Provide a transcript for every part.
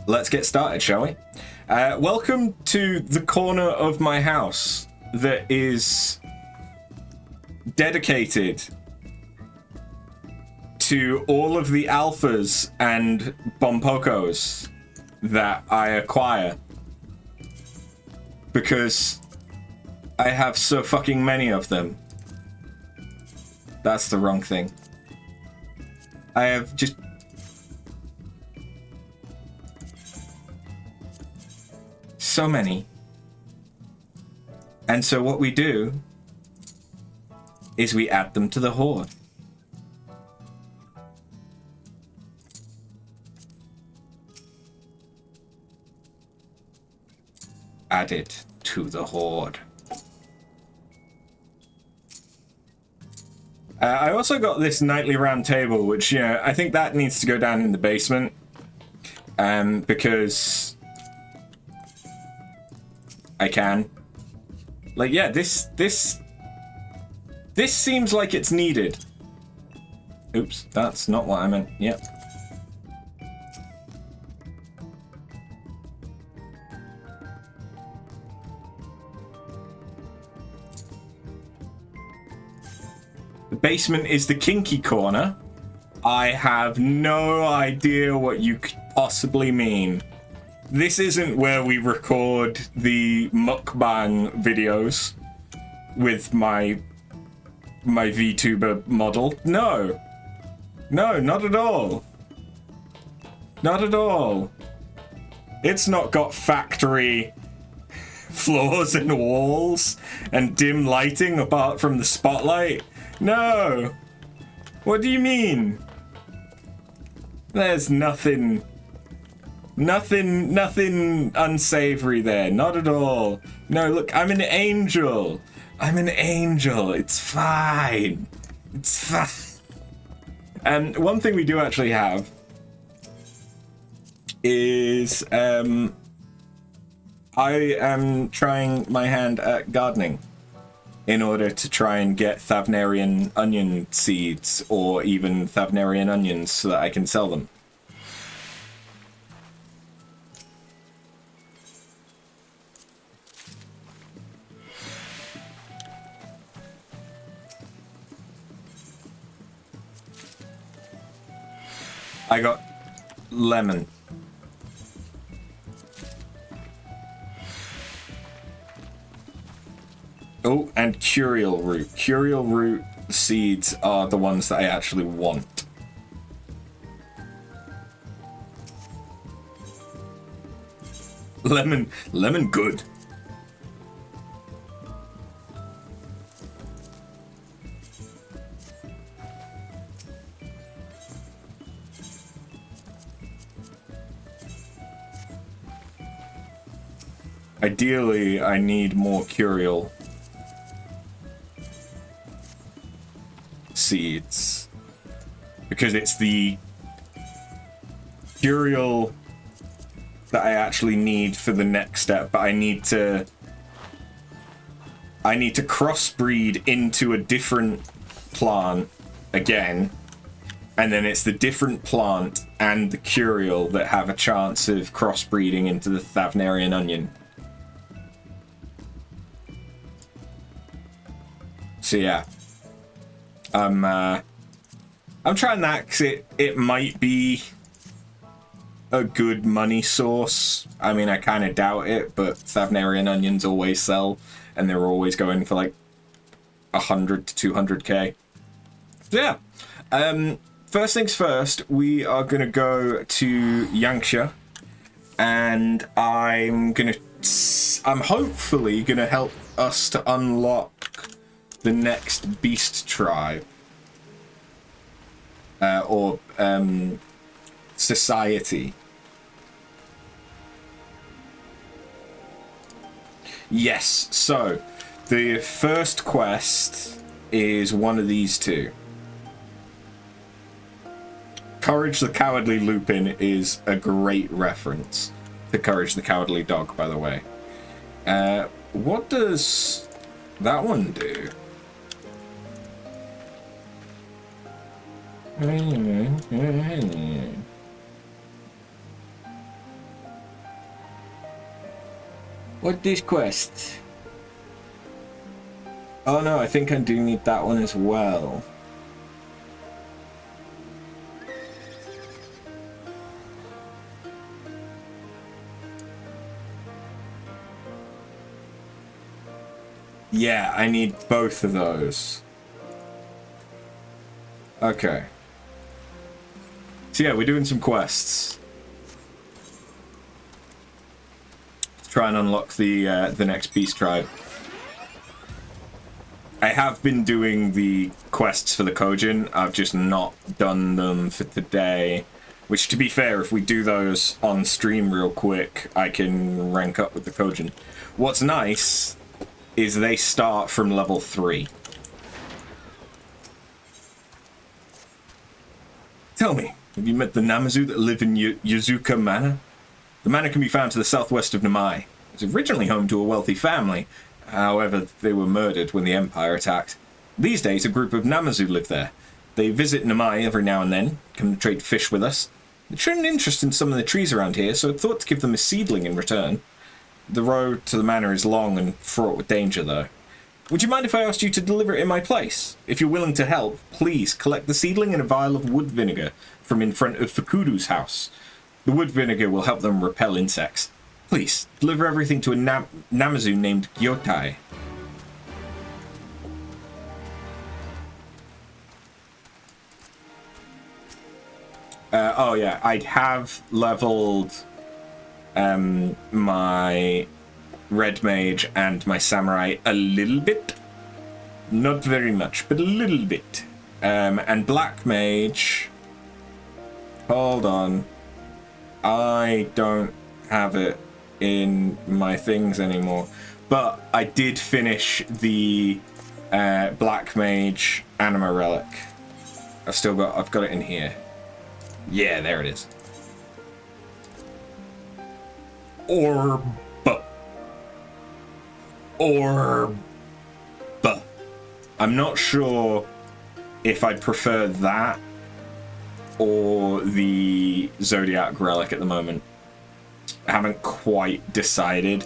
let's get started, shall we? Welcome to the corner of my house that is dedicated to all of the alphas and bompokos that I acquire. Because I have so fucking many of them. That's the wrong thing. I have just... so many. And so what we do is we add them to the horde. Added to the horde. I also got this nightly round table, which, you know, I think that needs to go down in the basement. Because I can. Like, yeah, this seems like it's needed. Oops, that's not what I meant. Yep. The basement is the kinky corner. I have no idea what you could possibly mean. This isn't where we record the mukbang videos with my VTuber model. No. No, not at all. Not at all. It's not got factory floors and walls and dim lighting apart from the spotlight. No. What do you mean? There's nothing unsavory there. Not at all. No, look, I'm an angel. I'm an angel. It's fine. It's fine. And one thing we do actually have is I am trying my hand at gardening in order to try and get Thavnarian onion seeds or even Thavnarian onions so that I can sell them. I got lemon. Oh, and curial root. Curial root seeds are the ones that I actually want. Lemon good. Ideally, I need more curial seeds because it's the curial that I actually need for the next step, but I need to crossbreed into a different plant again, and then it's the different plant and the curial that have a chance of crossbreeding into the Thavnarian onion. So yeah, I'm trying that because it might be a good money source. I mean, I kind of doubt it, but Thavnarian onions always sell, and they're always going for like 100 to 200k. So yeah, first things first, we are gonna go to Yanxia, and I'm hopefully gonna help us to unlock the next beast tribe, or society. Yes, so the first quest is one of these two. Courage the Cowardly Lupin is a great reference to Courage the Cowardly Dog, by the way. What does that one do? What this quest? Oh no, I think I do need that one as well. Yeah, I need both of those. Okay. So yeah, we're doing some quests. Let's try and unlock the next beast tribe. I have been doing the quests for the Kojin. I've just not done them for today. Which, to be fair, if we do those on stream real quick, I can rank up with the Kojin. What's nice is they start from level 3. Tell me, have you met the Namazu that live in Yuzuka Manor? The manor can be found to the southwest of Namai. It was originally home to a wealthy family. However, they were murdered when the Empire attacked. These days, a group of Namazu live there. They visit Namai every now and then, come to trade fish with us. They showed an interest in some of the trees around here, so I thought to give them a seedling in return. The road to the manor is long and fraught with danger, though. Would you mind if I asked you to deliver it in my place? If you're willing to help, please collect the seedling in a vial of wood vinegar from in front of Fukudu's house. The wood vinegar will help them repel insects. Please, deliver everything to a Namazu named Gyotai. Oh yeah, I have leveled my red mage and my samurai a little bit. Not very much, but a little bit. And black mage... Hold on. I don't have it in my things anymore. But I did finish the black mage anima relic. I've got it in here. Yeah, there it is. Orb. I'm not sure if I'd prefer that or the Zodiac relic at the moment. I haven't quite decided.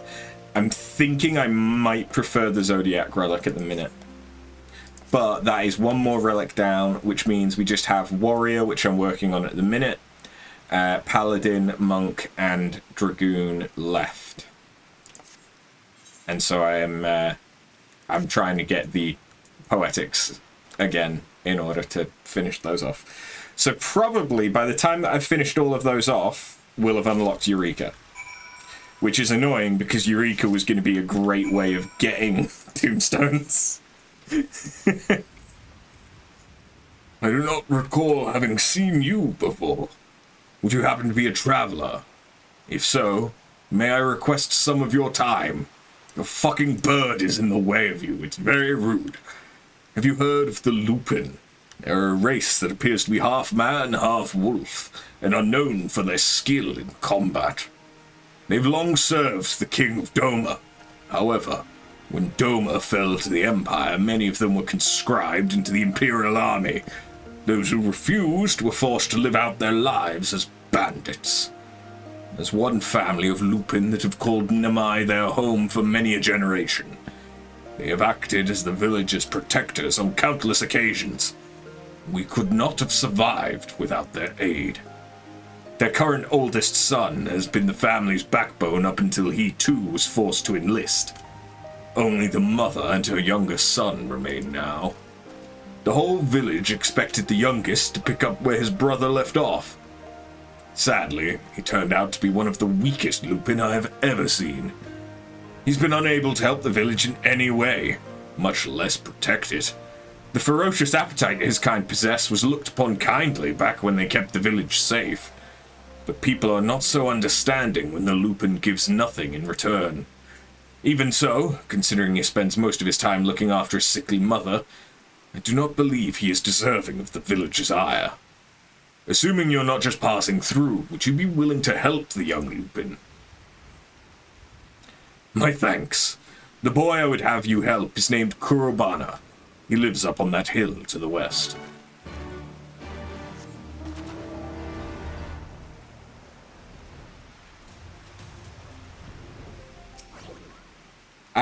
I'm thinking I might prefer the Zodiac relic at the minute. But that is one more relic down, which means we just have Warrior, which I'm working on at the minute, Paladin, Monk, and Dragoon left. And so I'm trying to get the Poetics again in order to finish those off. So probably by the time that I've finished all of those off, we'll have unlocked Eureka. Which is annoying because Eureka was going to be a great way of getting tombstones. I do not recall having seen you before. Would you happen to be a traveler? If so, may I request some of your time? The fucking bird is in the way of you. It's very rude. Have you heard of the Lupin? They're a race that appears to be half man, half wolf, and are known for their skill in combat. They've long served the King of Doma. However, when Doma fell to the Empire, many of them were conscribed into the Imperial Army. Those who refused were forced to live out their lives as bandits. There's one family of Lupin that have called Namai their home for many a generation. They have acted as the village's protectors on countless occasions. We could not have survived without their aid. Their current oldest son has been the family's backbone up until he too was forced to enlist. Only the mother and her youngest son remain now. The whole village expected the youngest to pick up where his brother left off. Sadly, he turned out to be one of the weakest Lupin I have ever seen. He's been unable to help the village in any way, much less protect it. The ferocious appetite his kind possessed was looked upon kindly back when they kept the village safe. But people are not so understanding when the Lupin gives nothing in return. Even so, considering he spends most of his time looking after his sickly mother, I do not believe he is deserving of the village's ire. Assuming you're not just passing through, would you be willing to help the young Lupin? My thanks. The boy I would have you help is named Kurobana. He lives up on that hill to the west.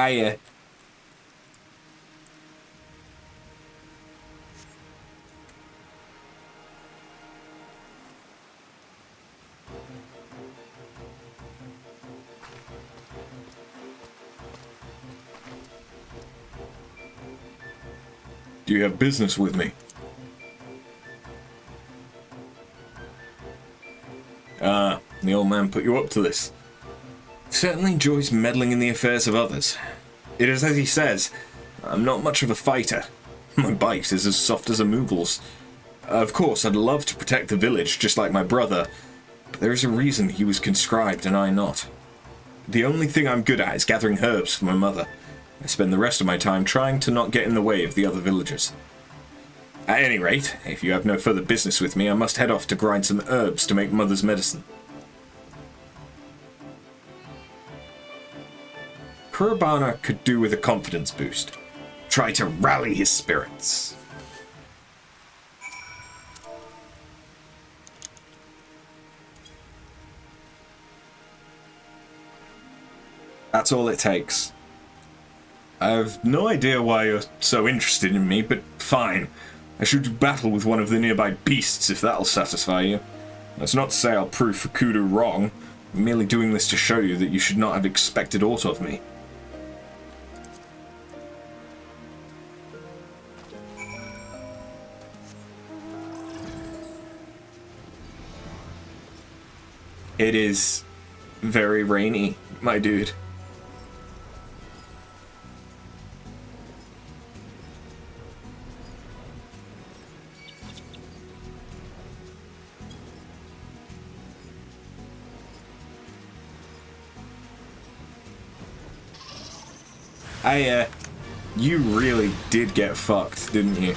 I, Do you have business with me? Ah, the old man put you up to this. He certainly enjoys meddling in the affairs of others. It is as he says, I'm not much of a fighter. My bite is as soft as a Moogle's. Of course, I'd love to protect the village, just like my brother, but there is a reason he was conscribed and I not. The only thing I'm good at is gathering herbs for my mother. I spend the rest of my time trying to not get in the way of the other villagers. At any rate, if you have no further business with me, I must head off to grind some herbs to make mother's medicine. Kurabana could do with a confidence boost. Try to rally his spirits. That's all it takes. I have no idea why you're so interested in me, but fine. I should do battle with one of the nearby beasts if that'll satisfy you. That's not to say I'll prove Fukuda wrong. I'm merely doing this to show you that you should not have expected aught of me. It is very rainy, my dude. You really did get fucked, didn't you?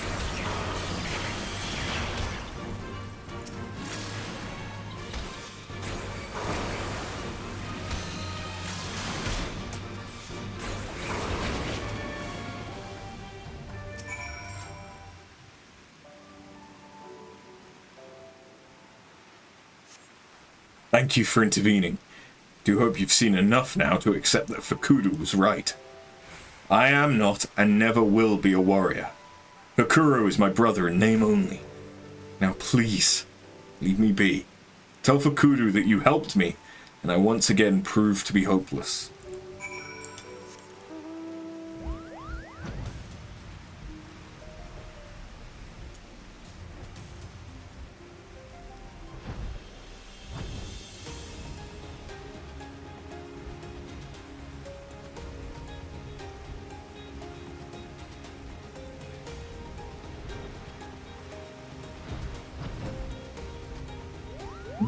Thank you for intervening. Do hope you've seen enough now to accept that Fukuda was right. I am not and never will be a warrior. Hakuro is my brother in name only. Now please, leave me be. Tell Fukuda that you helped me, and I once again proved to be hopeless.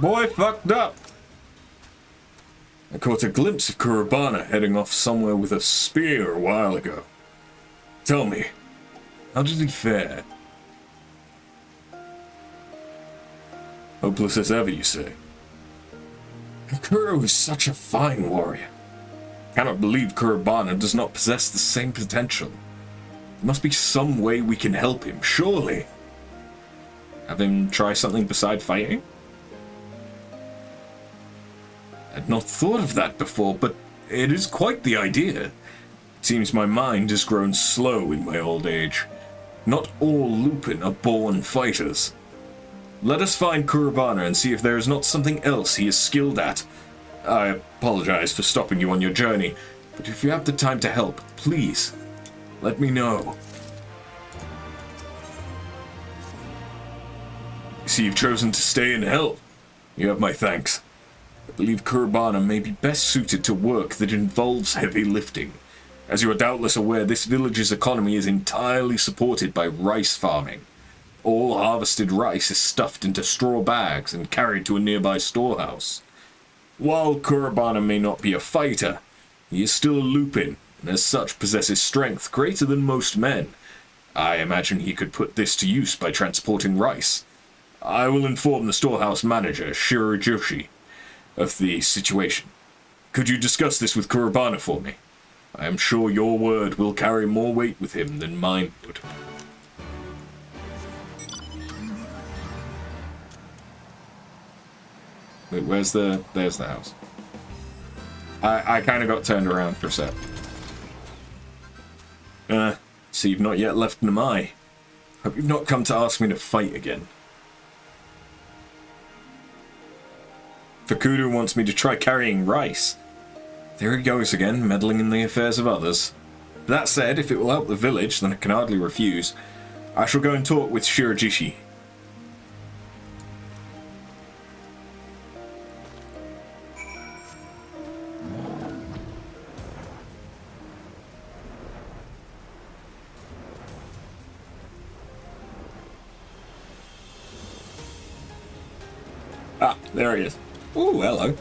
Boy fucked up. I caught a glimpse of Kurabana heading off somewhere with a spear a while ago. Tell me, how did he fare? Hopeless as ever, you say? Kuro is such a fine warrior. I cannot believe Kurabana does not possess the same potential. There must be some way we can help him, surely. Have him try something beside fighting? I'd not thought of that before, but it is quite the idea. It seems my mind has grown slow in my old age. Not all Lupin are born fighters. Let us find Kurabana and see if there is not something else he is skilled at. I apologize for stopping you on your journey, but if you have the time to help, please, let me know. I see you've chosen to stay and help. You have my thanks. I believe Kurabana may be best suited to work that involves heavy lifting. As you are doubtless aware, this village's economy is entirely supported by rice farming. All harvested rice is stuffed into straw bags and carried to a nearby storehouse. While Kurabana may not be a fighter, he is still a Lupin, and as such possesses strength greater than most men. I imagine he could put this to use by transporting rice. I will inform the storehouse manager, Shirajushi, of the situation. Could you discuss this with Kurabana for me? I am sure your word will carry more weight with him than mine would. Wait, there's the house. I kind of got turned around for a sec. So you've not yet left Namai. Hope you've not come to ask me to fight again. Fukuda wants me to try carrying rice. There he goes again, meddling in the affairs of others. That said, if it will help the village, then I can hardly refuse. I shall go and talk with Shirajishi. Ah, there he is. Ooh, hello.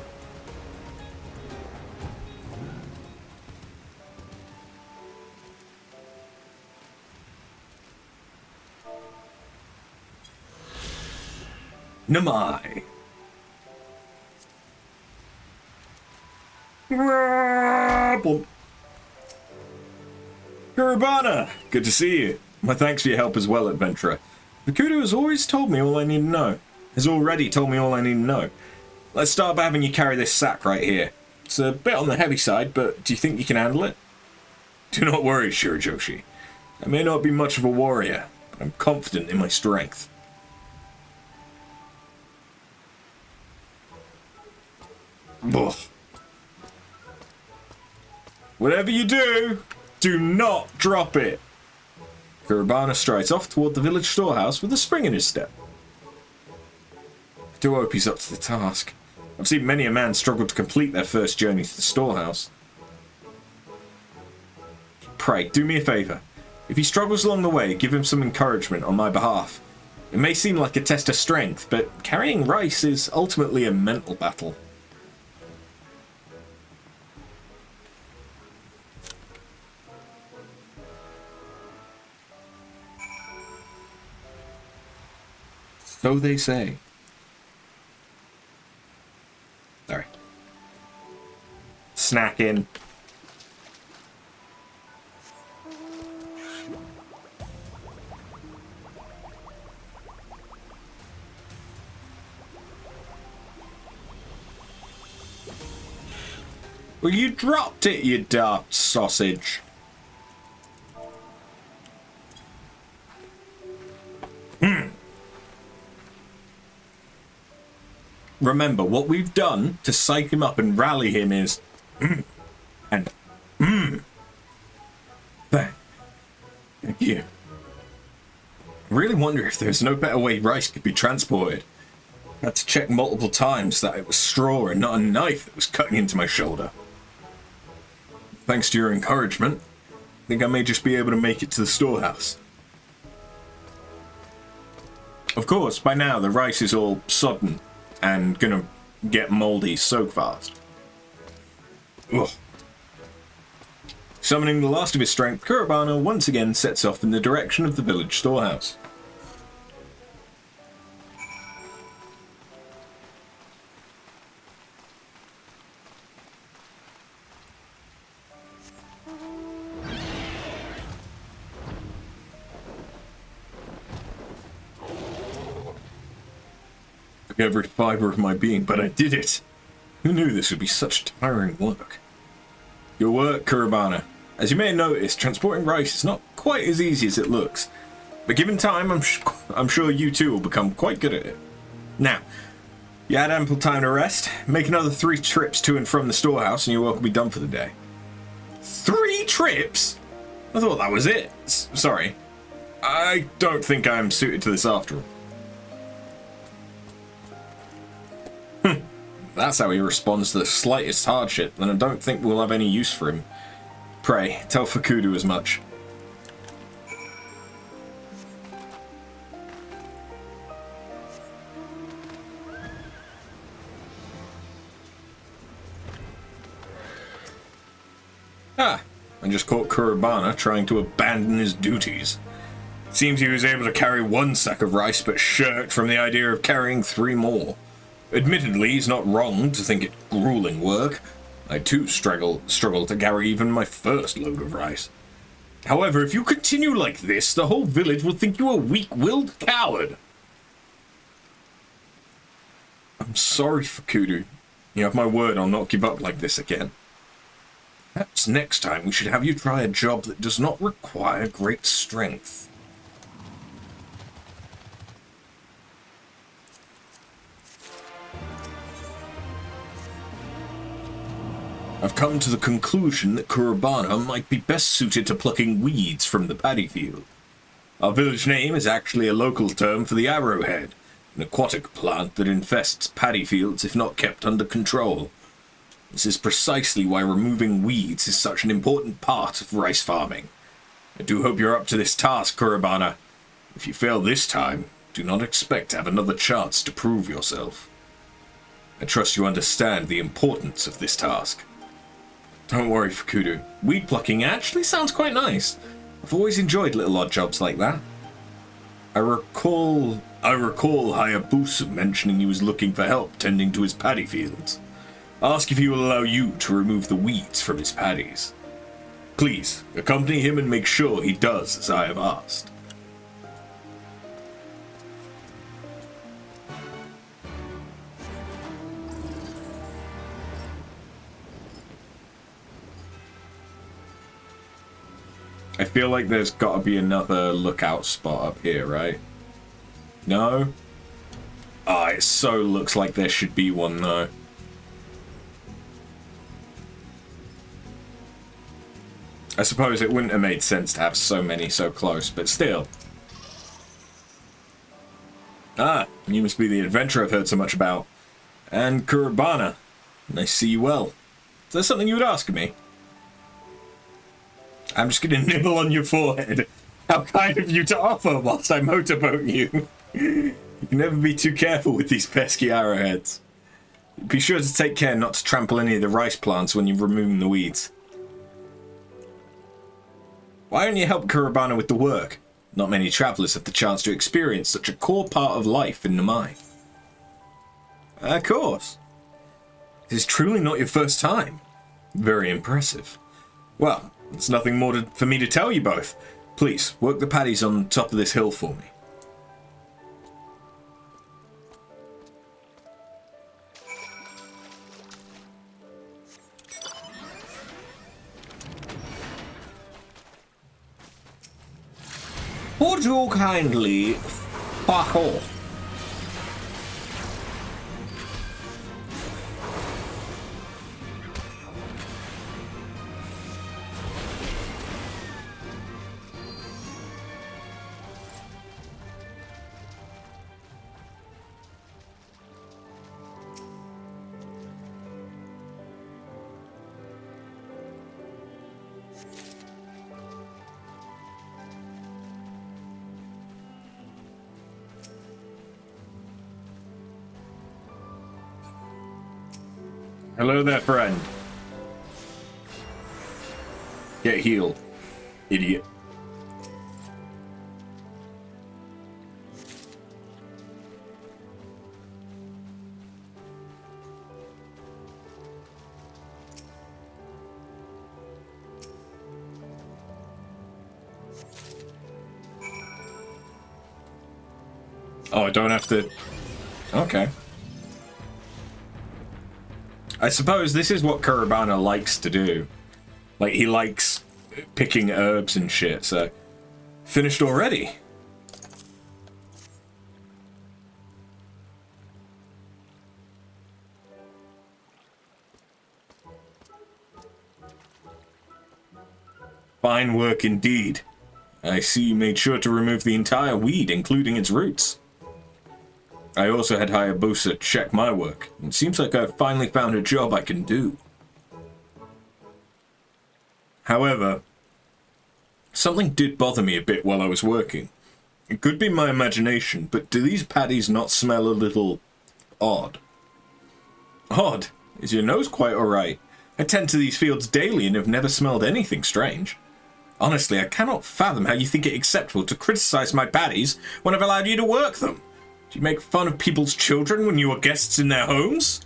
Namai. Kurabana! Good to see you. My thanks for your help as well, adventurer. Fukuda has always told me all I need to know. Has already told me all I need to know. Let's start by having you carry this sack right here. It's a bit on the heavy side, but do you think you can handle it? Do not worry, Shirajoshi. I may not be much of a warrior, but I'm confident in my strength. Ugh. Whatever you do, do not drop it. Kurabana strides off toward the village storehouse with a spring in his step. I do hope he's up to the task. I've seen many a man struggle to complete their first journey to the storehouse. Pray, do me a favour. If he struggles along the way, give him some encouragement on my behalf. It may seem like a test of strength, but carrying rice is ultimately a mental battle. So they say. Sorry. Snacking. Well, you dropped it, you daft sausage. Remember, what we've done to psych him up and rally him is and Thank you. I really wonder if there's no better way rice could be transported. I had to check multiple times that it was straw and not a knife that was cutting into my shoulder. Thanks to your encouragement, I think I may just be able to make it to the storehouse. Of course, by now the rice is all sodden and gonna get moldy so fast. Ugh. Summoning the last of his strength, Kurabana once again sets off in the direction of the village storehouse. Every fiber of my being, but I did it. Who knew this would be such tiring work? Your work, Kurabana. As you may have noticed, transporting rice is not quite as easy as it looks. But given time, I'm sure you too will become quite good at it. Now, you had ample time to rest. Make another 3 trips to and from the storehouse and your work will be done for the day. 3 trips? I thought that was it. Sorry. I don't think I'm suited to this after all. That's how he responds to the slightest hardship, then I don't think we'll have any use for him. Pray, tell Fukuda as much. I just caught Kurabana trying to abandon his duties. Seems he was able to carry 1 sack of rice, but shirked from the idea of carrying 3 more. Admittedly, he's not wrong to think it grueling work. I too struggle to carry even my first load of rice. However, if you continue like this, the whole village will think you a weak-willed coward. I'm sorry, Fukuda. You have my word I'll not give up like this again. Perhaps next time we should have you try a job that does not require great strength. I've come to the conclusion that Kurabana might be best suited to plucking weeds from the paddy field. Our village name is actually a local term for the arrowhead, an aquatic plant that infests paddy fields if not kept under control. This is precisely why removing weeds is such an important part of rice farming. I do hope you're up to this task, Kurabana. If you fail this time, do not expect to have another chance to prove yourself. I trust you understand the importance of this task. Don't worry, Fukudu. Weed plucking actually sounds quite nice. I've always enjoyed little odd jobs like that. I recall Hayabusa mentioning he was looking for help tending to his paddy fields. Ask if he will allow you to remove the weeds from his paddies. Please, accompany him and make sure he does as I have asked. I feel like there's got to be another lookout spot up here, right? No? Ah, it so looks like there should be one, though. I suppose it wouldn't have made sense to have so many so close, but still. Ah, you must be the adventurer I've heard so much about. And Kurabana. Nice to see you well. Is there something you would ask of me? I'm just going to nibble on your forehead. How kind of you to offer whilst I motorboat you. You can never be too careful with these pesky arrowheads. Be sure to take care not to trample any of the rice plants when you're removing the weeds. Why don't you help Kurabana with the work? Not many travellers have the chance to experience such a core part of life in the mine. Of course. This is truly not your first time. Very impressive. Well, there's nothing more for me to tell you both. Please, work the paddies on top of this hill for me. Would you kindly fuck off? Hello there, friend. Get healed, idiot. Oh, I don't have to... Okay. I suppose this is what Kurabana likes to do. Like, he likes picking herbs and shit, so... Finished already? Fine work indeed. I see you made sure to remove the entire weed, including its roots. I also had Hayabusa check my work. It seems like I've finally found a job I can do. However, something did bother me a bit while I was working. It could be my imagination, but do these paddies not smell a little odd? Odd? Is your nose quite alright? I tend to these fields daily and have never smelled anything strange. Honestly, I cannot fathom how you think it acceptable to criticize my paddies when I've allowed you to work them. Do you make fun of people's children when you are guests in their homes?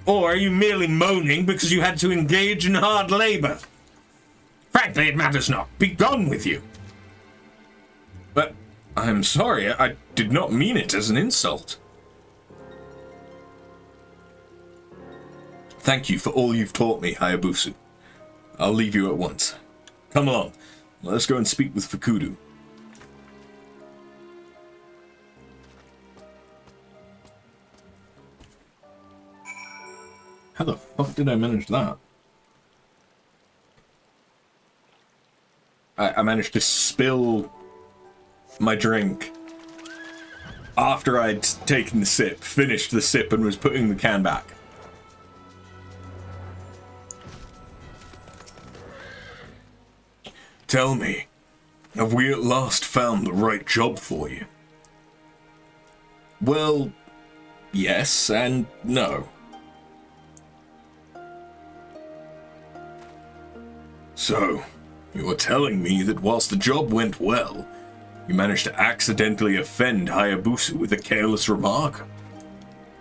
Or are you merely moaning because you had to engage in hard labor? Frankly, it matters not. Be gone with you. But I'm sorry, I did not mean it as an insult. Thank you for all you've taught me, Hayabusa. I'll leave you at once. Come along. Let us go and speak with Fukudu. How the fuck did I manage that? I managed to spill my drink after I'd taken the sip, finished the sip, and was putting the can back. Tell me, have we at last found the right job for you? Well, yes and no. So, you're telling me that whilst the job went well, you managed to accidentally offend Hayabusa with a careless remark?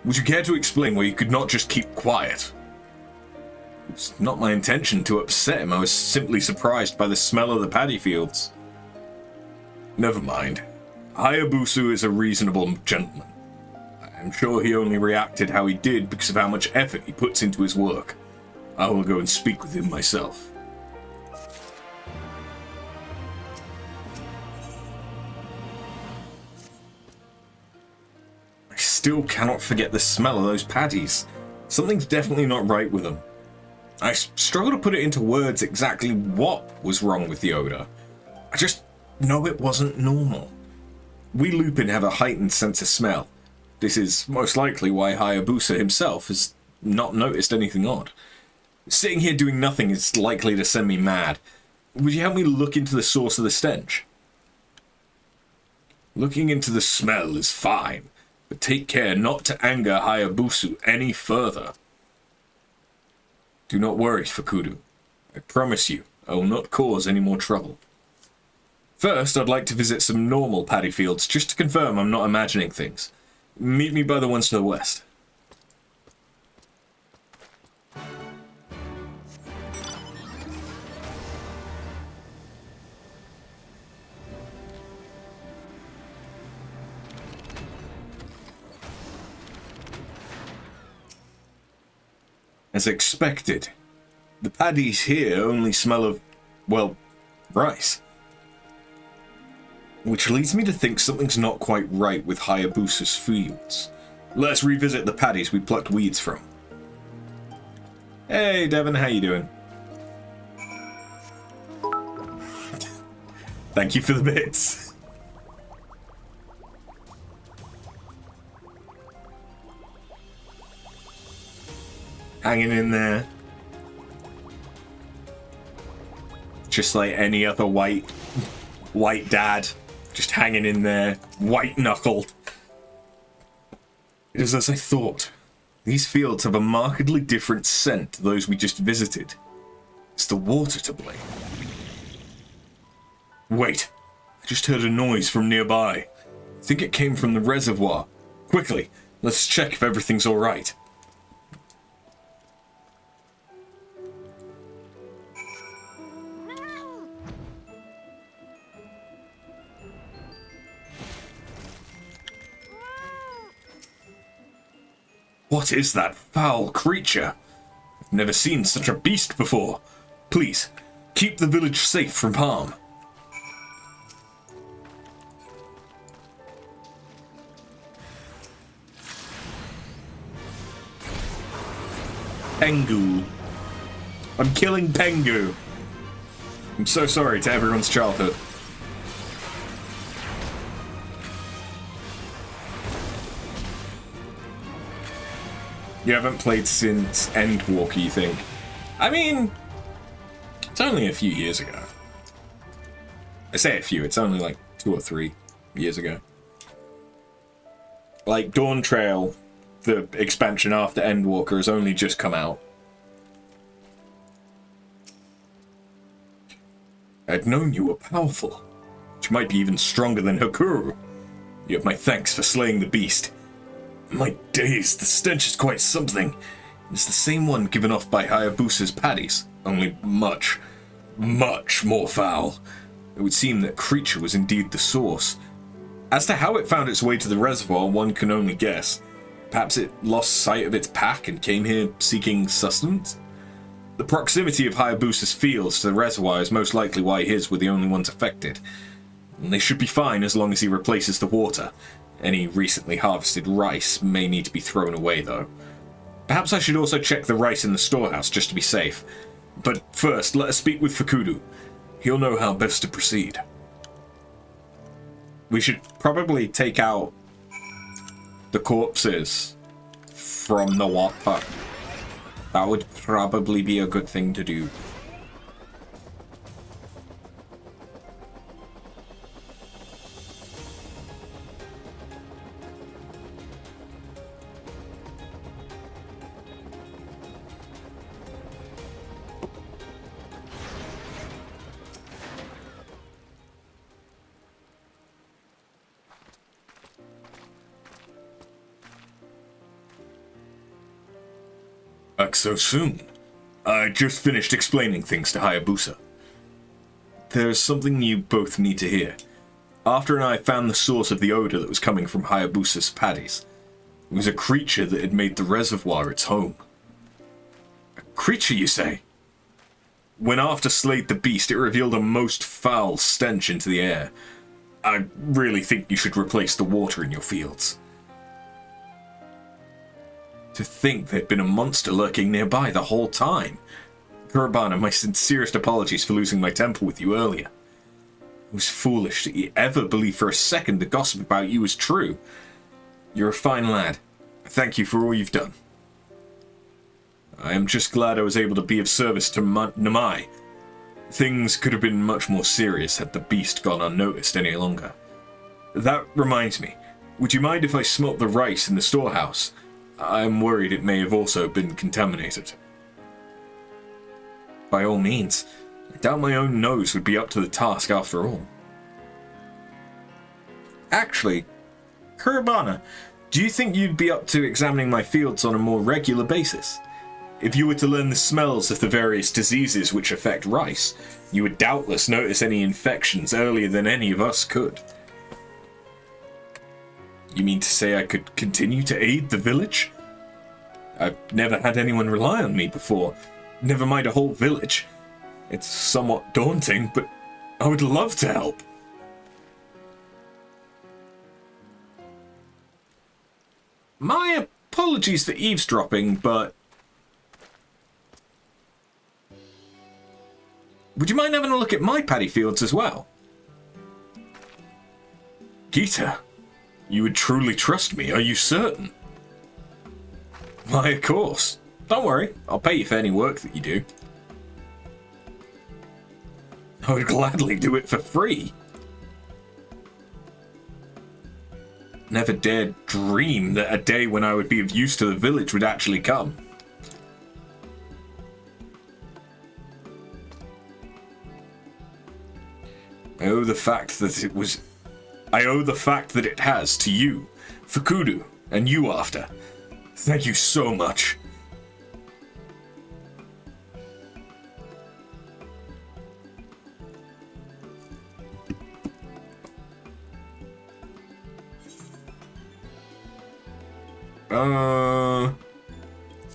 Would you care to explain why you could not just keep quiet? It's not my intention to upset him. I was simply surprised by the smell of the paddy fields. Never mind. Hayabusa is a reasonable gentleman. I'm sure he only reacted how he did because of how much effort he puts into his work. I will go and speak with him myself. I still cannot forget the smell of those patties. Something's definitely not right with them. I struggle to put it into words exactly what was wrong with the odor. I just know it wasn't normal. We Lupin have a heightened sense of smell. This is most likely why Hayabusa himself has not noticed anything odd. Sitting here doing nothing is likely to send me mad. Would you help me look into the source of the stench? Looking into the smell is fine, but take care not to anger Hayabusa any further. Do not worry, Fukudu. I promise you, I will not cause any more trouble. First, I'd like to visit some normal paddy fields, just to confirm I'm not imagining things. Meet me by the ones to the west. As expected, the paddies here only smell of, well, rice. Which leads me to think something's not quite right with Hayabusa's fields. Let's revisit the paddies we plucked weeds from. Hey, Devin, how you doing? Thank you for the bits. Hanging in there. Just like any other white dad. Just hanging in there. White-knuckled. It is as I thought. These fields have a markedly different scent to those we just visited. It's the water to blame. Wait. I just heard a noise from nearby. I think it came from the reservoir. Quickly, let's check if everything's alright. What is that foul creature? I've never seen such a beast before. Please, keep the village safe from harm. Pengu. I'm killing Pengu. I'm so sorry to everyone's childhood. You haven't played since Endwalker, you think? I mean, it's only a few years ago. I say a few, it's only like 2 or 3 years ago. Like, Dawn Trail, the expansion after Endwalker, has only just come out. I'd known you were powerful, but you might be even stronger than Hakuru. You have my thanks for slaying the beast. My days, the stench is quite something. It's the same one given off by Hayabusa's paddies, only much, much more foul. It would seem that creature was indeed the source. As to how it found its way to the reservoir, one can only guess. Perhaps it lost sight of its pack and came here seeking sustenance? The proximity of Hayabusa's fields to the reservoir is most likely why his were the only ones affected. They should be fine as long as he replaces the water. Any recently harvested rice may need to be thrown away, though. Perhaps I should also check the rice in the storehouse, just to be safe. But first, let us speak with Fukudu. He'll know how best to proceed. We should probably take out the corpses from the water. That would probably be a good thing to do. Back so soon. I just finished explaining things to Hayabusa. There's something you both need to hear. After and I found the source of the odor that was coming from Hayabusa's paddies. It was a creature that had made the reservoir its home. A creature, you say? When after slayed the beast, it revealed a most foul stench into the air. I really think you should replace the water in your fields. To think there'd been a monster lurking nearby the whole time. Kurabana, my sincerest apologies for losing my temper with you earlier. It was foolish that you ever believed for a second the gossip about you was true. You're a fine lad. Thank you for all you've done. I am just glad I was able to be of service to Namai. Things could have been much more serious had the beast gone unnoticed any longer. That reminds me, would you mind if I smelt the rice in the storehouse? I'm worried it may have also been contaminated. By all means. I doubt my own nose would be up to the task after all. Actually, Kurabana, do you think you'd be up to examining my fields on a more regular basis? If you were to learn the smells of the various diseases which affect rice, you would doubtless notice any infections earlier than any of us could. You mean to say I could continue to aid the village? I've never had anyone rely on me before, never mind a whole village. It's somewhat daunting, but I would love to help. My apologies for eavesdropping, but... would you mind having a look at my paddy fields as well? Gita, you would truly trust me, are you certain? Why, of course. Don't worry, I'll pay you for any work that you do. I would gladly do it for free. Never dared dream that a day when I would be of use to the village would actually come. I owe the fact that it has to you, Fukudu, and you after. Thank you so much.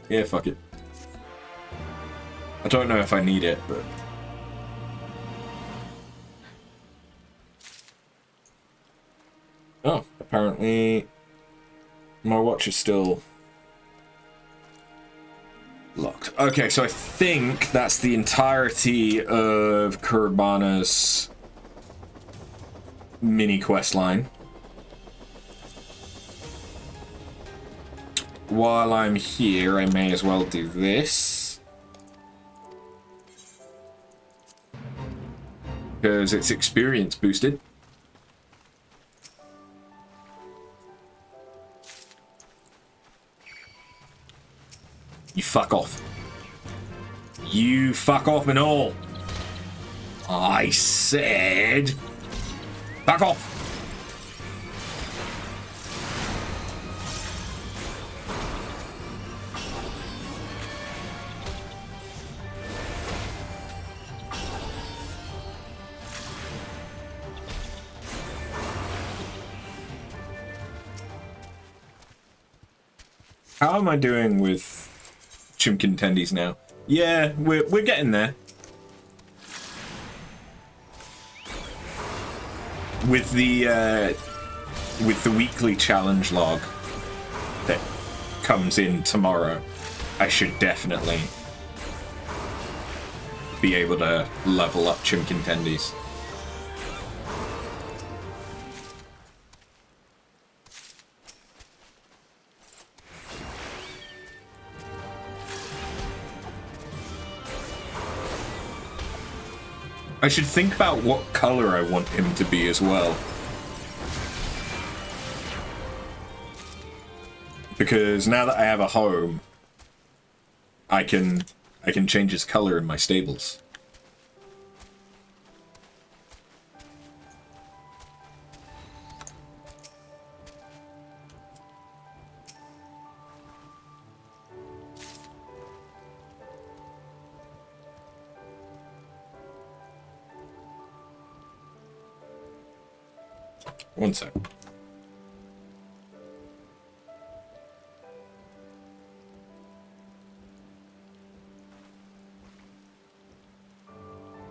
Yeah, fuck it. I don't know if I need it, but... oh, apparently my watch is still locked. Okay, so I think that's the entirety of Kurabana's mini quest line. While I'm here, I may as well do this. Because it's experience boosted. You fuck off. You fuck off and all. I said... fuck off. How am I doing with chimkin tendies now? Yeah, we're getting there. With the weekly challenge log that comes in tomorrow, I should definitely be able to level up Chimkintendies. I should think about what color I want him to be as well. Because now that I have a home, I can change his color in my stables. One sec.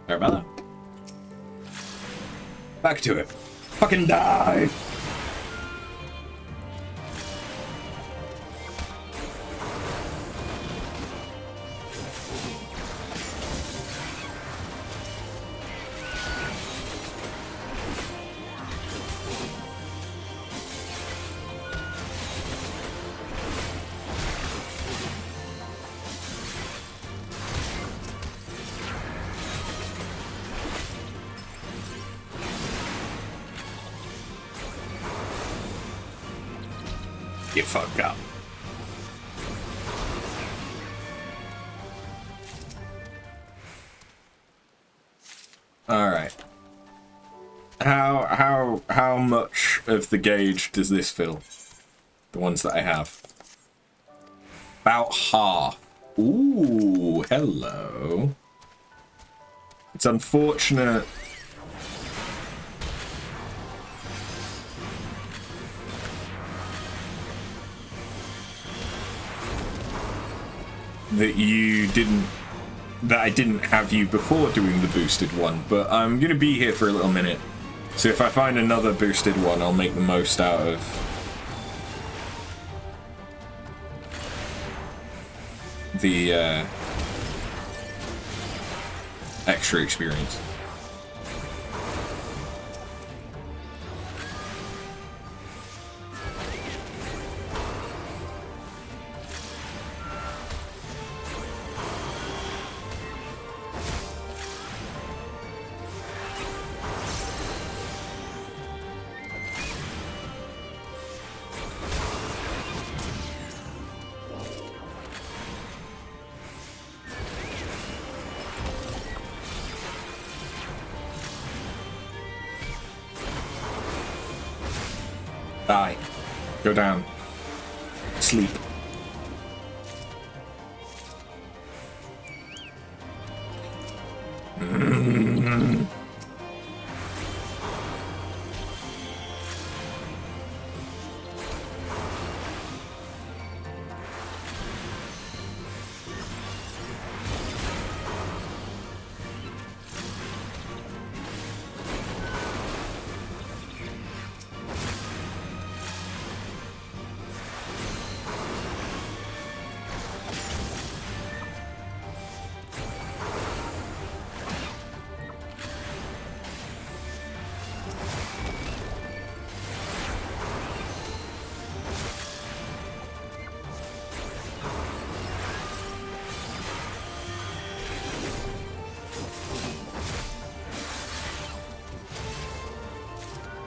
Sorry about that. Back to it. Fucking die! Get fucked up. All right. How much of the gauge does this fill? The ones that I have. About half. Ooh, hello. It's unfortunate. That I didn't have you before doing the boosted one, but I'm gonna be here for a little minute. So if I find another boosted one, I'll make the most out of the extra experience. Die. Go down. Sleep.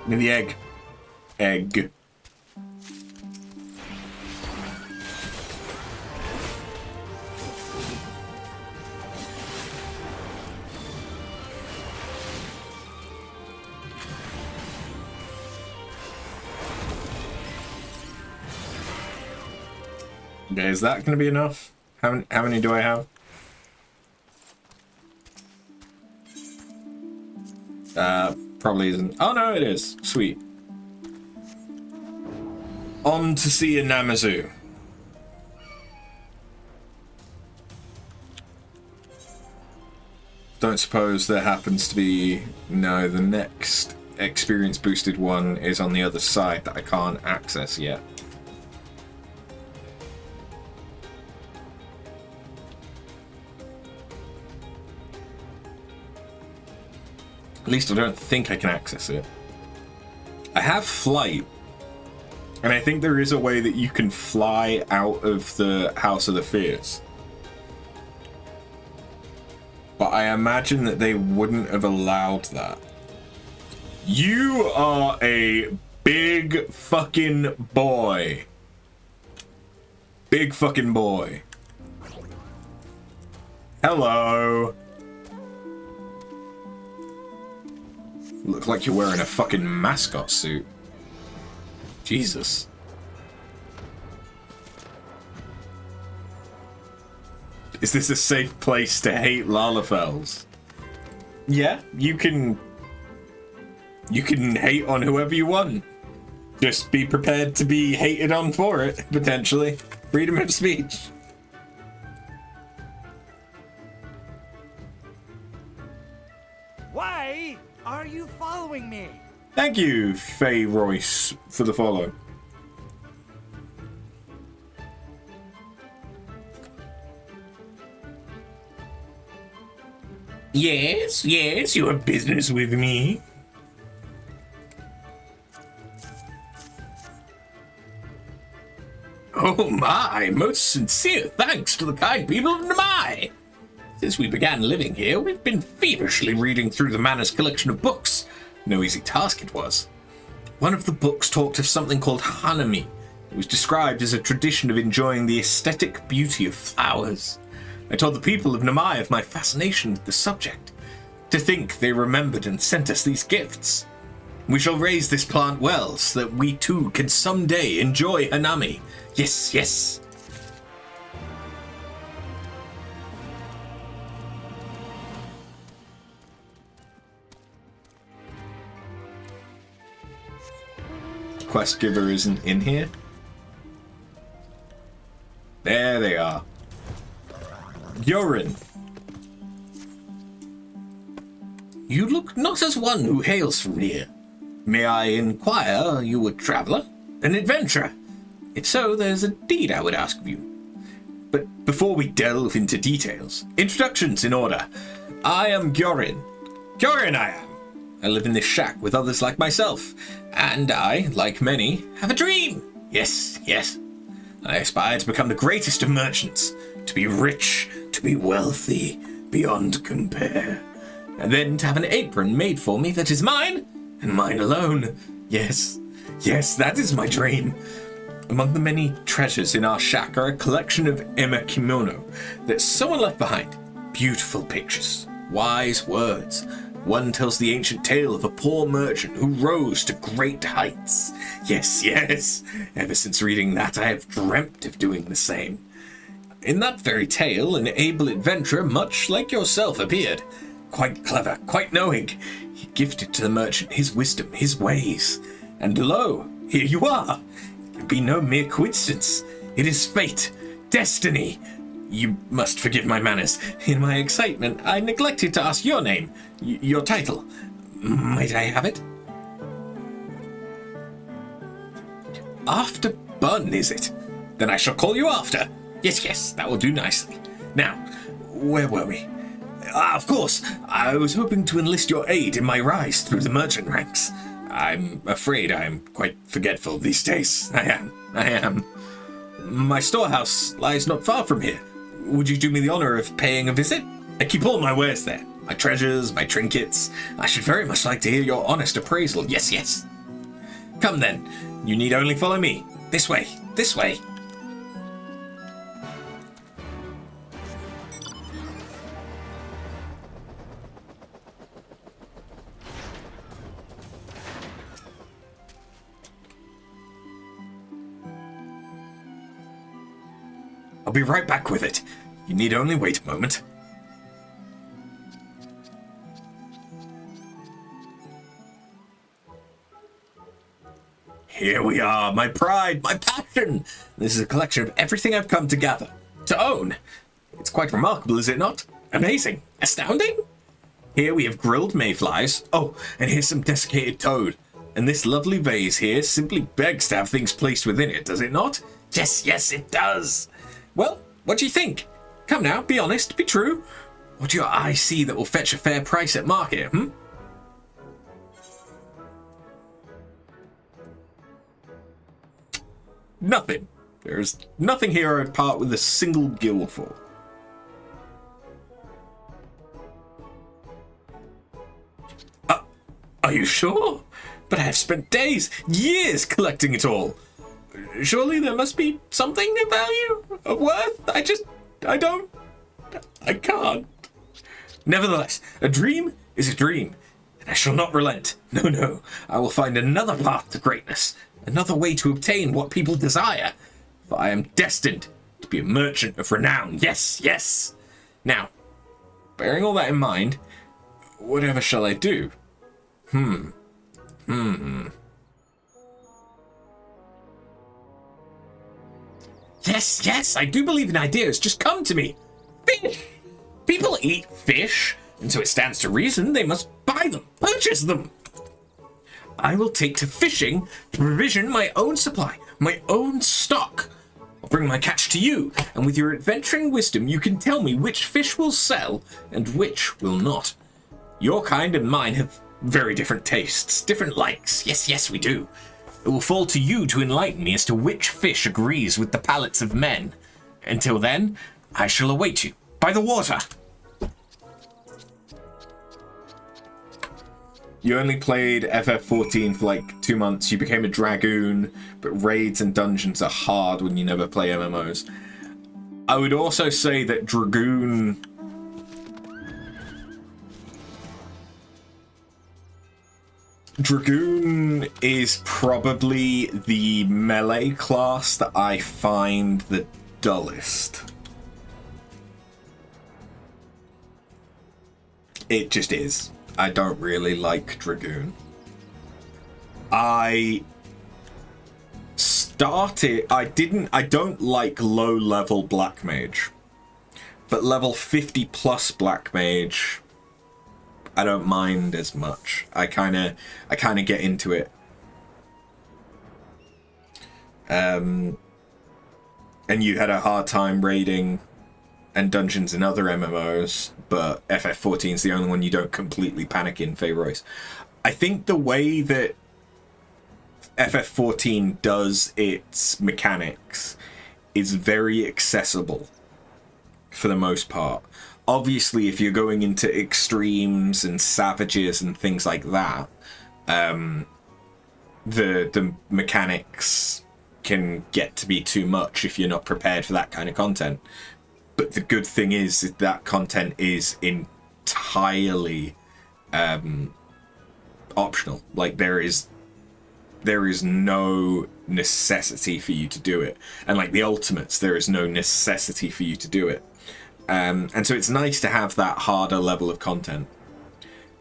Give me the egg. Egg. Okay, is that going to be enough? How many do I have? Probably isn't. Oh no, it is. Sweet. On to see a Namazu. Don't suppose there happens to be... No, the next experience boosted one is on the other side that I can't access yet. At least I don't think I can access it. I have flight, and I think there is a way that you can fly out of the House of the Fears. But I imagine that they wouldn't have allowed that. You are a big fucking boy. Big fucking boy. Hello. Look like you're wearing a fucking mascot suit. Jesus. Is this a safe place to hate Lalafels? Yeah, you can hate on whoever you want. Just be prepared to be hated on for it, potentially. Freedom of speech. Why are you following me? Thank you, Faye Royce, for the follow. Yes, you have business with me. Oh my, most sincere thanks to the kind people of Namai. Since we began living here, we've been feverishly reading through the Manor's collection of books. No easy task it was. One of the books talked of something called Hanami. It was described as a tradition of enjoying the aesthetic beauty of flowers. I told the people of Namai of my fascination with the subject. To think they remembered and sent us these gifts. We shall raise this plant well, so that we too can someday enjoy Hanami. Yes, yes. Quest giver isn't in here. There they are. Yorin. You look not as one who hails from here. May I inquire, are you a traveller? An adventurer? If so, there's a deed I would ask of you. But before we delve into details, introductions in order. I am Gyorin. Gyorin I am. I live in this shack with others like myself, and I, like many, have a dream. Yes, yes. I aspire to become the greatest of merchants, to be rich, to be wealthy, beyond compare, and then to have an apron made for me that is mine, and mine alone. Yes, yes, that is my dream. Among the many treasures in our shack are a collection of kimono that someone left behind. Beautiful pictures, wise words. One tells the ancient tale of a poor merchant who rose to great heights. Yes, yes. Ever since reading that, I have dreamt of doing the same. In that very tale, an able adventurer, much like yourself, appeared. Quite clever, quite knowing. He gifted to the merchant his wisdom, his ways. And lo, here you are. It can be no mere coincidence. It is fate, destiny. You must forgive my manners. In my excitement, I neglected to ask your name, your title. Might I have it? After Bun, is it? Then I shall call you after. Yes, yes, that will do nicely. Now, where were we? Of course, I was hoping to enlist your aid in my rise through the merchant ranks. I'm afraid I am quite forgetful these days. I am. My storehouse lies not far from here. Would you do me the honor of paying a visit? I keep all my wares there. My treasures, my trinkets. I should very much like to hear your honest appraisal. Yes, yes. Come then. You need only follow me. This way. This way. I'll be right back with it. You need only wait a moment. Here we are, my pride, my passion. This is a collection of everything I've come to gather, to own. It's quite remarkable, is it not? Amazing, astounding? Here we have grilled mayflies. Oh, and here's some desiccated toad. And this lovely vase here simply begs to have things placed within it, does it not? Yes, yes, it does. Well, what do you think? Come now, be honest, be true. What do your eyes see that will fetch a fair price at market, hmm? Nothing. There is nothing here I'd part with a single gill for. Are you sure? But I have spent days, years collecting it all. Surely there must be something of value, of worth. I can't. Nevertheless, a dream is a dream, and I shall not relent. No, no, I will find another path to greatness, another way to obtain what people desire, for I am destined to be a merchant of renown. Yes, yes. Now, bearing all that in mind, whatever shall I do? Yes, yes, I do believe in ideas. Just come to me. Fish! People eat fish, and so it stands to reason they must buy them, purchase them. I will take to fishing to provision my own supply, my own stock. I'll bring my catch to you, and with your adventuring wisdom, you can tell me which fish will sell and which will not. Your kind and mine have very different tastes, different likes. Yes, yes, we do. It will fall to you to enlighten me as to which fish agrees with the palates of men. Until then, I shall await you by the water. You only played FF14 for like 2 months. You became a dragoon, but raids and dungeons are hard when you never play MMOs. I would also say that dragoon is probably the melee class that I find the dullest. It just is. I don't really like dragoon. I don't like low level black mage, but level 50 plus black mage I don't mind as much. I kind of get into it. And you had a hard time raiding and dungeons in other MMOs, but FF14 is the only one you don't completely panic in, Feyroyce. I think the way that FF14 does its mechanics is very accessible for the most part. Obviously, if you're going into extremes and savages and things like that, the mechanics can get to be too much if you're not prepared for that kind of content. But the good thing is that content is entirely optional. Like, there is no necessity for you to do it. And like the ultimates, there is no necessity for you to do it. And so it's nice to have that harder level of content.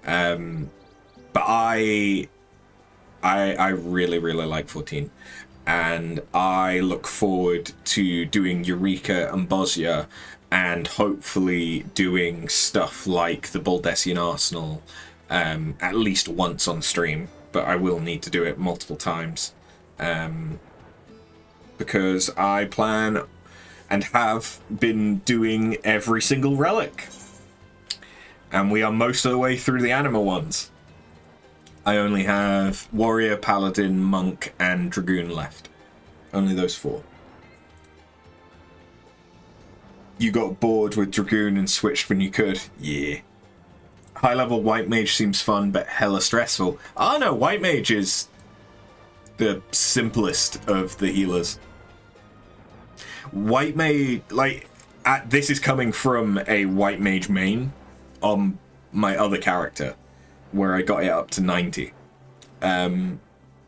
But I really, really like 14. And I look forward to doing Eureka and Bosnia, and hopefully doing stuff like the Baldessian Arsenal at least once on stream. But I will need to do it multiple times. Because I plan and have been doing every single relic. And we are most of the way through the anima ones. I only have warrior, paladin, monk, and dragoon left. Only those 4. You got bored with dragoon and switched when you could? Yeah. High level white mage seems fun, but hella stressful. Oh no, white mage is the simplest of the healers. White mage, this is coming from a white mage main on my other character, where I got it up to 90.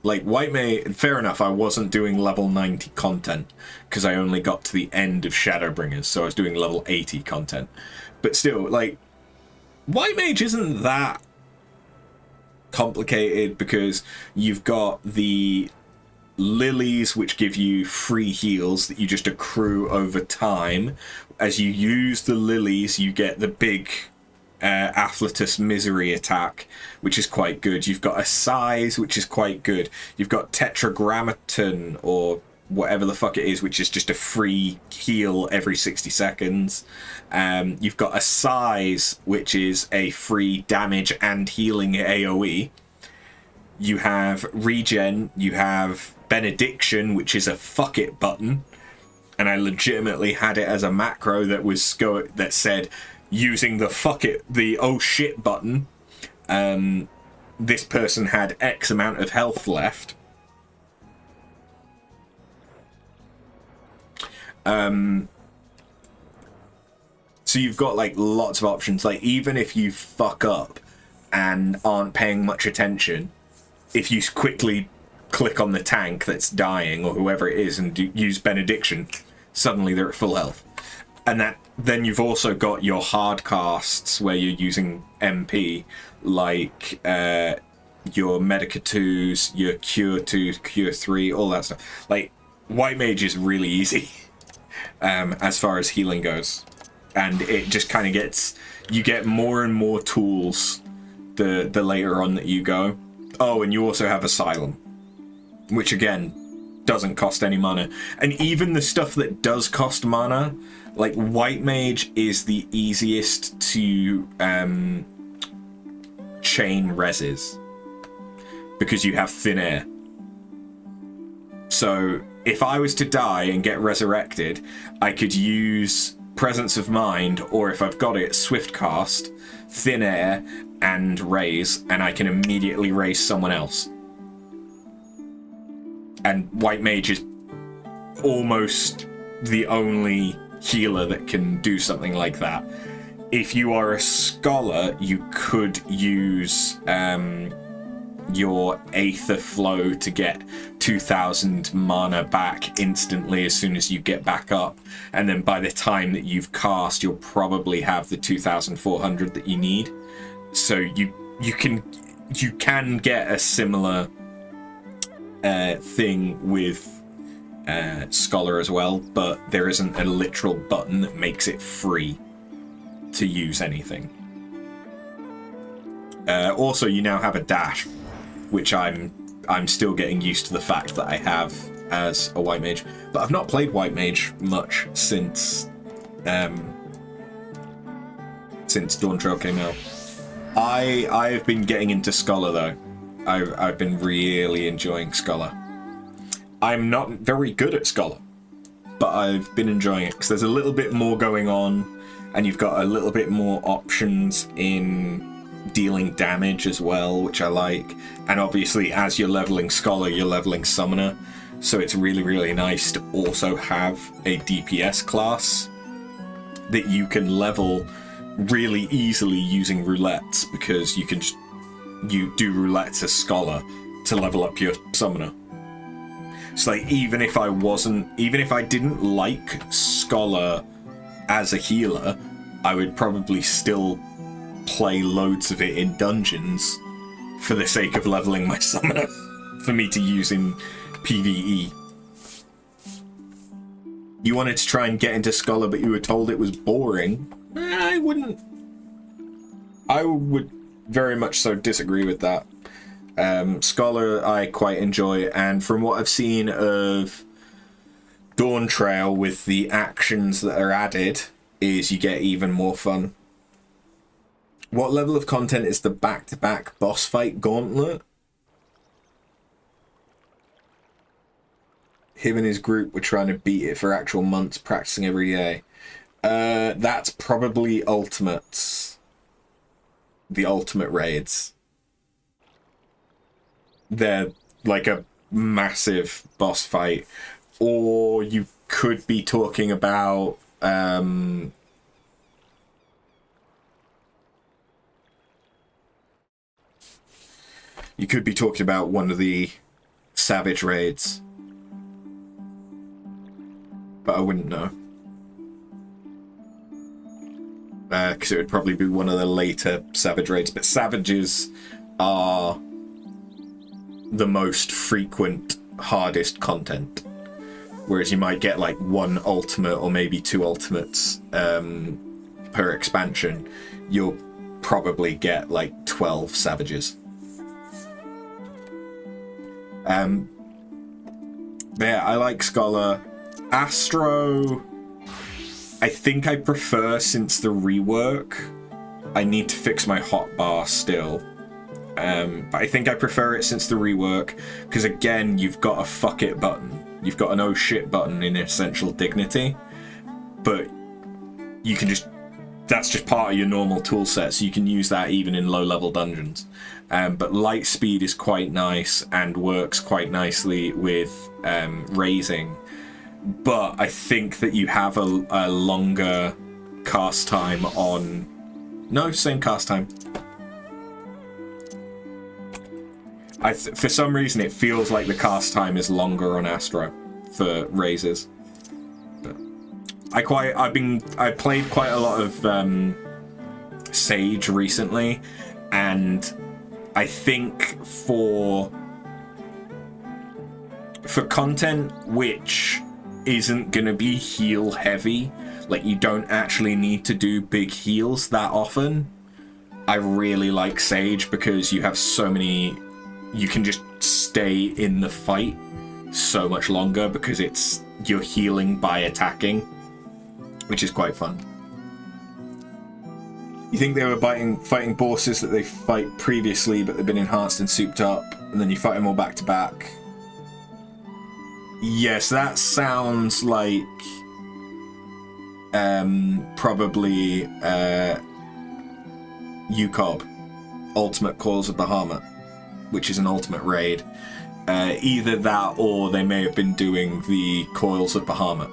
White mage, fair enough, I wasn't doing level 90 content, because I only got to the end of Shadowbringers, so I was doing level 80 content. But still, white mage isn't that complicated, because you've got the lilies, which give you free heals that you just accrue over time. As you use the lilies, you get the big Afflatus Misery attack, which is quite good. You've got a Size, which is quite good. You've got Tetragrammaton, or whatever the fuck it is, which is just a free heal every 60 seconds. You've got a Size, which is a free damage and healing AoE. You have Regen, you have Benediction, which is a fuck it button. And I legitimately had it as a macro that was that said, using the oh shit button, this person had X amount of health left. So you've got like lots of options. Like, even if you fuck up and aren't paying much attention, if you quickly click on the tank that's dying or whoever it is and use Benediction, suddenly they're at full health. And then you've also got your hard casts where you're using MP, like your Medica 2s, your Cure 2, Cure 3, all that stuff. Like, White Mage is really easy as far as healing goes. And it just kind of you get more and more tools the later on that you go. Oh, and you also have Asylum, which again doesn't cost any mana. And even the stuff that does cost mana, like White Mage is the easiest to chain reses because you have Thin Air. So if I was to die and get resurrected, I could use Presence of Mind, or if I've got it, Swift Cast, Thin Air, and Raise, and I can immediately raise someone else. And White Mage is almost the only healer that can do something like that. If you are a Scholar, you could use your Aether Flow to get 2,000 mana back instantly as soon as you get back up, and then by the time that you've cast, you'll probably have the 2,400 that you need. So you can get a similar thing with Scholar as well, but there isn't a literal button that makes it free to use anything. Also, you now have a dash, which I'm still getting used to the fact that I have as a White Mage. But I've not played White Mage much since Dawn Trail came out. I have been getting into Scholar though. I've been really enjoying Scholar. I'm not very good at Scholar, but I've been enjoying it because there's a little bit more going on, and you've got a little bit more options in dealing damage as well, which I like. And obviously, as you're leveling Scholar, you're leveling Summoner, so it's really, really nice to also have a DPS class that you can level really easily using roulettes, because you do roulettes as Scholar to level up your Summoner. So like, even if I didn't like Scholar as a healer, I would probably still play loads of it in dungeons for the sake of leveling my Summoner for me to use in PvE. You wanted to try and get into Scholar, but you were told it was boring. I would very much so disagree with that. Scholar I quite enjoy, and from what I've seen of Dawn Trail with the actions that are added, is you get even more fun. What level of content is the back-to-back boss fight gauntlet? Him and his group were trying to beat it for actual months, practicing every day. That's probably Ultimates. The Ultimate Raids. They're like a massive boss fight. Or you could be talking about one of the Savage Raids. But I wouldn't know. Because it would probably be one of the later Savage Raids. But Savages are the most frequent, hardest content. Whereas you might get like one ultimate or maybe two ultimates per expansion. You're probably get like 12 savages. Yeah, I like Scholar. Astro, I think I prefer since the rework. I need to fix my hotbar still. But I think I prefer it since the rework, because again, you've got a fuck it button. You've got an oh shit button in Essential Dignity, but you can just, that's just part of your normal tool set, so you can use that even in low level dungeons. But light speed is quite nice and works quite nicely with raising. But I think that you have a longer cast time on... No, same cast time. For some reason, it feels like the cast time is longer on Astro for raises. But I played quite a lot of Sage recently, and I think for content which isn't gonna be heal heavy, like you don't actually need to do big heals that often, I really like Sage because you have so many, you can just stay in the fight so much longer because you're healing by attacking, which is quite fun. You think they were fighting bosses that they fight previously, but they've been enhanced and souped up, and then you fight them all back to back? Yes, that sounds like probably UCOB, Ultimate Coils of Bahamut, which is an ultimate raid. Either that, or they may have been doing the Coils of Bahamut.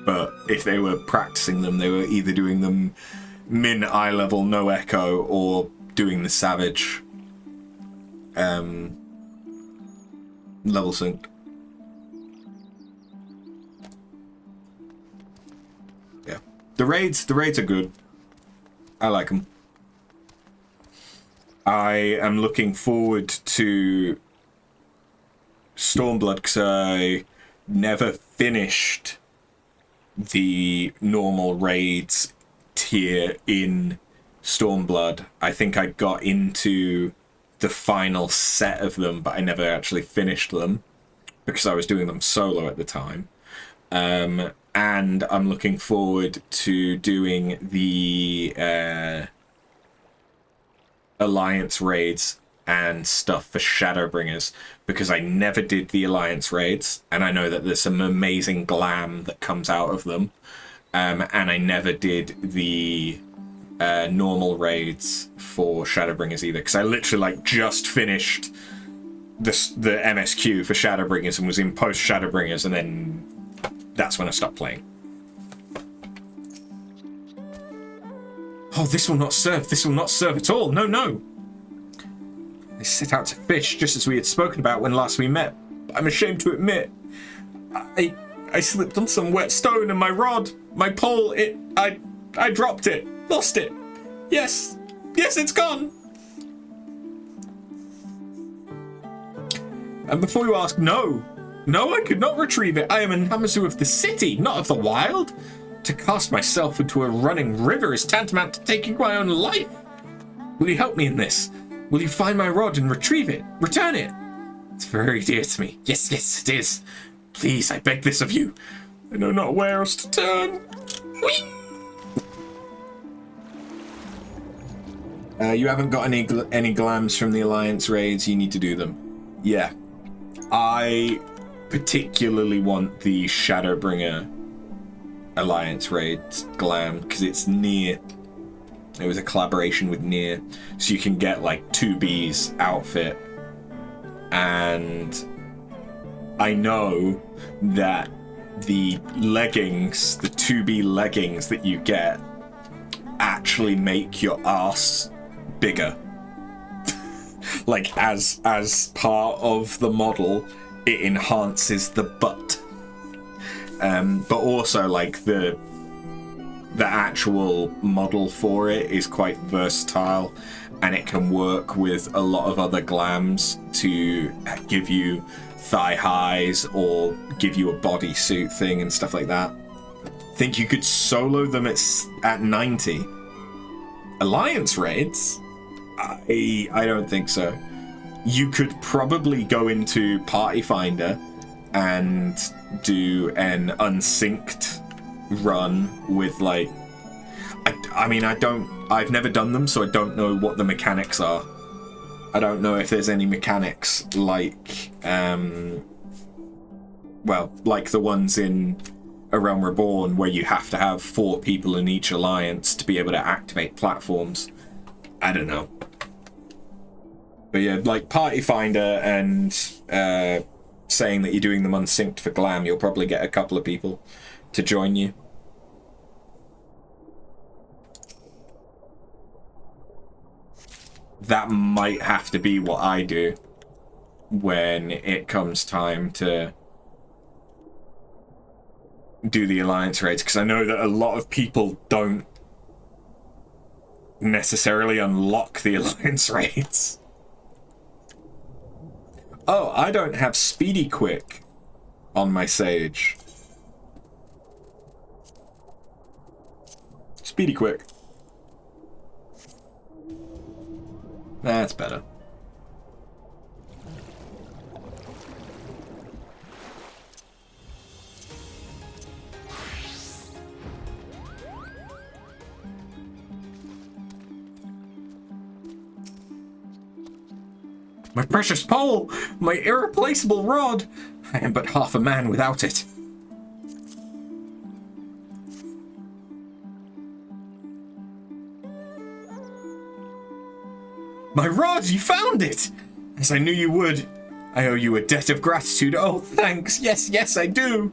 But if they were practicing them, they were either doing them min eye level, no echo, or doing the Savage level synced. Yeah, the raids are good. I like them. I am looking forward to Stormblood because I never finished the normal raids tier in Stormblood. I think I got into the final set of them, but I never actually finished them because I was doing them solo at the time. And I'm looking forward to doing the Alliance raids and stuff for Shadowbringers, because I never did the Alliance raids, and I know that there's some amazing glam that comes out of them. And I never did the normal raids for Shadowbringers either, because I literally just finished the MSQ for Shadowbringers and was in post Shadowbringers, and then that's when I stopped playing. Oh, this will not serve. This will not serve at all. No, no. They set out to fish, just as we had spoken about when last we met. I'm ashamed to admit, I slipped on some wet stone, and my rod, my pole, I dropped it, lost it. Yes, it's gone. And before you ask, no, I could not retrieve it. I am a Namazu of the city, not of the wild. To cast myself into a running river is tantamount to taking my own life. Will you help me in this? Will you find my rod and retrieve it? Return it? It's very dear to me. Yes, it is. Please, I beg this of you. I know not where else to turn. Whee! You haven't got any glams from the Alliance raids. You need to do them. Yeah. I particularly want the Shadowbringer Alliance raid glam because it's near. It was a collaboration with Nier, so you can get 2B's outfit, and I know that the leggings, the 2B leggings that you get, actually make your ass bigger. As part of the model, it enhances the butt. But also the actual model for it is quite versatile, and it can work with a lot of other glams to give you thigh highs or give you a bodysuit thing and stuff like that. I think you could solo them at 90. Alliance raids? I don't think so. You could probably go into Party Finder and do an unsynced run with, like... I mean, I've never done them, so I don't know what the mechanics are. I don't know if there's any mechanics like, well, like the ones in A Realm Reborn, where you have to have 4 people in each alliance to be able to activate platforms. I don't know. But yeah, like Party Finder and saying that you're doing them unsynced for Glam, you'll probably get a couple of people to join you. That might have to be what I do when it comes time to do the alliance raids, because I know that a lot of people don't necessarily unlock the alliance raids. Oh, I don't have Speedy Quick on my Sage. Speedy Quick. That's better. My precious pole! My irreplaceable rod! I am but half a man without it. My rod! You found it! As I knew you would. I owe you a debt of gratitude. Oh, thanks. Yes, yes, I do.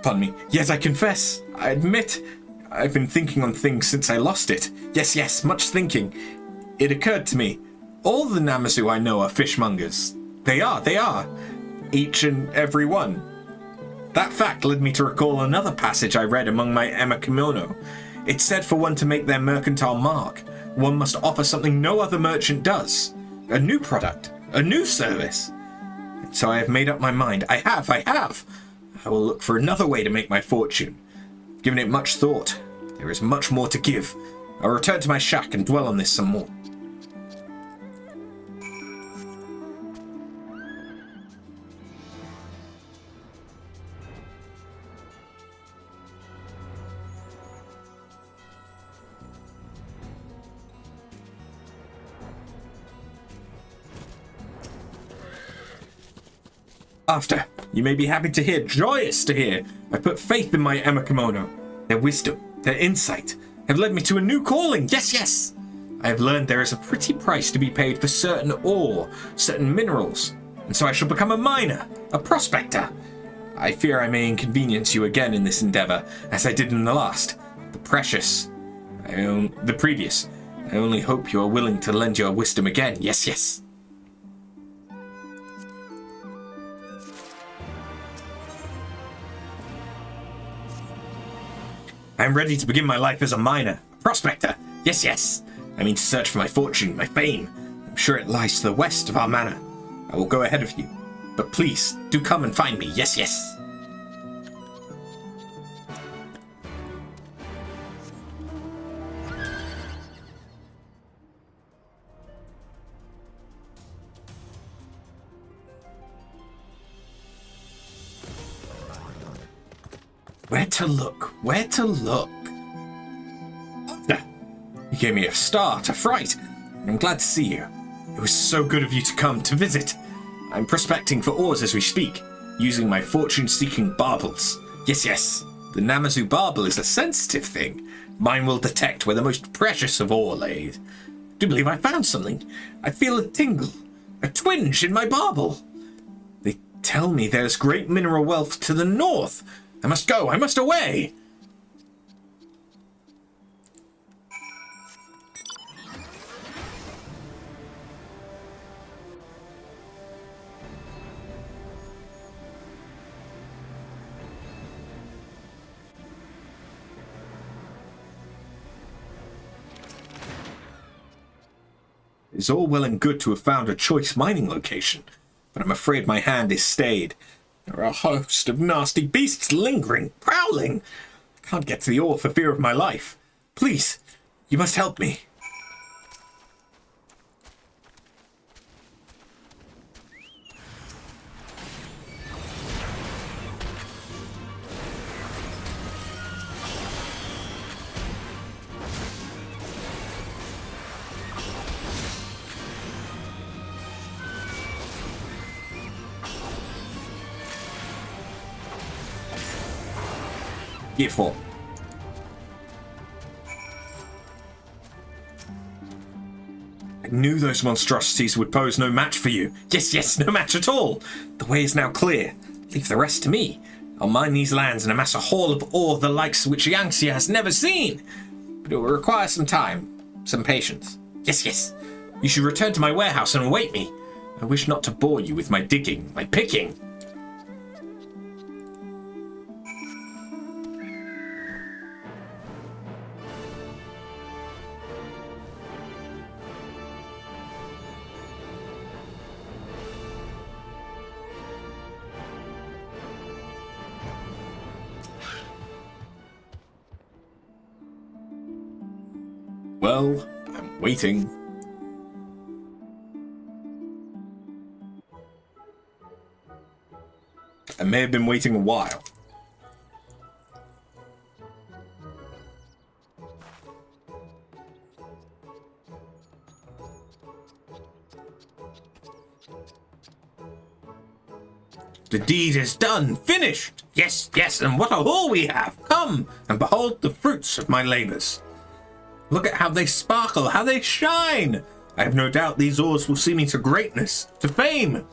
Pardon me. Yet I confess. I admit. I've been thinking on things since I lost it. Yes, yes, much thinking. It occurred to me. All the Namazu I know are fishmongers. They are. Each and every one. That fact led me to recall another passage I read among my Emma Kimono. It said for one to make their mercantile mark, one must offer something no other merchant does. A new product. A new service. So I have made up my mind. I have. I will look for another way to make my fortune. Given it much thought, there is much more to give. I'll return to my shack and dwell on this some more. After, you may be happy to hear, joyous to hear, I put faith in my Emma Kimono. Their wisdom, their insight, have led me to a new calling. Yes. I have learned there is a pretty price to be paid for certain ore, certain minerals, and so I shall become a miner, a prospector. I fear I may inconvenience you again in this endeavor, as I did in the last, the previous. I only hope you are willing to lend your wisdom again. Yes. I am ready to begin my life as a miner, a prospector. Yes. I mean to search for my fortune, my fame. I'm sure it lies to the west of our manor. I will go ahead of you. But please, do come and find me. Yes. Where to look? You gave me a start, a fright, and I'm glad to see you. It was so good of you to come to visit. I'm prospecting for ores as we speak, using my fortune-seeking baubles. Yes. The Namazu bauble is a sensitive thing. Mine will detect where the most precious of ore lays. Do believe I found something. I feel a tingle, a twinge in my bauble. They tell me there's great mineral wealth to the north. I must go. I must away. It's all well and good to have found a choice mining location, but I'm afraid my hand is stayed. There are a host of nasty beasts lingering, prowling. I can't get to the ore for fear of my life. Please, You must help me. Gear 4. I knew those monstrosities would pose no match for you. Yes, no match at all. The way is now clear. Leave the rest to me. I'll mine these lands and amass a haul of ore the likes of which Yangtze has never seen. But it will require some time, some patience. Yes. You should return to my warehouse and await me. I wish not to bore you with my digging, my picking. Well, I'm waiting. I may have been waiting a while. The deed is done, finished. Yes, and what a haul we have. Come and behold the fruits of my labors. Look at how they sparkle, how they shine! I have no doubt these ores will see me to greatness, to fame.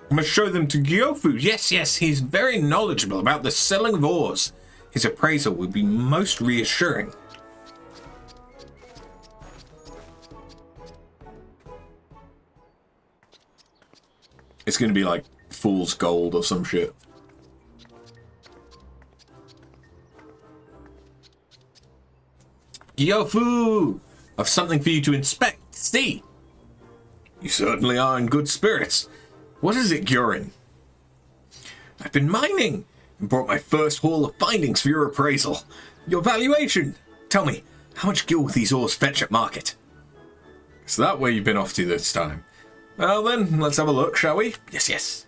I must show them to Gyofu. Yes, he's very knowledgeable about the selling of ores. His appraisal will be most reassuring. It's going to be like fool's gold or some shit. Gyofu! I've something for you to inspect. See? You certainly are in good spirits. What is it, Gyorin? I've been mining and brought my first haul of findings for your appraisal. Your valuation. Tell me, how much gil these ores fetch at market? Is that where you've been off to this time? Well then, let's have a look, shall we? Yes.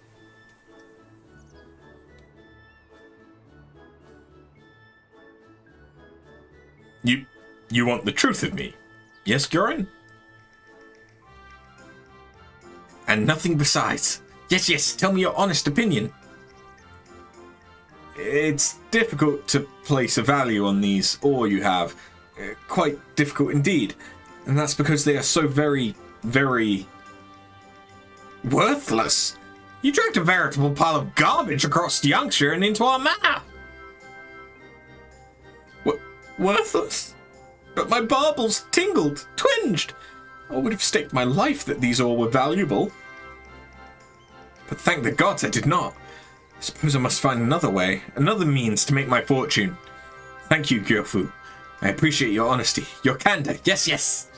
You want the truth of me? Yes, Gyorin? And nothing besides. Yes, tell me your honest opinion. It's difficult to place a value on these ore you have. Quite difficult indeed. And that's because they are so very, very worthless. You dragged a veritable pile of garbage across Yorkshire and into our map. Worthless? But my baubles tingled, twinged. I would have staked my life that these ore were valuable. But thank the gods I did not. I suppose I must find another way, another means to make my fortune. Thank you, Gyofu. I appreciate your honesty, your candor. Yes.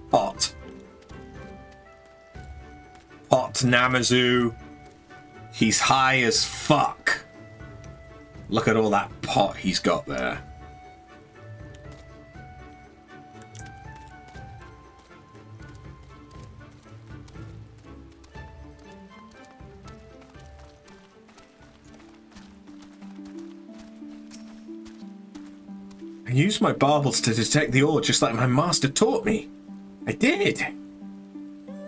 Pot Namazu. He's high as fuck. Look at all that pot he's got there. I used my baubles to detect the ore just like my master taught me. I did.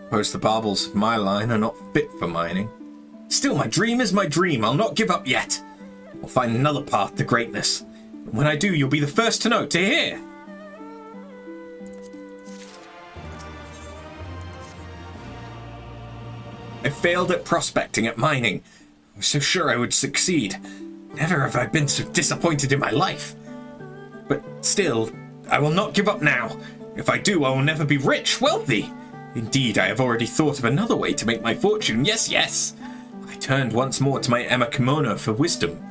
Suppose the baubles of my line are not fit for mining. Still, my dream is my dream. I'll not give up yet. I'll find another path to greatness. And when I do, you'll be the first to know, to hear. I failed at prospecting, at mining. I was so sure I would succeed. Never have I been so disappointed in my life. But still, I will not give up now. If I do, I will never be rich, wealthy. Indeed, I have already thought of another way to make my fortune. Yes. I turned once more to my Emma kimono for wisdom.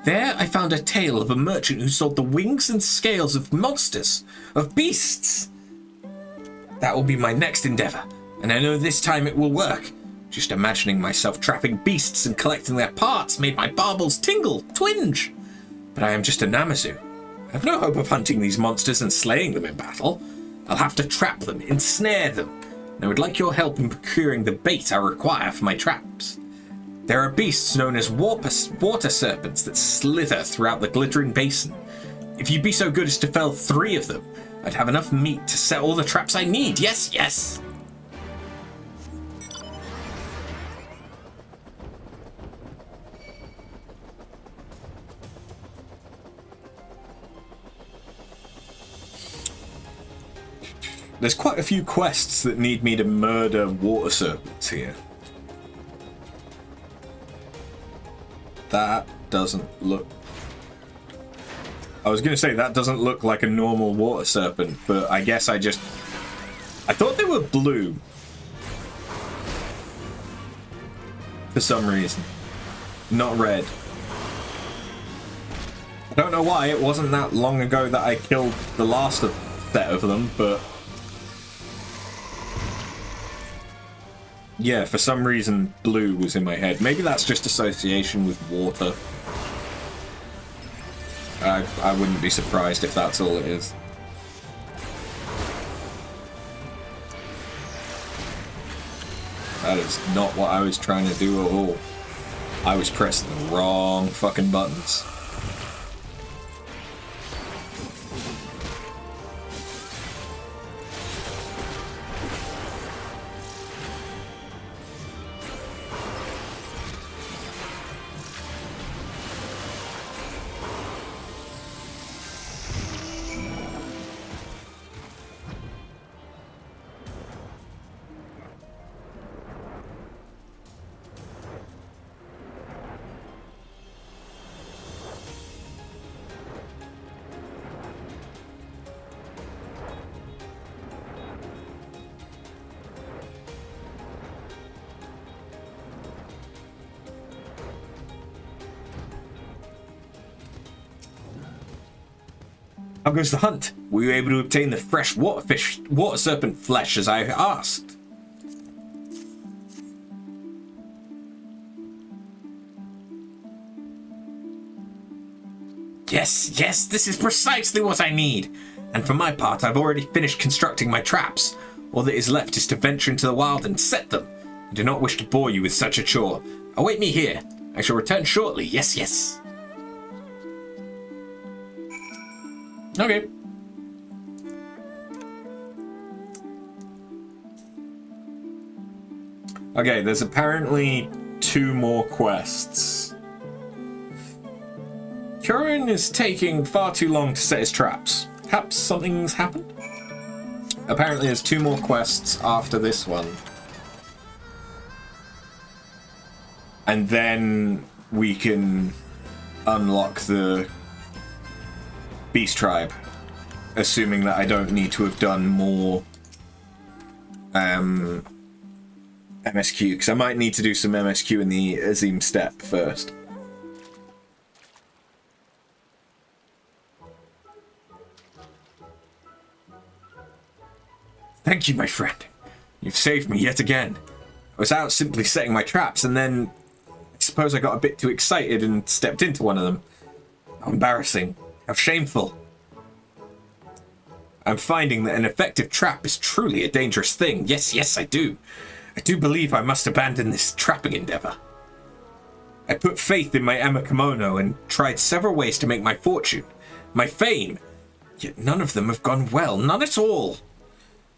There I found a tale of a merchant who sold the wings and scales of monsters, of beasts. That will be my next endeavor, and I know this time it will work. Just imagining myself trapping beasts and collecting their parts made my barbels tingle, twinge. But I am just a Namazu. I have no hope of hunting these monsters and slaying them in battle. I'll have to trap them, ensnare them, and I would like your help in procuring the bait I require for my traps. There are beasts known as water serpents that slither throughout the glittering basin. If you'd be so good as to fell 3 of them, I'd have enough meat to set all the traps I need. Yes, yes! There's quite a few quests that need me to murder water serpents here. That doesn't look... I was going to say, that doesn't look like a normal water serpent, but I guess I thought they were blue. For some reason. Not red. I don't know why, it wasn't that long ago that I killed the last set of them, but... yeah, for some reason, blue was in my head. Maybe that's just association with water. I wouldn't be surprised if that's all it is. That is not what I was trying to do at all. I was pressing the wrong fucking buttons. How goes the hunt? Were you able to obtain the fresh water serpent flesh as I asked? Yes, yes, this is precisely what I need. And for my part, I've already finished constructing my traps. All that is left is to venture into the wild and set them. I do not wish to bore you with such a chore. Await me here. I shall return shortly. Yes, yes. Okay. Okay, there's apparently 2 more quests. Curran is taking far too long to set his traps. Perhaps something's happened? Apparently there's 2 more quests after this one. And then we can unlock the Beast Tribe, assuming that I don't need to have done more MSQ, because I might need to do some MSQ in the Azim Steppe first. Thank you, my friend. You've saved me yet again. I was out simply setting my traps, and then I suppose I got a bit too excited and stepped into one of them. How embarrassing. How shameful. I'm finding that an effective trap is truly a dangerous thing. Yes, yes, I do. I do believe I must abandon this trapping endeavor. I put faith in my Emma kimono and tried several ways to make my fortune, my fame, yet none of them have gone well, none at all.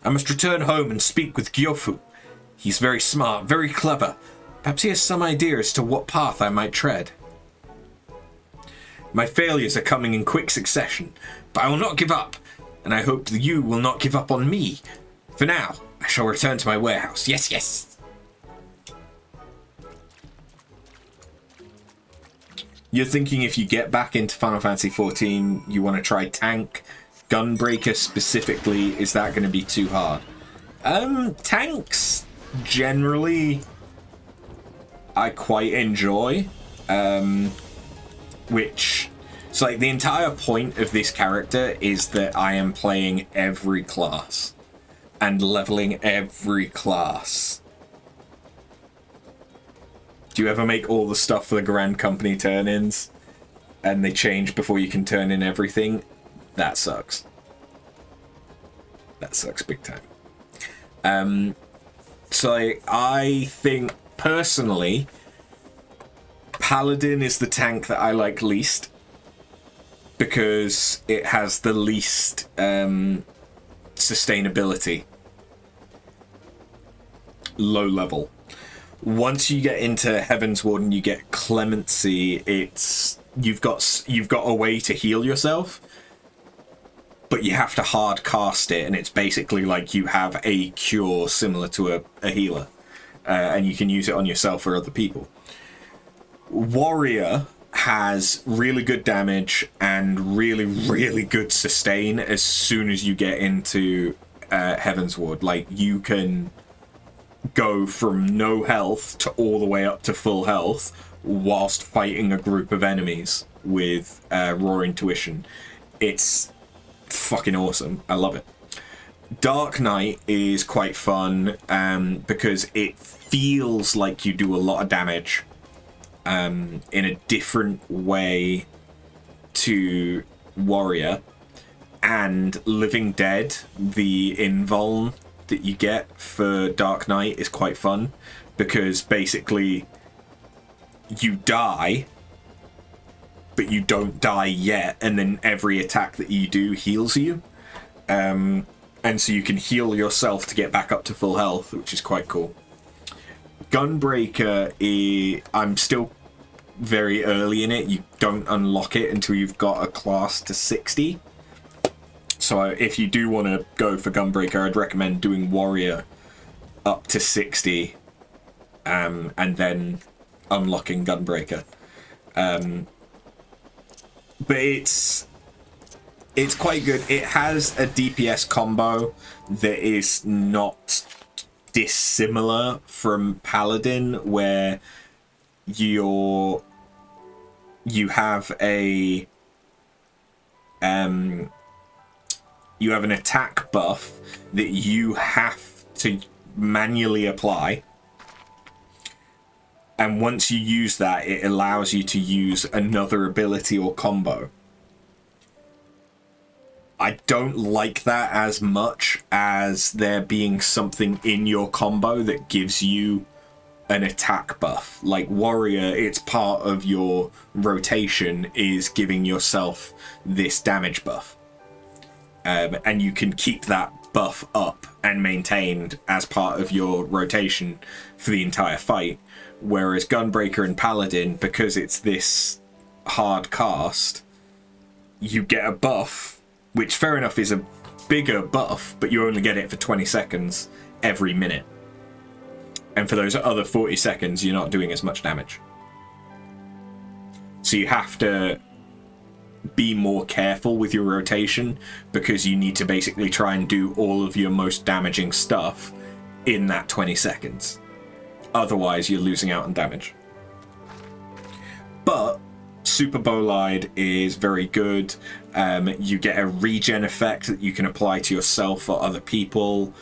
I must return home and speak with Gyofu. He's very smart, very clever. Perhaps he has some idea as to what path I might tread. My failures are coming in quick succession, but I will not give up, and I hope that you will not give up on me. For now, I shall return to my warehouse. Yes, yes. You're thinking if you get back into Final Fantasy XIV, you want to try tank, gunbreaker specifically, is that going to be too hard? Tanks, generally, I quite enjoy. So like the entire point of this character is that I am playing every class. and leveling every class. Do you ever make all the stuff for the Grand Company turn-ins and they change before you can turn in everything? That sucks. That sucks big time. So I think personally Paladin is the tank that I like least because it has the least sustainability. Low level. Once you get into Heavensward and you get Clemency, it's you've got a way to heal yourself, but you have to hard cast it, and it's basically like you have a cure similar to a healer, and you can use it on yourself or other people. Warrior has really good damage and really, really good sustain as soon as you get into Heavensward. Like, you can go from no health to all the way up to full health whilst fighting a group of enemies with Raw Intuition. It's fucking awesome. I love it. Dark Knight is quite fun because it feels like you do a lot of damage in a different way to Warrior. And Living Dead, the invuln that you get for Dark Knight is quite fun because basically you die, but you don't die yet, and then every attack that you do heals you. And so you can heal yourself to get back up to full health, which is quite cool. Gunbreaker, I'm still very early in it. You don't unlock it until you've got a class to 60. So if you do want to go for Gunbreaker, I'd recommend doing Warrior up to 60 and then unlocking Gunbreaker. But it's quite good. It has a DPS combo that is not dissimilar from Paladin, where you have a you have an attack buff that you have to manually apply, and once you use that, it allows you to use another ability or combo. I don't like that as much as there being something in your combo that gives you an attack buff. Like Warrior, it's part of your rotation is giving yourself this damage buff. And you can keep that buff up and maintained as part of your rotation for the entire fight. Whereas Gunbreaker and Paladin, because it's this hard cast, you get a buff, which fair enough is a bigger buff, but you only get it for 20 seconds every minute. And for those other 40 seconds, you're not doing as much damage. So you have to be more careful with your rotation, because you need to basically try and do all of your most damaging stuff in that 20 seconds. Otherwise, you're losing out on damage. But Super Bolide is very good. You get a regen effect that you can apply to yourself or other people.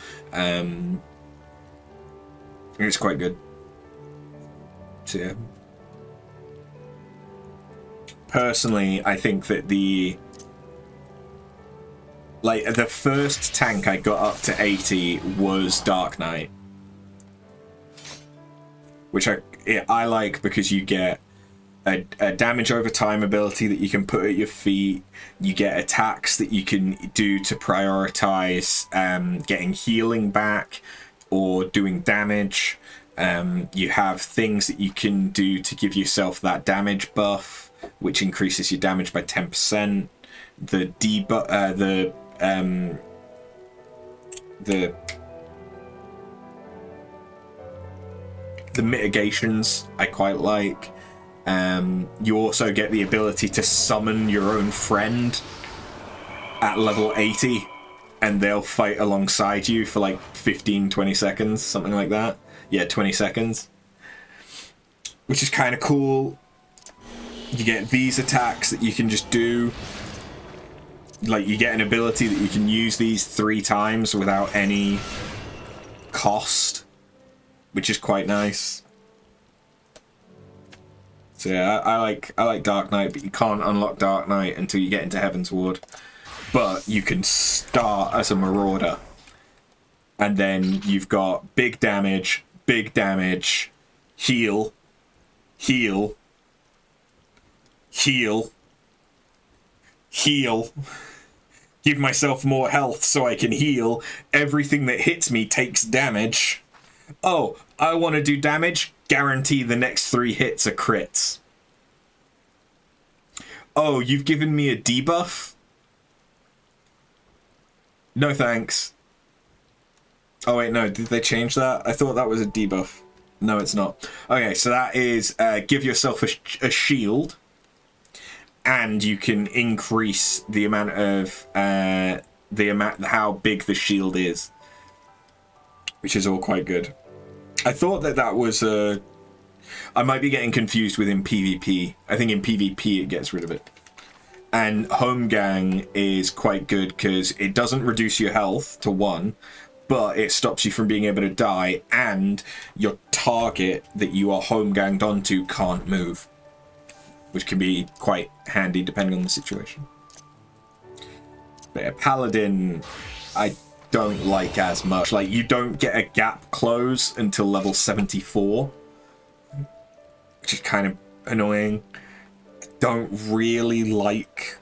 It's quite good. So yeah. Personally, I think that the first tank I got up to 80 was Dark Knight, which I like because you get a damage over time ability that you can put at your feet. You get attacks that you can do to prioritize getting healing back or doing damage. You have things that you can do to give yourself that damage buff, which increases your damage by 10%. The mitigations I quite like. You also get the ability to summon your own friend at level 80, and they'll fight alongside you for like 15-20 seconds, something like that. Yeah, 20 seconds, which is kind of cool. You get these attacks that you can just do. Like, you get an ability that you can use these 3 times without any cost, which is quite nice. So yeah, I like Dark Knight, but you can't unlock Dark Knight until you get into Heavensward. But you can start as a Marauder, and then you've got big damage, heal, heal, heal, heal. Give myself more health so I can heal. Everything that hits me takes damage. Oh, I want to do damage? Guarantee the next 3 hits are crits. Oh, you've given me a debuff? No thanks. Oh wait, no, did they change that? I thought that was a debuff. No, it's not. Okay, so that is give yourself a shield, and you can increase the amount of how big the shield is, which is all quite good. I thought that was a... I might be getting confused with in PvP. I think in PvP it gets rid of it. And Homegang is quite good because it doesn't reduce your health to 1, but it stops you from being able to die, and your target that you are Homeganged onto can't move, which can be quite handy depending on the situation. But a Paladin, I don't like as much. Like, you don't get a gap close until level 74, which is kind of annoying. I don't really like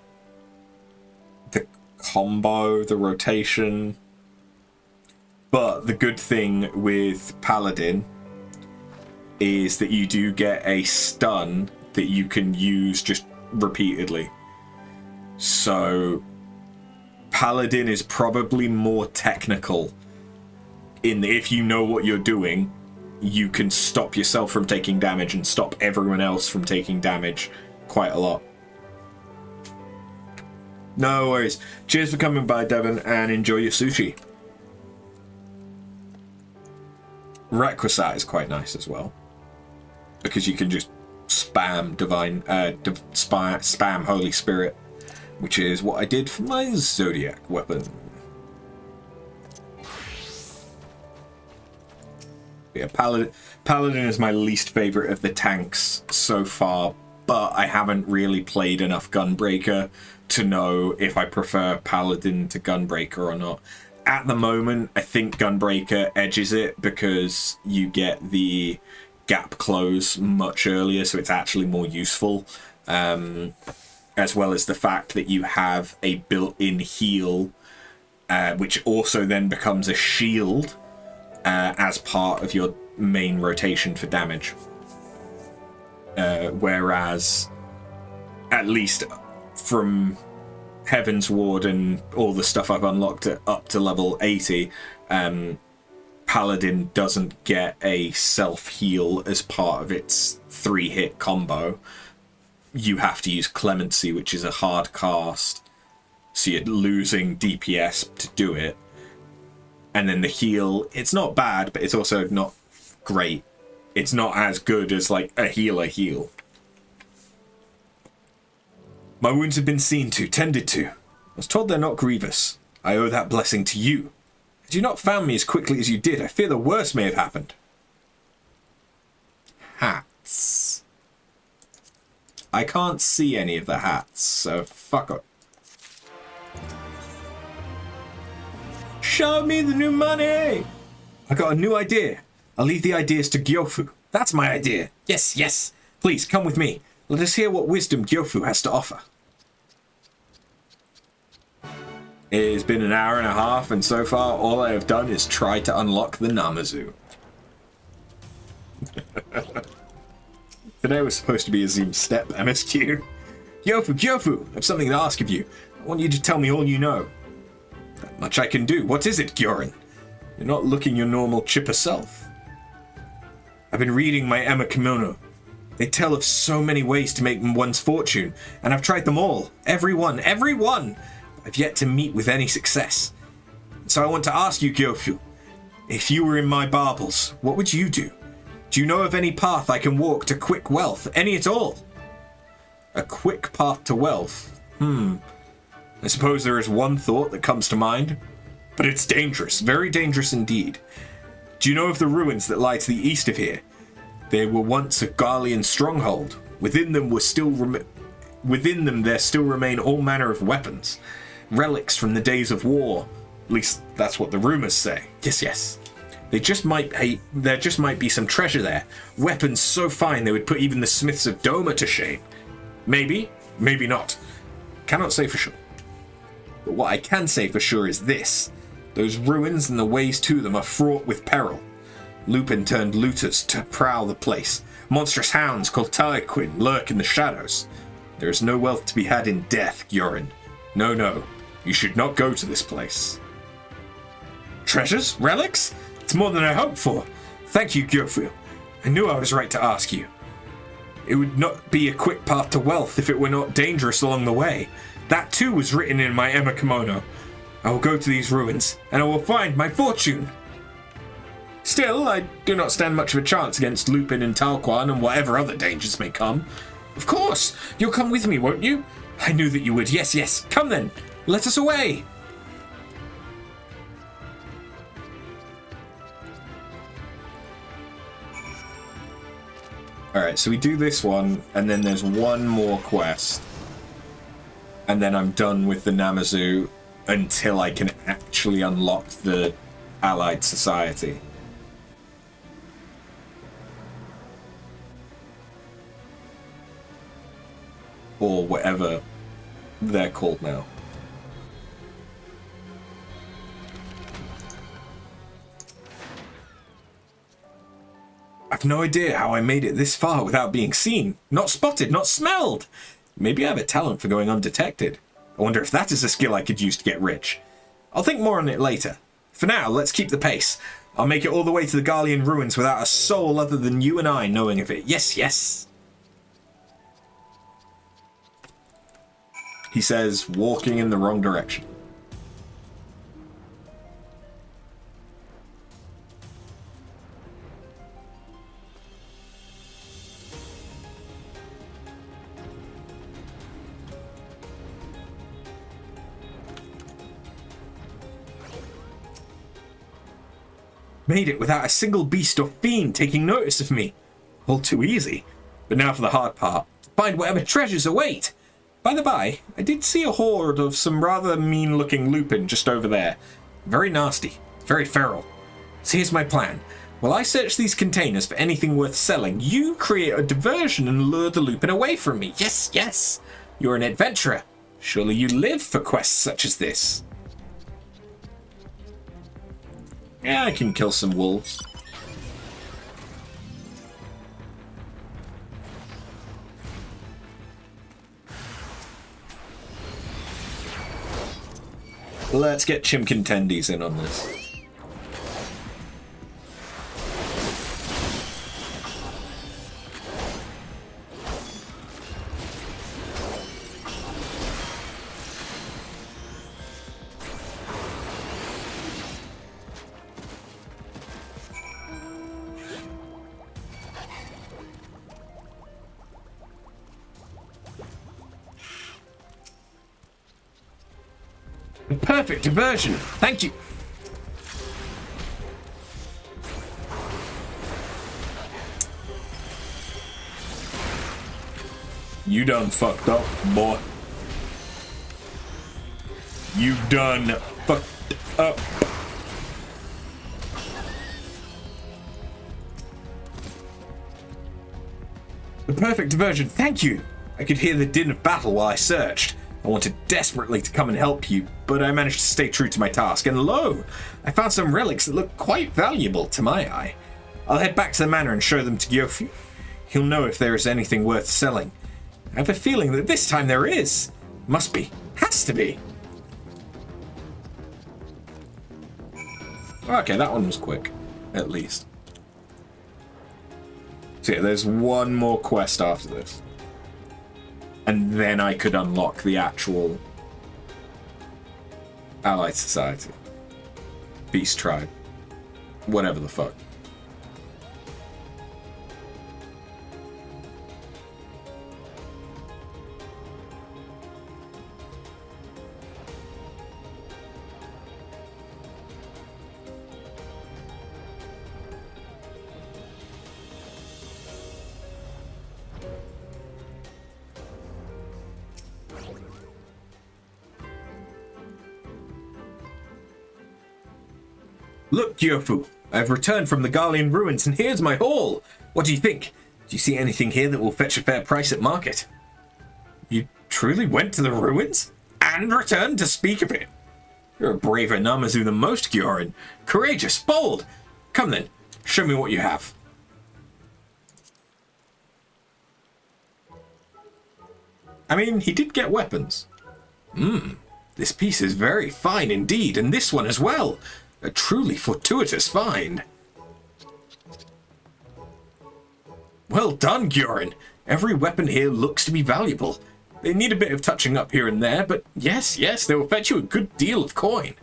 the combo, the rotation. But the good thing with Paladin is that you do get a stun that you can use just repeatedly. So Paladin is probably more technical in that if you know what you're doing, you can stop yourself from taking damage and stop everyone else from taking damage quite a lot. No worries. Cheers for coming by, Devon, and enjoy your sushi. Requisite is quite nice as well, because you can just spam spam Holy Spirit, which is what I did for my Zodiac weapon. Yeah, Paladin is my least favorite of the tanks so far, but I haven't really played enough Gunbreaker to know if I prefer Paladin to Gunbreaker or not. At the moment, I think Gunbreaker edges it because you get the gap close much earlier, so it's actually more useful. As well as the fact that you have a built-in heal, which also then becomes a shield as part of your main rotation for damage. Whereas, at least from Heavensward and all the stuff I've unlocked up to level 80, Paladin doesn't get a self-heal as part of its 3-hit combo. You have to use Clemency, which is a hard cast, so you're losing DPS to do it. And then the heal, it's not bad, but it's also not great. It's not as good as like a healer heal. My wounds have been seen to, tended to. I was told they're not grievous. I owe that blessing to you. Had you not found me as quickly as you did, I fear the worst may have happened. Hats. I can't see any of the hats, so fuck up. Show me the new money! I got a new idea. I'll leave the ideas to Gyofu. That's my idea. Yes, yes. Please, come with me. Let us hear what wisdom Gyofu has to offer. It has been an hour and a half, and so far all I have done is try to unlock the Namazu. Today was supposed to be a Zoom step MSQ. Gyofu, I have something to ask of you. I want you to tell me all you know. That much I can do. What is it, Gyoran? You're not looking your normal chipper self. I've been reading my Emma Kimono. They tell of so many ways to make one's fortune, and I've tried them all. Every one! I've yet to meet with any success. So I want to ask you, Gyofu, if you were in my baubles, what would you do? Do you know of any path I can walk to quick wealth? Any at all? A quick path to wealth? I suppose there is one thought that comes to mind, but it's dangerous, very dangerous indeed. Do you know of the ruins that lie to the east of here? They were once a Garlean stronghold. Within them there still remain all manner of weapons, relics from the days of war. At least that's what the rumors say. Yes. There just might be some treasure there. Weapons so fine they would put even the smiths of Doma to shame. Maybe, maybe not. Cannot say for sure. But what I can say for sure is this. Those ruins and the ways to them are fraught with peril. Lupin turned looters to prowl the place. Monstrous hounds called Tarquin lurk in the shadows. There is no wealth to be had in death, Gyorin. No. You should not go to this place. Treasures? Relics? It's more than I hoped for. Thank you, Gyofu. I knew I was right to ask you. It would not be a quick path to wealth if it were not dangerous along the way. That too was written in my Emma Kimono. I will go to these ruins, and I will find my fortune. Still, I do not stand much of a chance against Lupin and Tarquin and whatever other dangers may come. Of course, you'll come with me, won't you? I knew that you would. Yes. Come then. Let us away. Alright, so we do this one, and then there's one more quest. And then I'm done with the Namazu until I can actually unlock the Allied Society. Or whatever they're called now. I've no idea how I made it this far without being seen, not spotted, not smelled. Maybe I have a talent for going undetected. I wonder if that is a skill I could use to get rich. I'll think more on it later. For now, let's keep the pace. I'll make it all the way to the Garlean ruins without a soul other than you and I knowing of it. Yes. He says, walking in the wrong direction. Made it without a single beast or fiend taking notice of me. All too easy. But now for the hard part. Find whatever treasures await. By the by, I did see a horde of some rather mean-looking Lupin just over there. Very nasty. Very feral. So here's my plan. While I search these containers for anything worth selling, you create a diversion and lure the Lupin away from me. Yes. You're an adventurer. Surely you live for quests such as this. Yeah, I can kill some wolves. Let's get Chimkintendies in on this. Perfect diversion. Thank you. You done fucked up, boy. You done fucked up. The perfect diversion. Thank you. I could hear the din of battle while I searched. I wanted desperately to come and help you, but I managed to stay true to my task, and lo! I found some relics that look quite valuable to my eye. I'll head back to the manor and show them to Gyofu. He'll know if there is anything worth selling. I have a feeling that this time there is. Must be. Has to be. Okay, that one was quick, at least. So yeah, there's one more quest after this. And then I could unlock the actual Allied Society. Beast Tribe. Whatever the fuck. Look, Gyofu, I've returned from the Garlean ruins, and here's my haul. What do you think? Do you see anything here that will fetch a fair price at market? You truly went to the ruins? And returned to speak of it? You're a braver Namazu than most, Gyorin. Courageous, bold. Come then, show me what you have. I mean, he did get weapons. This piece is very fine indeed, and this one as well. A truly fortuitous find. Well done, Gyorin. Every weapon here looks to be valuable. They need a bit of touching up here and there, but yes, they will fetch you a good deal of coin.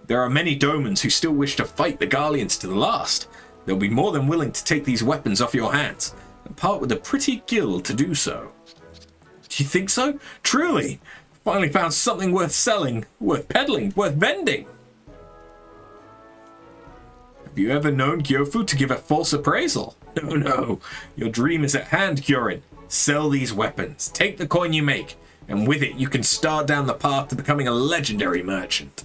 There are many Domans who still wish to fight the Garleans to the last. They'll be more than willing to take these weapons off your hands, and part with a pretty guild to do so. Do you think so? Truly? Finally found something worth selling, worth peddling, worth vending. Have you ever known Gyofu to give a false appraisal? No. Your dream is at hand, Gyorin. Sell these weapons, take the coin you make, and with it you can start down the path to becoming a legendary merchant.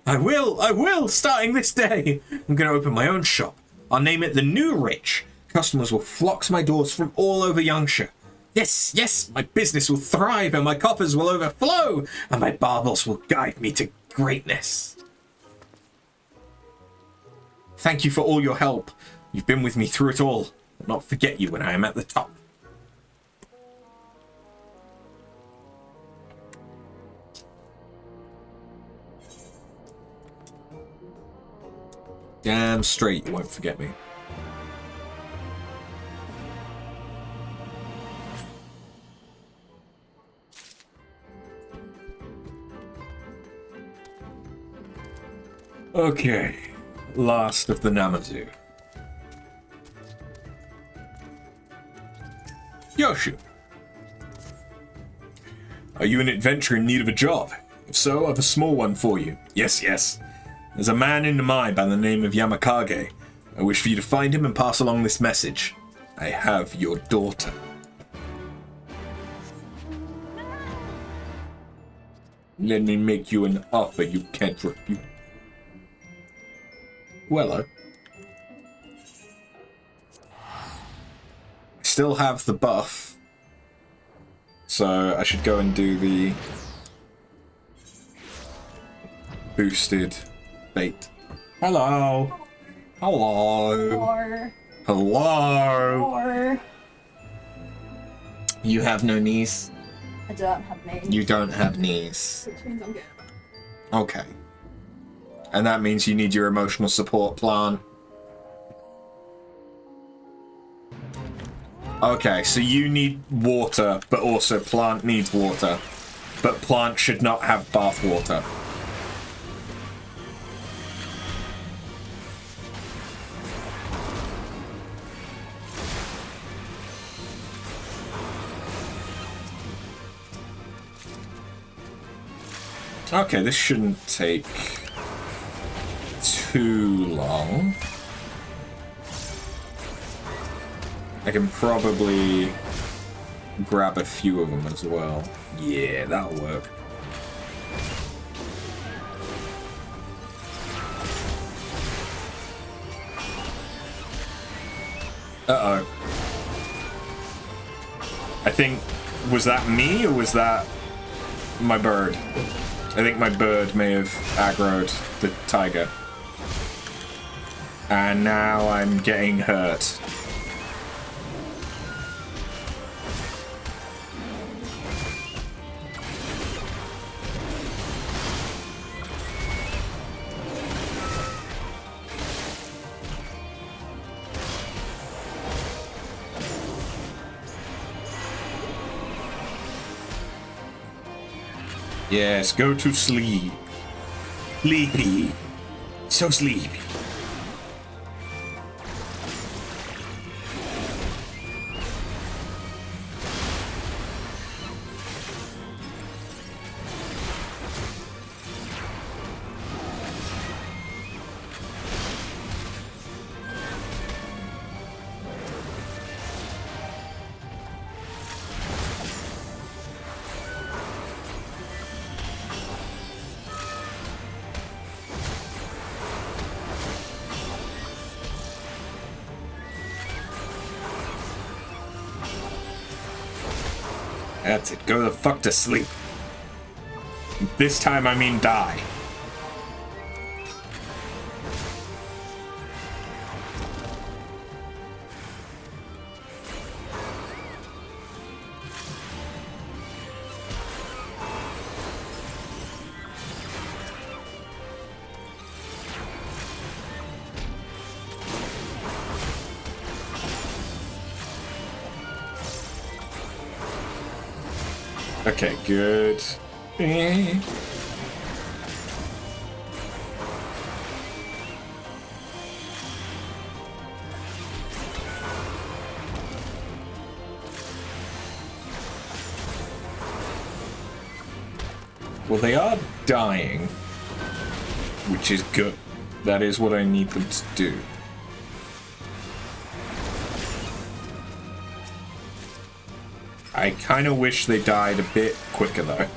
I will, starting this day. I'm going to open my own shop. I'll name it the New Rich. Customers will flock to my doors from all over Yangsha. Yes, my business will thrive and my coffers will overflow, and my baubles will guide me to greatness. Thank you for all your help. You've been with me through it all. I'll not forget you when I am at the top. Damn straight you won't forget me. Okay, last of the Namazu. Yoshu. Are you an adventurer in need of a job? If so, I have a small one for you. Yes. There's a man in Namai by the name of Yamakage. I wish for you to find him and pass along this message. I have your daughter. Let me make you an offer you can't refuse. Well, I still have the buff, so I should go and do the boosted bait. Hello. You have no knees? I don't have knees. You don't have knees. Which means I'm good. Okay. And that means you need your emotional support plan. Okay, so you need water, but also plant needs water. But plant should not have bath water. Okay, this shouldn't take too long. I can probably grab a few of them as well. Yeah, that'll work. Uh-oh. I think, was that me or was that my bird? I think my bird may have aggroed the tiger. And now I'm getting hurt. Yes, go to sleep. Sleepy. So sleepy. That's it. Go the fuck to sleep. This time I mean die. Okay, good. Well, they are dying, which is good. That is what I need them to do. I kind of wish they died a bit quicker, though.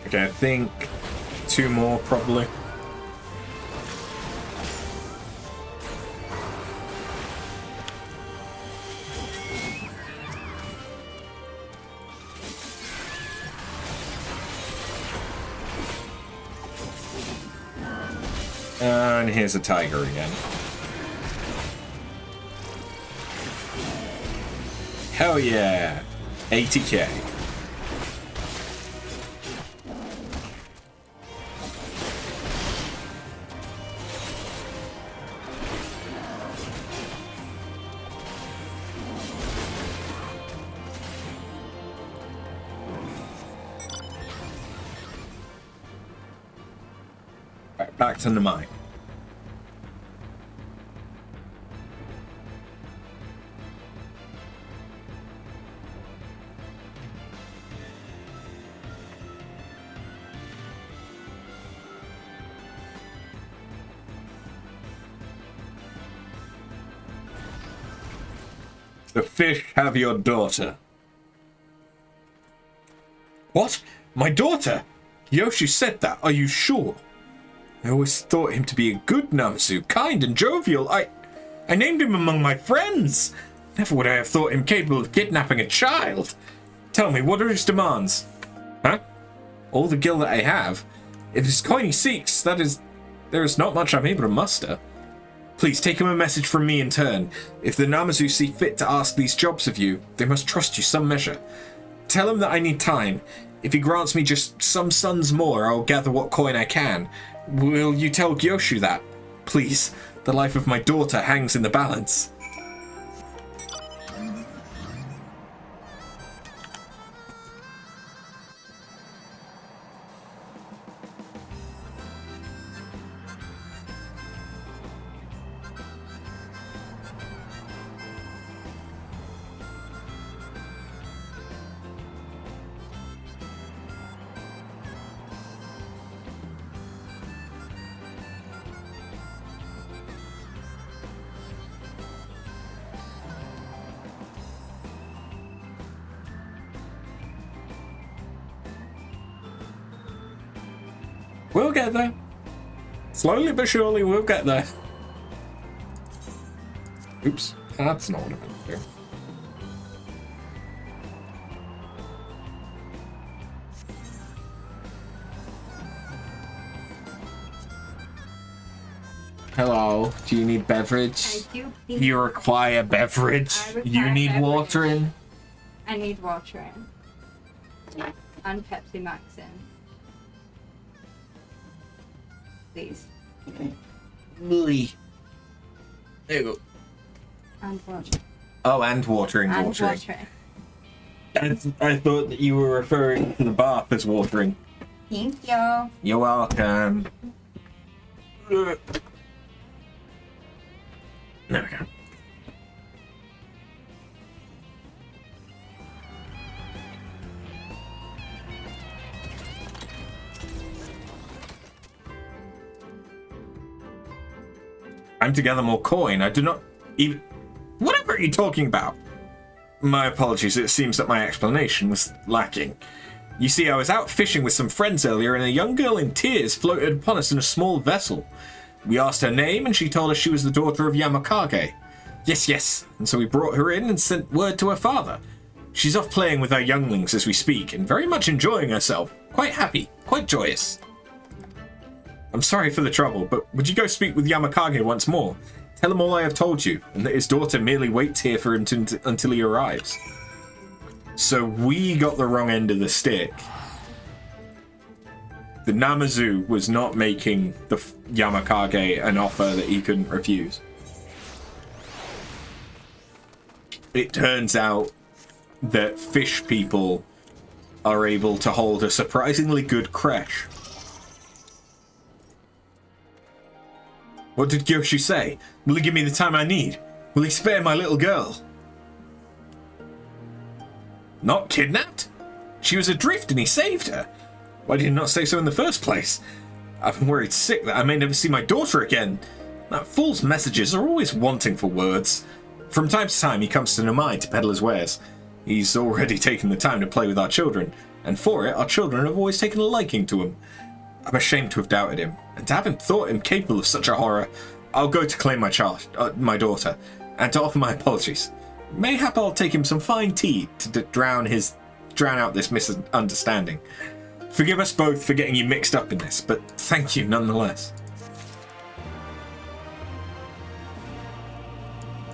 Okay, I think 2 more, probably. And here's a tiger again. Hell yeah! 80k. Right, back to the mine. The fish have your daughter. What? My daughter? Yoshi said that. Are you sure? I always thought him to be a good Namazu, kind and jovial. I named him among my friends. Never would I have thought him capable of kidnapping a child. Tell me, what are his demands? Huh? All the gil that I have. If his coin he seeks, there is not much I'm able to muster. Please take him a message from me in turn. If the Namazu see fit to ask these jobs of you, they must trust you some measure. Tell him that I need time. If he grants me just some suns more, I'll gather what coin I can. Will you tell Gyoshu that? Please, the life of my daughter hangs in the balance. We'll get there. Slowly but surely, we'll get there. Oops, that's not what I meant to do. Hello, do you need beverage? I do. You require beverage? You need beverage. watering? I need watering. And Pepsi Max in. Please. Really? There you go. And watering. Oh, and watering. And watering. watering. I thought that you were referring to the bath as watering. Thank you. You're welcome. There we go. Time to gather more coin. I do not even... are you talking about? My apologies, it seems that my explanation was lacking. You see, I was out fishing with some friends earlier and a young girl in tears floated upon us in a small vessel. We asked her name and she told us she was the daughter of Yamakage. Yes, and so we brought her in and sent word to her father. She's off playing with our younglings as we speak and very much enjoying herself. Quite happy, quite joyous. I'm sorry for the trouble, but would you go speak with Yamakage once more? Tell him all I have told you, and that his daughter merely waits here for him until he arrives. So we got the wrong end of the stick. The Namazu was not making the Yamakage an offer that he couldn't refuse. It turns out that fish people are able to hold a surprisingly good creche. What did Gyoshu say? Will he give me the time I need? Will he spare my little girl? Not kidnapped? She was adrift and he saved her. Why did he not say so in the first place? I'm worried sick that I may never see my daughter again. That fool's messages are always wanting for words. From time to time he comes to Nomai to peddle his wares. He's already taken the time to play with our children, and for it our children have always taken a liking to him. I'm ashamed to have doubted him, and to haven't thought him capable of such a horror. I'll go to claim my daughter, and to offer my apologies. Mayhap I'll take him some fine tea to drown out this misunderstanding. Forgive us both for getting you mixed up in this, but thank you nonetheless.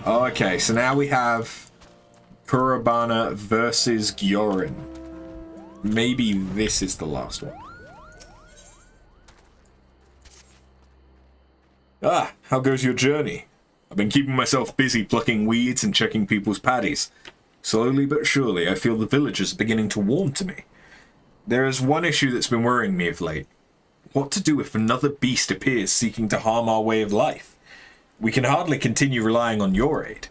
Okay, so now we have Kurabana versus Gyorin. Maybe this is the last one. Ah, how goes your journey? I've been keeping myself busy plucking weeds and checking people's paddies. Slowly but surely, I feel the villagers are beginning to warm to me. There is one issue that's been worrying me of late. What to do if another beast appears seeking to harm our way of life? We can hardly continue relying on your aid.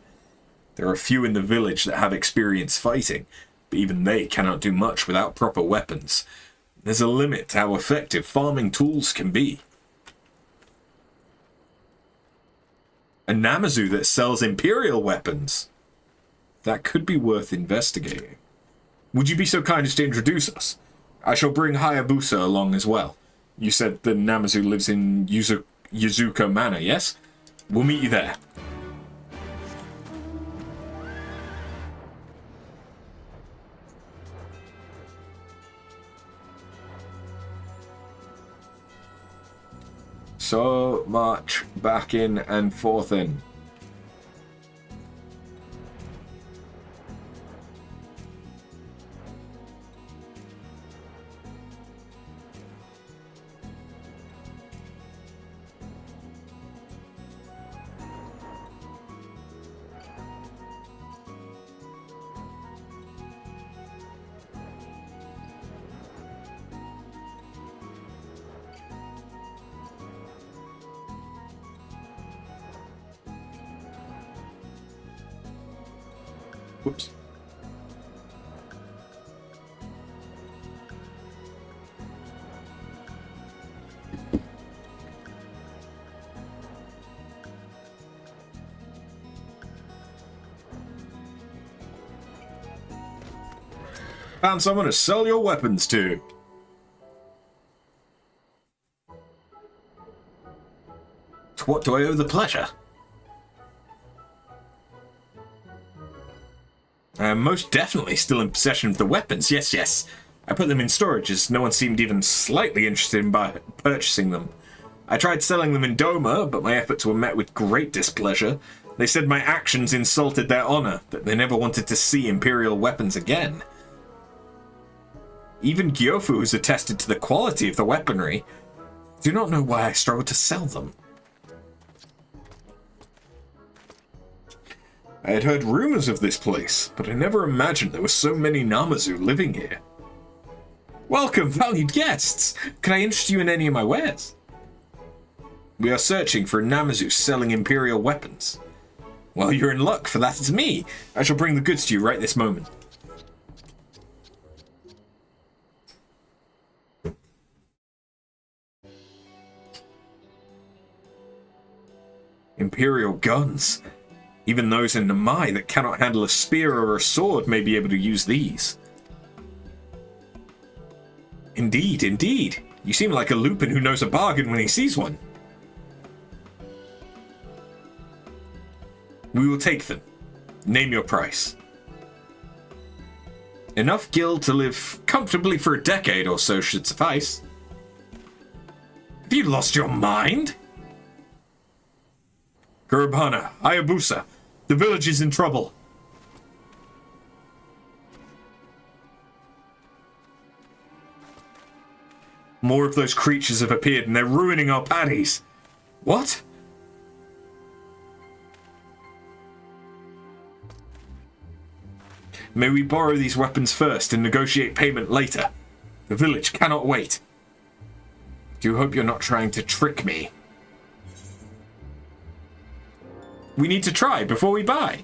There are few in the village that have experience fighting, but even they cannot do much without proper weapons. There's a limit to how effective farming tools can be. A Namazu that sells imperial weapons. That could be worth investigating. Would you be so kind as to introduce us? I shall bring Hayabusa along as well. You said the Namazu lives in Yuzuka Manor, yes? We'll meet you there. So much back in and forth in. Whoops. Found someone to sell your weapons to. To what do I owe the pleasure? I am most definitely still in possession of the weapons, yes. I put them in storage as no one seemed even slightly interested in purchasing them. I tried selling them in Doma, but my efforts were met with great displeasure. They said my actions insulted their honor, that they never wanted to see imperial weapons again. Even Gyofu has attested to the quality of the weaponry. I do not know why I struggled to sell them. I had heard rumors of this place, but I never imagined there were so many Namazu living here. Welcome, valued guests! Can I interest you in any of my wares? We are searching for a Namazu selling imperial weapons. Well, you're in luck, for that is me. I shall bring the goods to you right this moment. Imperial guns. Even those in Namai that cannot handle a spear or a sword may be able to use these. Indeed, indeed. You seem like a Lupin who knows a bargain when he sees one. We will take them. Name your price. Enough gil to live comfortably for a decade or so should suffice. Have you lost your mind? Kurbana, Hayabusa, the village is in trouble. More of those creatures have appeared and they're ruining our paddies. What? May we borrow these weapons first and negotiate payment later? The village cannot wait. Do you hope you're not trying to trick me? We need to try before we buy.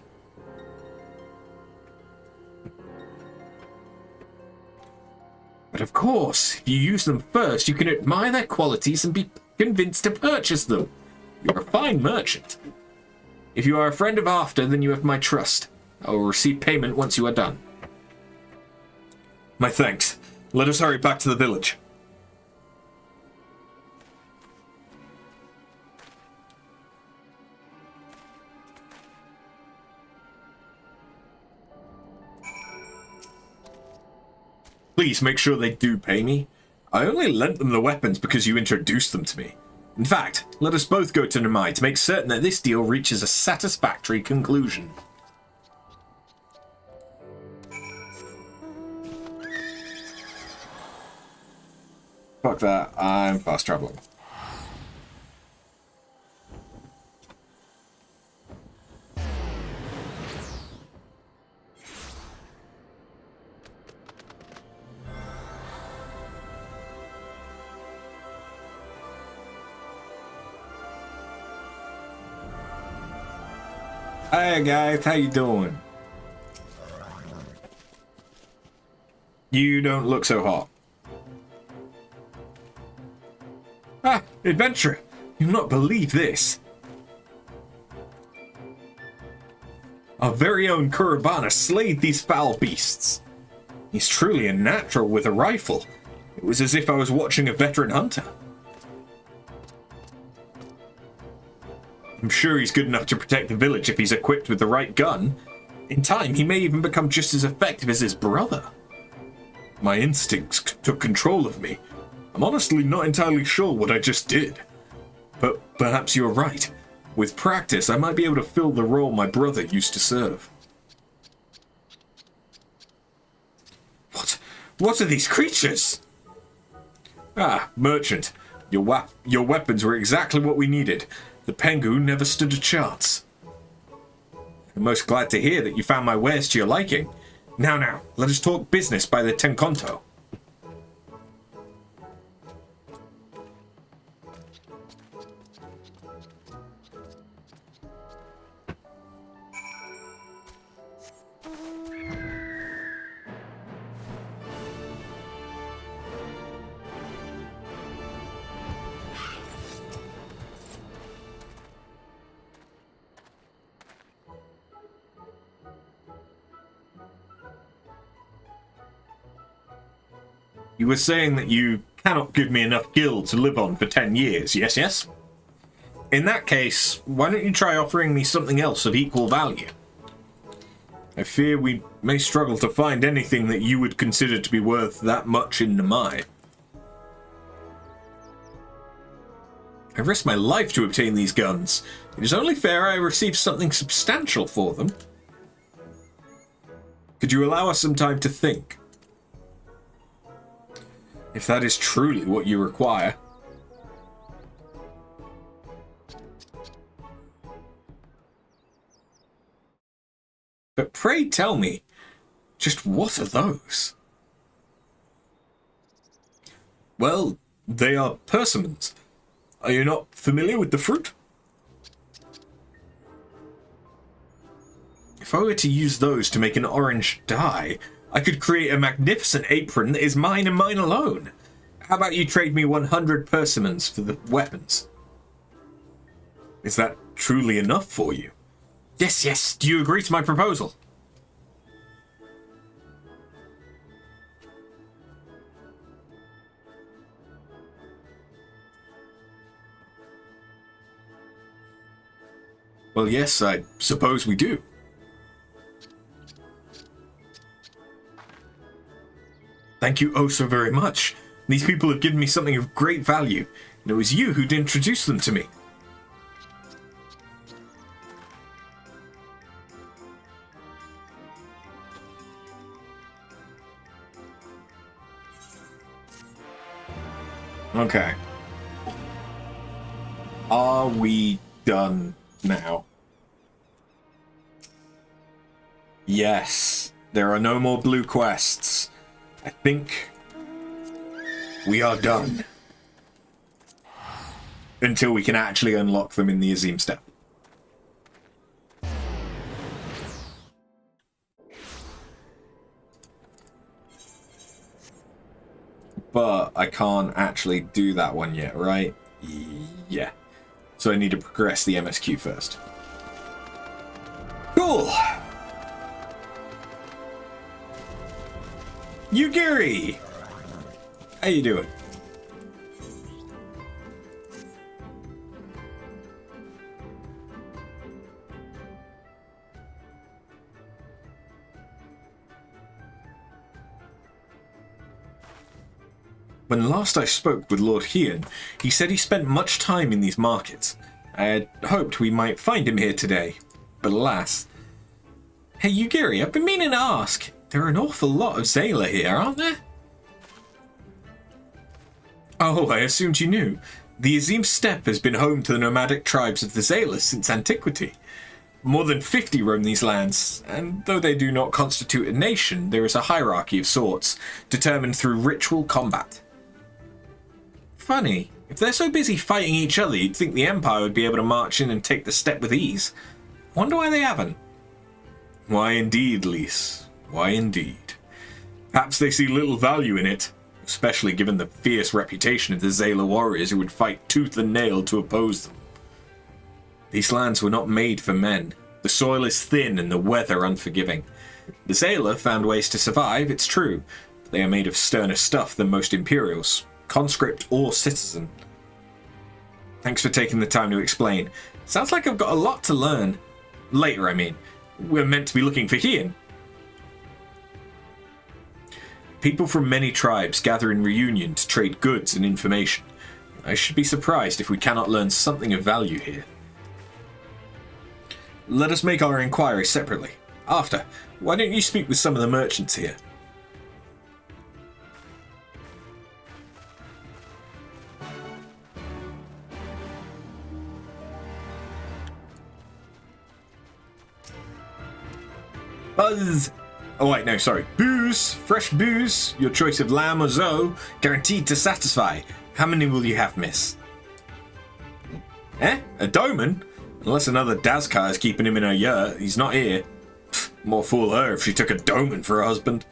But of course, if you use them first, you can admire their qualities and be convinced to purchase them. You're a fine merchant. If you are a friend of After, then you have my trust. I will receive payment once you are done. My thanks. Let us hurry back to the village. Please make sure they do pay me. I only lent them the weapons because you introduced them to me. In fact, let us both go to Namai to make certain that this deal reaches a satisfactory conclusion. Fuck that, I'm fast traveling. Hey guys, how you doing? You don't look so hot. Ah, adventurer! You'll not believe this. Our very own Kurbana slayed these foul beasts. He's truly a natural with a rifle. It was as if I was watching a veteran hunter. I'm sure he's good enough to protect the village if he's equipped with the right gun. In time, he may even become just as effective as his brother. My instincts took control of me. I'm honestly not entirely sure what I just did. But perhaps you're right. With practice, I might be able to fill the role my brother used to serve. What are these creatures? Ah, merchant. Your weapons were exactly what we needed. The Pengu never stood a chance. I'm most glad to hear that you found my wares to your liking. Now, let us talk business by the Tenkonto. You were saying that you cannot give me enough gil to live on for 10 years, yes? In that case, why don't you try offering me something else of equal value? I fear we may struggle to find anything that you would consider to be worth that much in Namai. I risked my life to obtain these guns. It is only fair I receive something substantial for them. Could you allow us some time to think? If that is truly what you require. But pray tell me, just what are those? Well, they are persimmons. Are you not familiar with the fruit? If I were to use those to make an orange dye, I could create a magnificent apron that is mine and mine alone. How about you trade me 100 persimmons for the weapons? Is that truly enough for you? Yes, yes. Do you agree to my proposal? Well, yes, I suppose we do. Thank you oh so very much. These people have given me something of great value, and it was you who'd introduced them to me. Okay. Are we done now? Yes. There are no more blue quests. I think we are done. Until we can actually unlock them in the Azim step. But I can't actually do that one yet, right? Yeah. So I need to progress the MSQ first. Cool! Yugiri! How you doing? When last I spoke with Lord Heian, he said he spent much time in these markets. I had hoped we might find him here today, but alas. Hey Yugiri, I've been meaning to ask. There are an awful lot of Zayla here, aren't there? Oh, I assumed you knew. The Azim Steppe has been home to the nomadic tribes of the Zayla since antiquity. More than 50 roam these lands, and though they do not constitute a nation, there is a hierarchy of sorts, determined through ritual combat. Funny, if they're so busy fighting each other, you'd think the Empire would be able to march in and take the steppe with ease. Wonder why they haven't. Why indeed, Lys. Why indeed. Perhaps they see little value in it, especially given the fierce reputation of the Zayla warriors who would fight tooth and nail to oppose them. These lands were not made for men. The soil is thin and the weather unforgiving. The Zayla found ways to survive, it's true, but they are made of sterner stuff than most Imperials, conscript or citizen. Thanks for taking the time to explain. Sounds like I've got a lot to learn. Later, I mean. We're meant to be looking for Heian. People from many tribes gather in reunion to trade goods and information. I should be surprised if we cannot learn something of value here. Let us make our inquiry separately. After, why don't you speak with some of the merchants here? Buzz! Oh wait, no, sorry. Booze! Fresh booze! Your choice of lamb or zo, guaranteed to satisfy. How many will you have, miss? Eh? A doman? Unless another Dazkar is keeping him in her yurt, he's not here. Pfft, more fool her if she took a doman for a husband.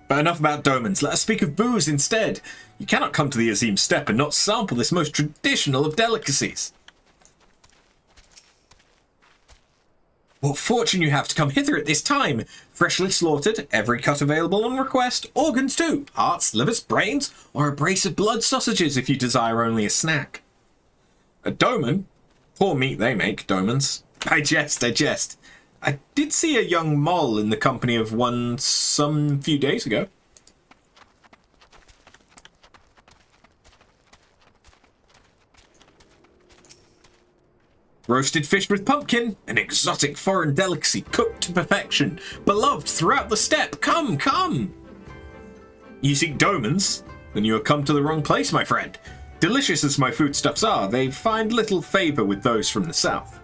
But enough about domans, let us speak of booze instead. You cannot come to the Azim Steppe and not sample this most traditional of delicacies. What fortune you have to come hither at this time! Freshly slaughtered, every cut available on request, organs too, hearts, livers, brains, or a brace of blood sausages if you desire only a snack. A doman? Poor meat they make, domans. I jest, I jest. I did see a young moll in the company of one some few days ago. Roasted fish with pumpkin, an exotic foreign delicacy cooked to perfection, beloved throughout the steppe. Come, come! You seek domans? Then you have come to the wrong place, my friend. Delicious as my foodstuffs are, they find little favour with those from the south.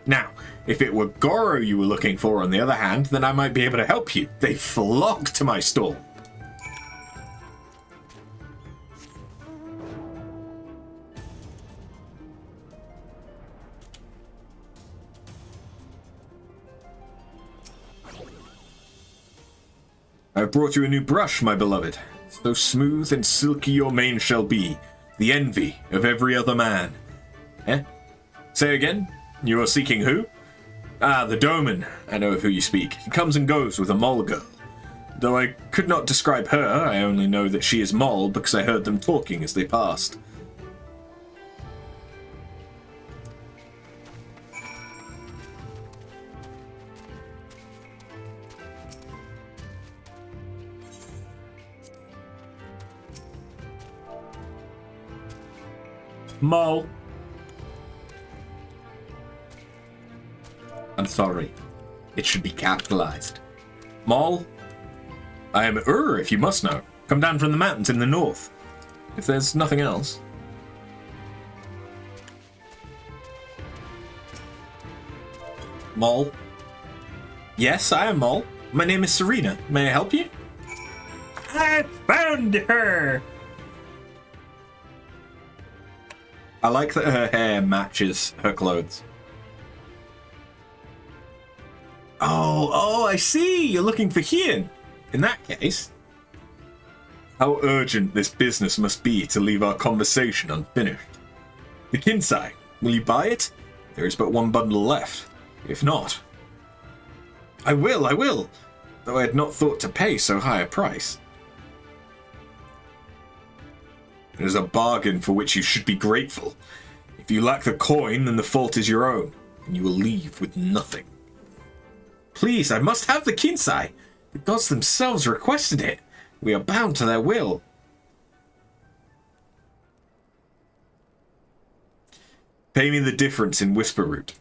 Now, if it were Goro you were looking for, on the other hand, then I might be able to help you. They flock to my stall. I've brought you a new brush, my beloved. So smooth and silky your mane shall be, the envy of every other man. Eh? Say again? You are seeking who? Ah, the Doman. I know of who you speak. He comes and goes with a mole girl. Though I could not describe her, I only know that she is mole because I heard them talking as they passed. Mole. I'm sorry. It should be capitalized. Mole? I am if you must know. Come down from the mountains in the north. If there's nothing else. Mole? Yes, I am Mole. My name is Serena. May I help you? I found her! I like that her hair matches her clothes. Oh, I see! You're looking for Hien. In that case... How urgent this business must be to leave our conversation unfinished. The Kinsai, will you buy it? There is but one bundle left. If not... I will! Though I had not thought to pay so high a price. It is a bargain for which you should be grateful. If you lack the coin, then the fault is your own, and you will leave with nothing. Please, I must have the Kinsai. The gods themselves requested it. We are bound to their will. Pay me the difference in Whisper Root.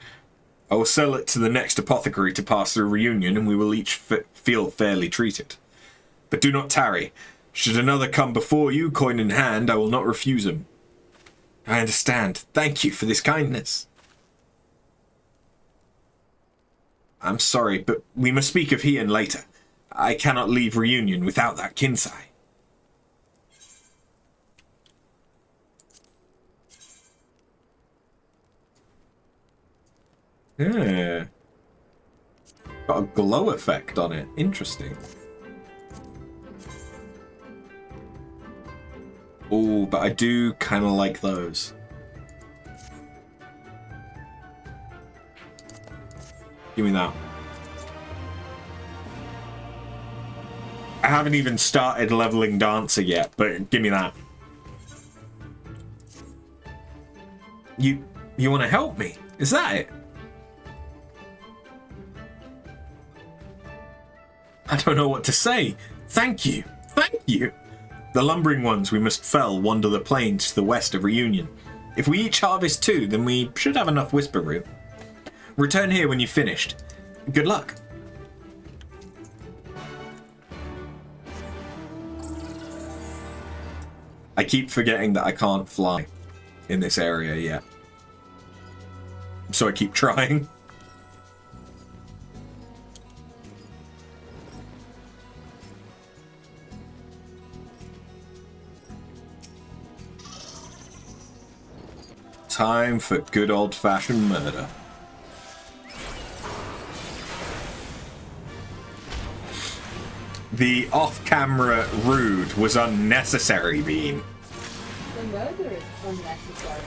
I will sell it to the next apothecary to pass through reunion, and we will each feel fairly treated. But do not tarry. Should another come before you, coin in hand, I will not refuse him. I understand. Thank you for this kindness. I'm sorry, but we must speak of Hien later. I cannot leave reunion without that Kinsai. Yeah. Got a glow effect on it. Interesting. Oh, but I do kind of like those. Give me that. I haven't even started leveling Dancer yet, but give me that. You want to help me? Is that it? I don't know what to say. Thank you. Thank you. The lumbering ones we must fell wander the plains to the west of Reunion. If we each harvest 2, then we should have enough Whisper Root. Return here when you've finished. Good luck. I keep forgetting that I can't fly in this area yet. So I keep trying. Time for good old-fashioned murder. The off-camera rude was unnecessary, Bean. The murder is unnecessary.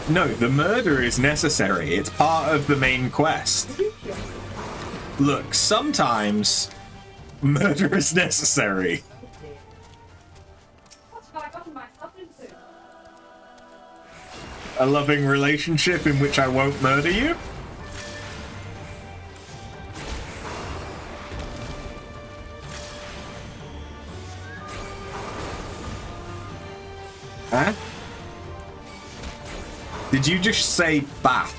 No, the murder is necessary. It's part of the main quest. Look, sometimes murder is necessary. What have I gotten myself into? A loving relationship in which I won't murder you? Huh? Did you just say bath?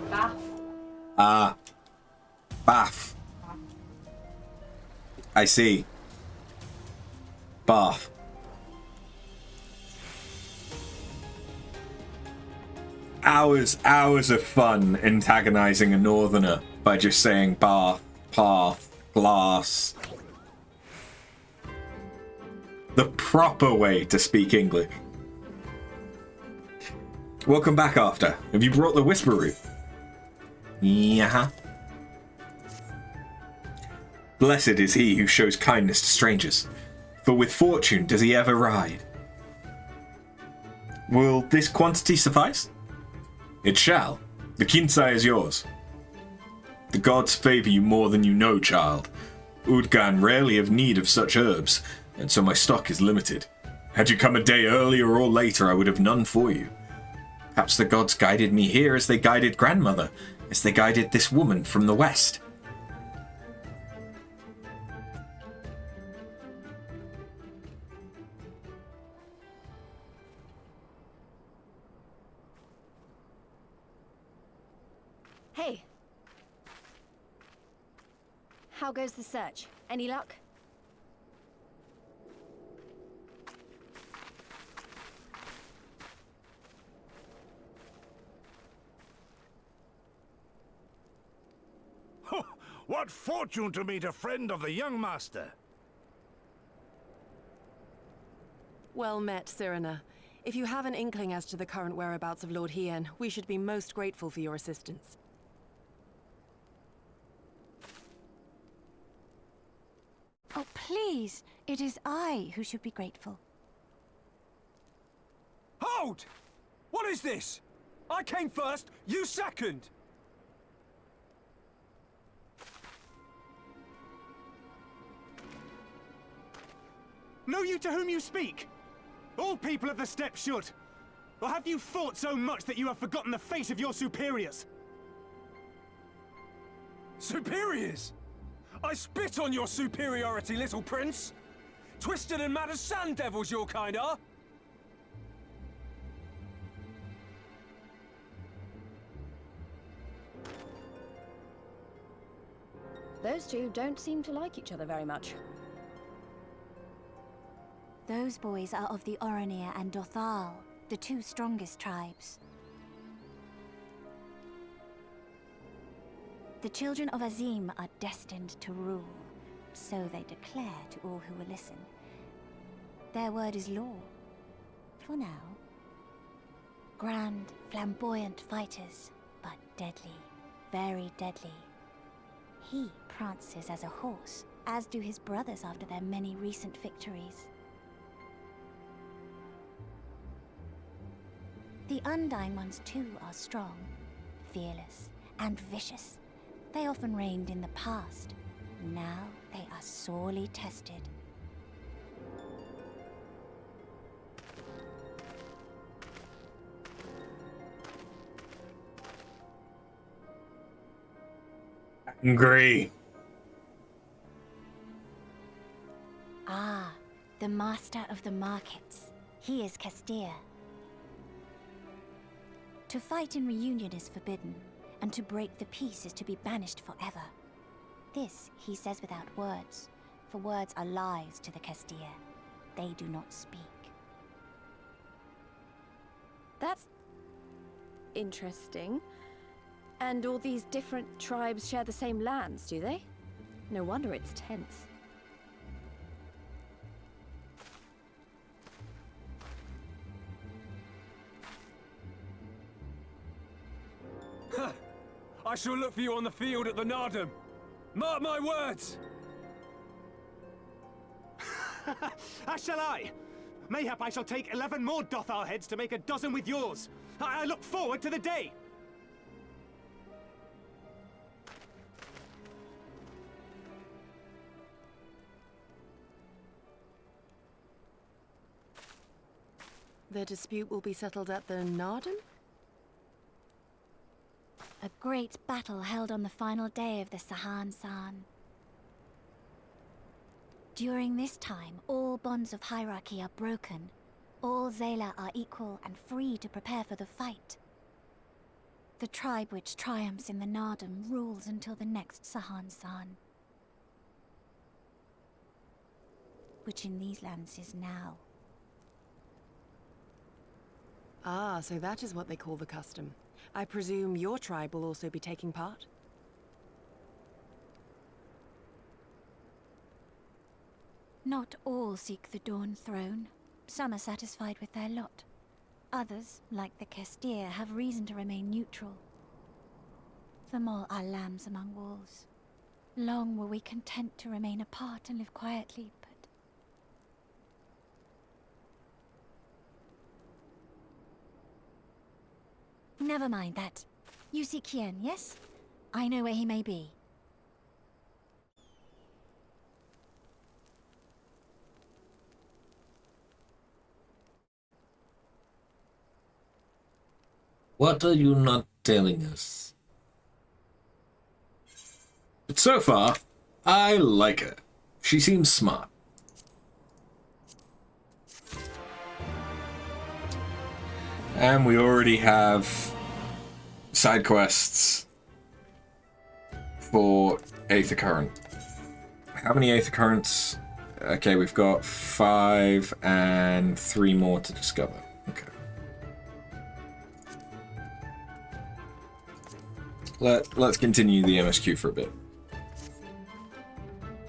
Bath. Bath. I see. Bath. Hours of fun antagonizing a northerner by just saying bath, path, glass. The proper way to speak English. Welcome back, After. Have you brought the Whisper Root? Yeah. Blessed is he who shows kindness to strangers, for with fortune does he ever ride. Will this quantity suffice? It shall. The Kinsai is yours. The gods favor you more than you know, child. Udgan rarely have need of such herbs, and so my stock is limited. Had you come a day earlier or later, I would have none for you. Perhaps the gods guided me here as they guided grandmother, as they guided this woman from the west. Hey. How goes the search? Any luck? What fortune to meet a friend of the young master! Well met, Cyrena. If you have an inkling as to the current whereabouts of Lord Hien, we should be most grateful for your assistance. Oh, please! It is I who should be grateful. Hold! What is this? I came first, you second! Know you to whom you speak? All people of the steppe should. Or have you fought so much that you have forgotten the face of your superiors? Superiors? I spit on your superiority, little prince! Twisted and mad as sand devils your kind are! Those two don't seem to like each other very much. Those boys are of the Oranir and Dothal, the two strongest tribes. The children of Azim are destined to rule, so they declare to all who will listen. Their word is law, for now. Grand, flamboyant fighters, but deadly, very deadly. He prances as a horse, as do his brothers after their many recent victories. The Undying ones too are strong, fearless, and vicious. They often reigned in the past. Now they are sorely tested. Angry. Ah, the master of the markets. He is Castir. To fight in reunion is forbidden, and to break the peace is to be banished forever. This he says without words, for words are lies to the Castir. They do not speak. That's interesting. And all these different tribes share the same lands, do they? No wonder it's tense. I shall look for you on the field at the Nardum. Mark my words! As shall I. Mayhap I shall take 11 more Dothal heads to make a dozen with yours. I look forward to the day. The dispute will be settled at the Nardum? A great battle held on the final day of the Sahan San. During this time, all bonds of hierarchy are broken. All Zayla are equal and free to prepare for the fight. The tribe which triumphs in the Nardum rules until the next Sahan San, which in these lands is now. Ah, so that is what they call the custom. I presume your tribe will also be taking part? Not all seek the Dawn Throne. Some are satisfied with their lot. Others, like the Castir, have reason to remain neutral. Them all are lambs among wolves. Long were we content to remain apart and live quietly, but... Never mind that. You seek Hien, yes? I know where he may be. What are you not telling us? But so far, I like her. She seems smart. And we already have side quests for Aether Current. How many Aether Currents? Okay, we've got 5 and 3 more to discover. Okay. Let's continue the MSQ for a bit.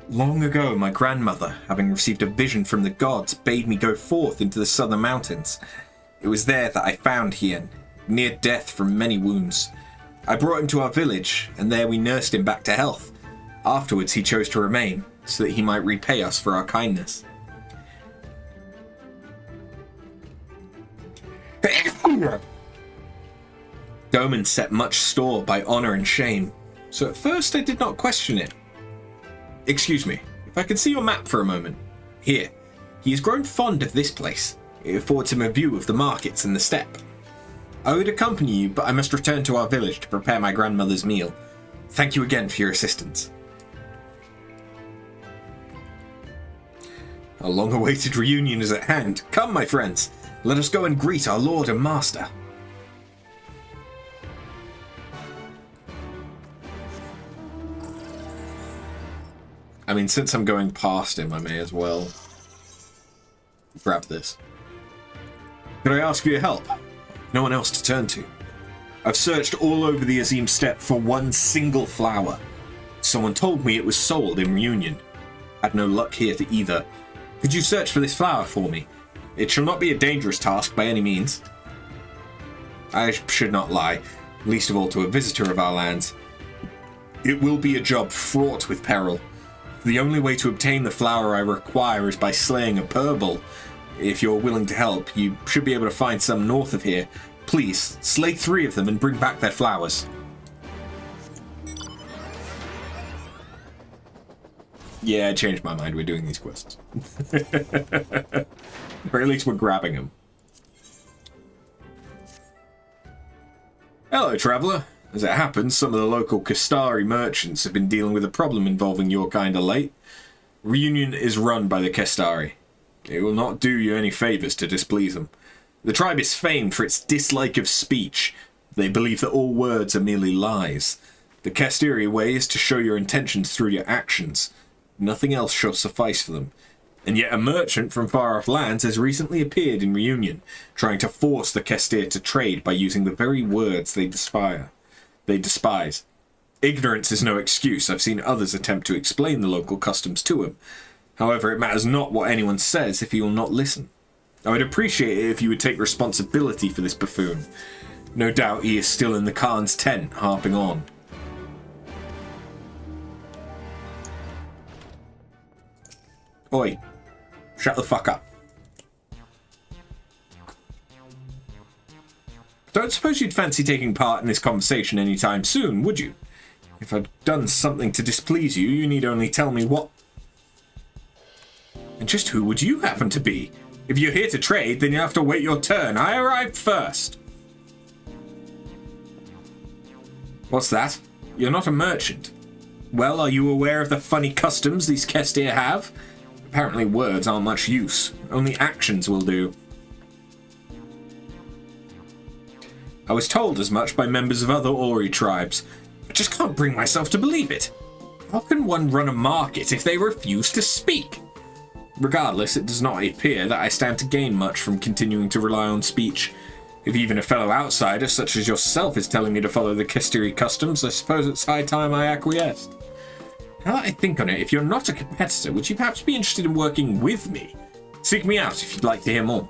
Long ago, my grandmother, having received a vision from the gods, bade me go forth into the southern mountains. It was there that I found Hien, near death from many wounds. I brought him to our village, and there we nursed him back to health. Afterwards, he chose to remain, so that he might repay us for our kindness. Doman set much store by honor and shame, so at first I did not question it. Excuse me, if I could see your map for a moment. Here, he has grown fond of this place. It affords him a view of the markets and the steppe. I would accompany you, but I must return to our village to prepare my grandmother's meal. Thank you again for your assistance. A long-awaited reunion is at hand. Come, my friends, let us go and greet our lord and master. I mean, since I'm going past him, I may as well grab this. Could I ask for your help? No one else to turn to. I've searched all over the Azim steppe for one single flower. Someone told me it was sold in Reunion. Had no luck here to either. Could you search for this flower for me? It shall not be a dangerous task by any means. I should not lie, least of all to a visitor of our lands. It will be a job fraught with peril. The only way to obtain the flower I require is by slaying a purble. If you're willing to help, you should be able to find some north of here. Please, slay 3 of them and bring back their flowers. Yeah, I changed my mind. We're doing these quests. Or at least we're grabbing them. Hello, traveller. As it happens, some of the local Kestari merchants have been dealing with a problem involving your kind of late. Reunion is run by the Kestari. It will not do you any favours to displease them. The tribe is famed for its dislike of speech. They believe that all words are merely lies. The Kestari way is to show your intentions through your actions. Nothing else shall suffice for them. And yet a merchant from far-off lands has recently appeared in Reunion, trying to force the Kestir to trade by using the very words they despise. Ignorance is no excuse. I've seen others attempt to explain the local customs to him. However, it matters not what anyone says if he will not listen. I would appreciate it if you would take responsibility for this buffoon. No doubt he is still in the Khan's tent, harping on. Oi, shut the fuck up. Don't suppose you'd fancy taking part in this conversation anytime soon, would you? If I've done something to displease you, you need only tell me what. And just who would you happen to be? If you're here to trade, then you have to wait your turn. I arrived first. What's that? You're not a merchant. Well, are you aware of the funny customs these Kestir have? Apparently words aren't much use. Only actions will do. I was told as much by members of other Ori tribes. I just can't bring myself to believe it. How can one run a market if they refuse to speak? Regardless, it does not appear that I stand to gain much from continuing to rely on speech. If even a fellow outsider such as yourself is telling me to follow the Kestiri customs, I suppose it's high time I acquiesced. Now that I think on it, if you're not a competitor, would you perhaps be interested in working with me? Seek me out if you'd like to hear more.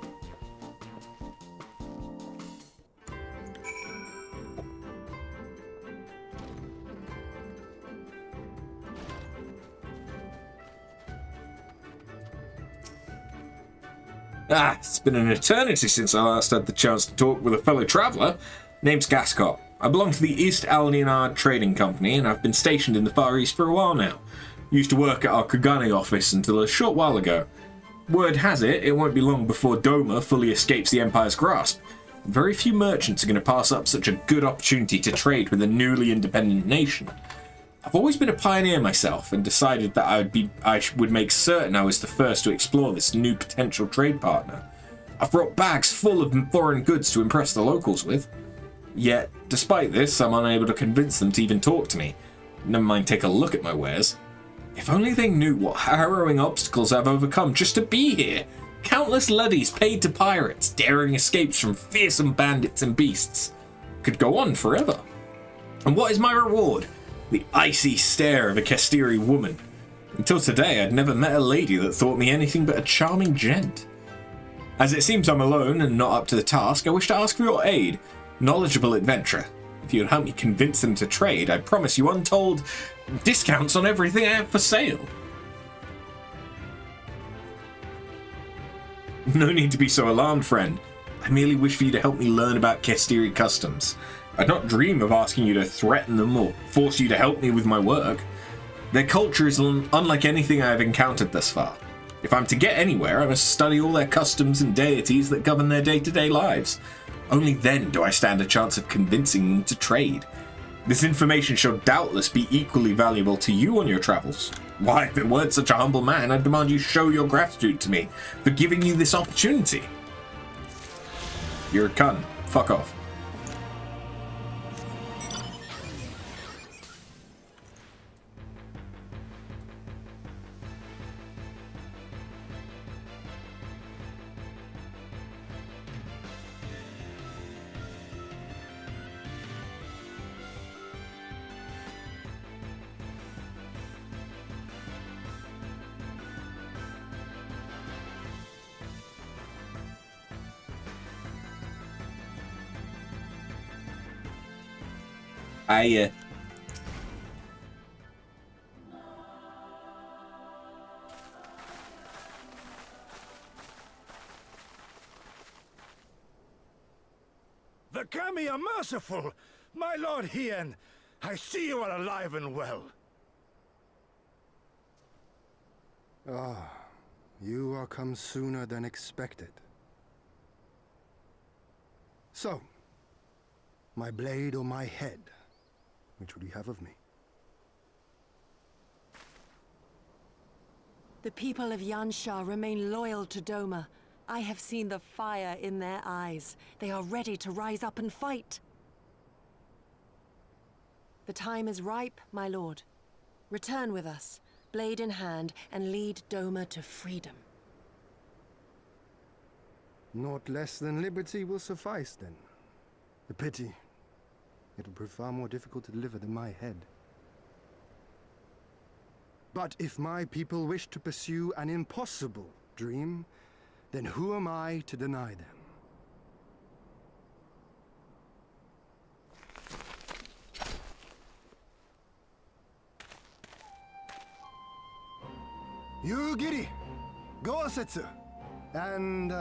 It's been an eternity since I last had the chance to talk with a fellow traveller. Name's Gascot. I belong to the East Alnianard Trading Company, and I've been stationed in the Far East for a while now. Used to work at our Kugane office until a short while ago. Word has it, it won't be long before Doma fully escapes the Empire's grasp. Very few merchants are going to pass up such a good opportunity to trade with a newly independent nation. I've always been a pioneer myself, and decided that I would make certain I was the first to explore this new potential trade partner. I've brought bags full of foreign goods to impress the locals with. Yet, despite this, I'm unable to convince them to even talk to me. Never mind take a look at my wares. If only they knew what harrowing obstacles I've overcome just to be here. Countless levies paid to pirates, daring escapes from fearsome bandits and beasts. Could go on forever. And what is my reward? The icy stare of a Kestiri woman. Until today, I'd never met a lady that thought me anything but a charming gent. As it seems I'm alone and not up to the task, I wish to ask for your aid. Knowledgeable adventurer. If you'd help me convince them to trade, I promise you untold discounts on everything I have for sale. No need to be so alarmed, friend. I merely wish for you to help me learn about Kestiri customs. I'd not dream of asking you to threaten them or force you to help me with my work. Their culture is unlike anything I have encountered thus far. If I'm to get anywhere, I must study all their customs and deities that govern their day-to-day lives. Only then do I stand a chance of convincing them to trade. This information shall doubtless be equally valuable to you on your travels. Why, if it weren't such a humble man, I'd demand you show your gratitude to me for giving you this opportunity. You're a cunt. Fuck off. The Kami are merciful! My lord Hien, I see you are alive and well. Ah, you are come sooner than expected. So, my blade or my head? Which would you have of me? The people of Yansha remain loyal to Doma. I have seen the fire in their eyes. They are ready to rise up and fight. The time is ripe, my lord. Return with us, blade in hand, and lead Doma to freedom. Naught less than liberty will suffice, then. A pity. It will prove far more difficult to deliver than my head. But if my people wish to pursue an impossible dream, then who am I to deny them? Yugiri, Gosetsu, and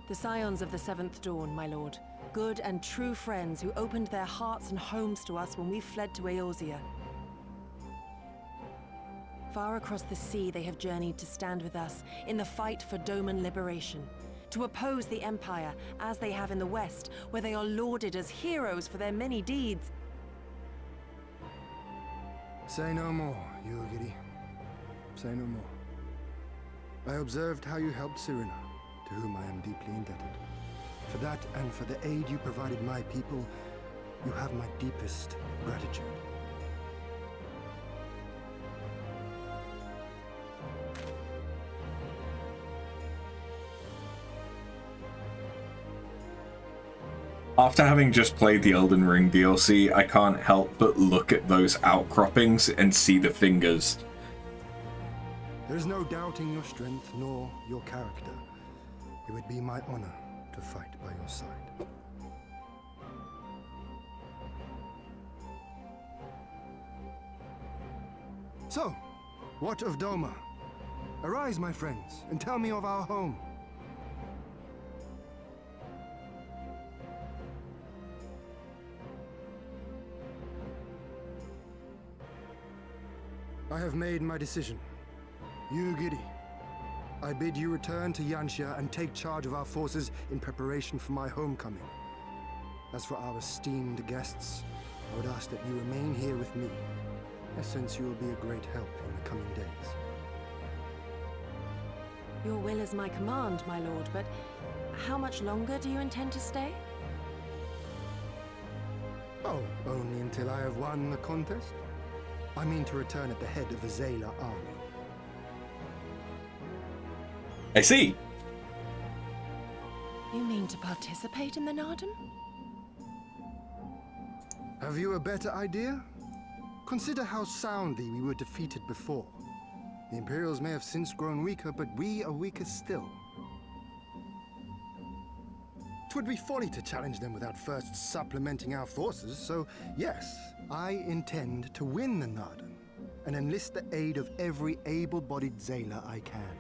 The scions of the Seventh Dawn, my lord. Good and true friends who opened their hearts and homes to us when we fled to Eorzean. Far across the sea they have journeyed to stand with us in the fight for Doman liberation. To oppose the Empire, as they have in the West, where they are lauded as heroes for their many deeds. Say no more, Yugiri. Say no more. I observed how you helped Serena, to whom I am deeply indebted. For that and for the aid you provided my people, you have my deepest gratitude. After having just played the Elden Ring DLC, I can't help but look at those outcroppings and see the fingers. There's no doubting your strength nor your character. It would be my honor to fight by your side. So, what of Doma? Arise, my friends, and tell me of our home. I have made my decision. You, Giddy, I bid you return to Yanxia and take charge of our forces in preparation for my homecoming. As for our esteemed guests, I would ask that you remain here with me. I sense you will be a great help in the coming days. Your will is my command, my lord, but how much longer do you intend to stay? Oh, only until I have won the contest? I mean to return at the head of the Zayla army. I see. You mean to participate in the Nardan? Have you a better idea? Consider how soundly we were defeated before. The Imperials may have since grown weaker, but we are weaker still. 'Twould be folly to challenge them without first supplementing our forces, so yes, I intend to win the Nardan and enlist the aid of every able-bodied Zayla I can.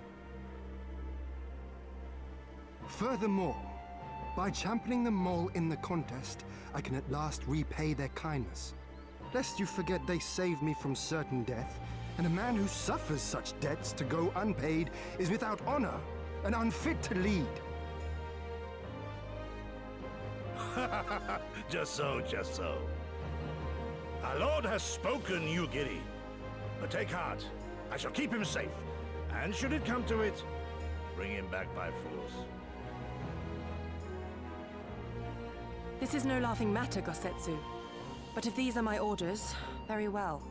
Furthermore, by championing the Mole in the contest, I can at last repay their kindness. Lest you forget they saved me from certain death, and a man who suffers such debts to go unpaid is without honor and unfit to lead. Just so, just so. Our lord has spoken, you giddy. But take heart, I shall keep him safe. And should it come to it, bring him back by force. This is no laughing matter, Gosetsu. But if these are my orders, very well.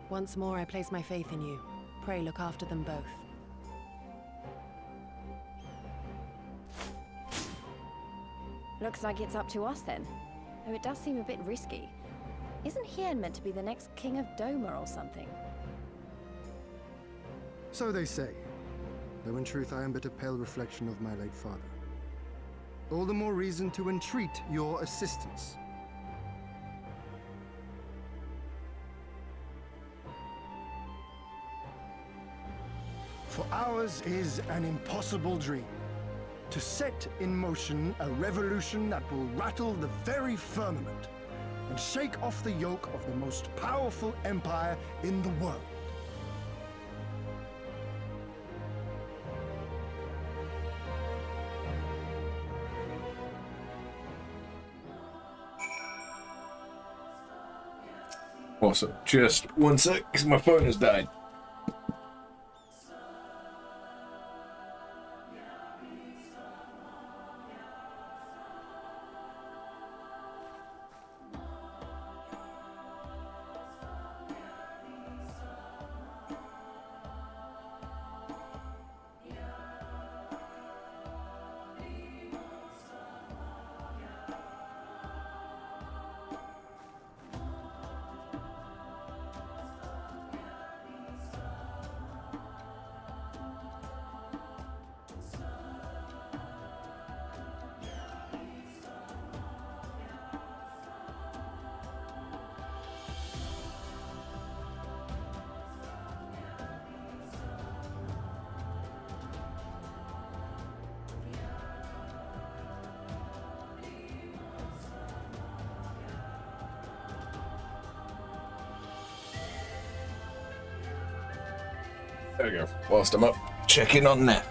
Once more I place my faith in you. Pray look after them both. Looks like it's up to us then. Though it does seem a bit risky. Isn't Hien meant to be the next king of Doma or something? So they say, though in truth I am but a pale reflection of my late father. All the more reason to entreat your assistance. For ours is an impossible dream. To set in motion a revolution that will rattle the very firmament and shake off the yoke of the most powerful empire in the world. Awesome. Just one sec, because my phone has died. There we go. Whilst I'm up, checking on that.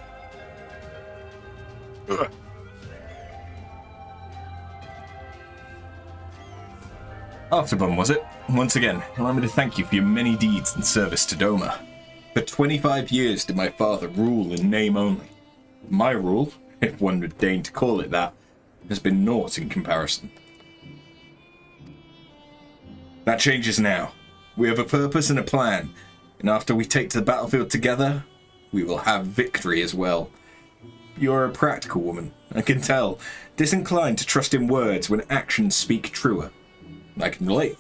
Artaban, was it? Once again, allow me to thank you for your many deeds in service to Doma. For 25 years did my father rule in name only. My rule, if one would deign to call it that, has been naught in comparison. That changes now. We have a purpose and a plan, and after we take to the battlefield together, we will have victory as well. You're a practical woman, I can tell, disinclined to trust in words when actions speak truer. I can relate.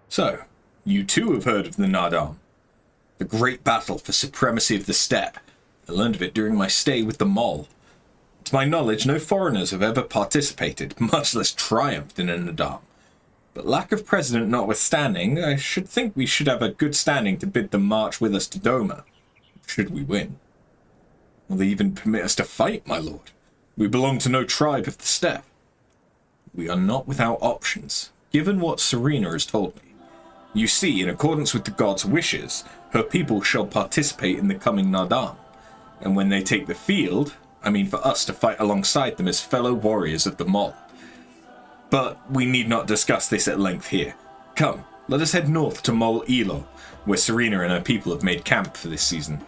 So, you too have heard of the Nardan, the great battle for supremacy of the steppe. I learned of it during my stay with the Mole. To my knowledge, no foreigners have ever participated, much less triumphed in a Nardan. But lack of precedent notwithstanding, I should think we should have a good standing to bid them march with us to Doma. should we win. Will they even permit us to fight, my lord? We belong to no tribe of the steppe. We are not without options, given what Serena has told me. You see, in accordance with the god's wishes, her people shall participate in the coming Nardam. And when they take the field, I mean for us to fight alongside them as fellow warriors of the Mol. But we need not discuss this at length here. Come, let us head north to Mol Elo, where Serena and her people have made camp for this season.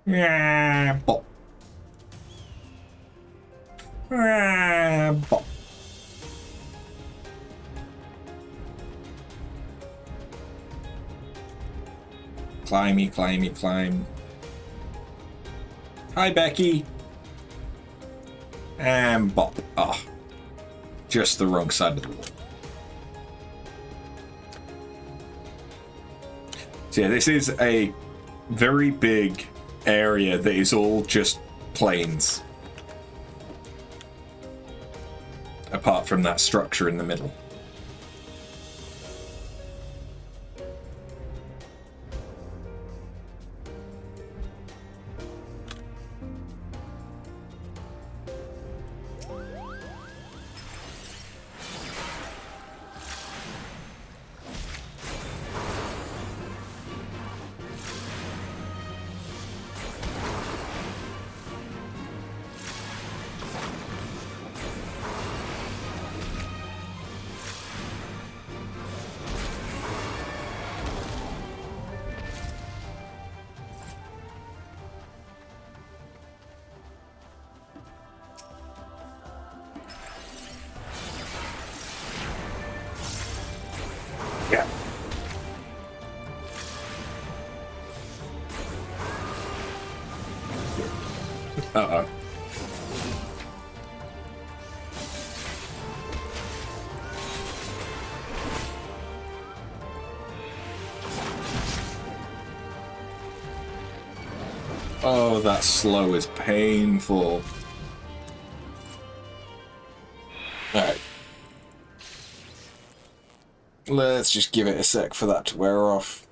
Yeah, bop. Bop. Climby, climby, climb. Hi, Becky. And bop. Oh, just the wrong side of the wall. So yeah, this is a very big area that is all just plains. Apart from that structure in the middle. Uh-oh. Oh, that slow is painful. Alright. Let's just give it a sec for that to wear off.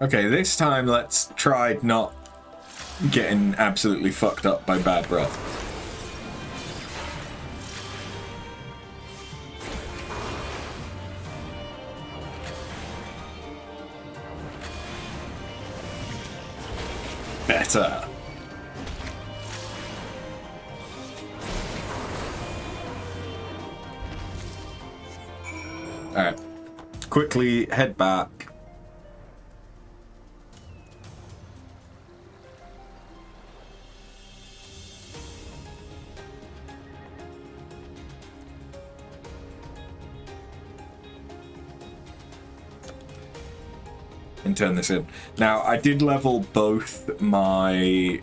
Okay, this time let's try not getting absolutely fucked up by bad breath. Better. Alright. Quickly head back. And turn this in. Now, I did level both my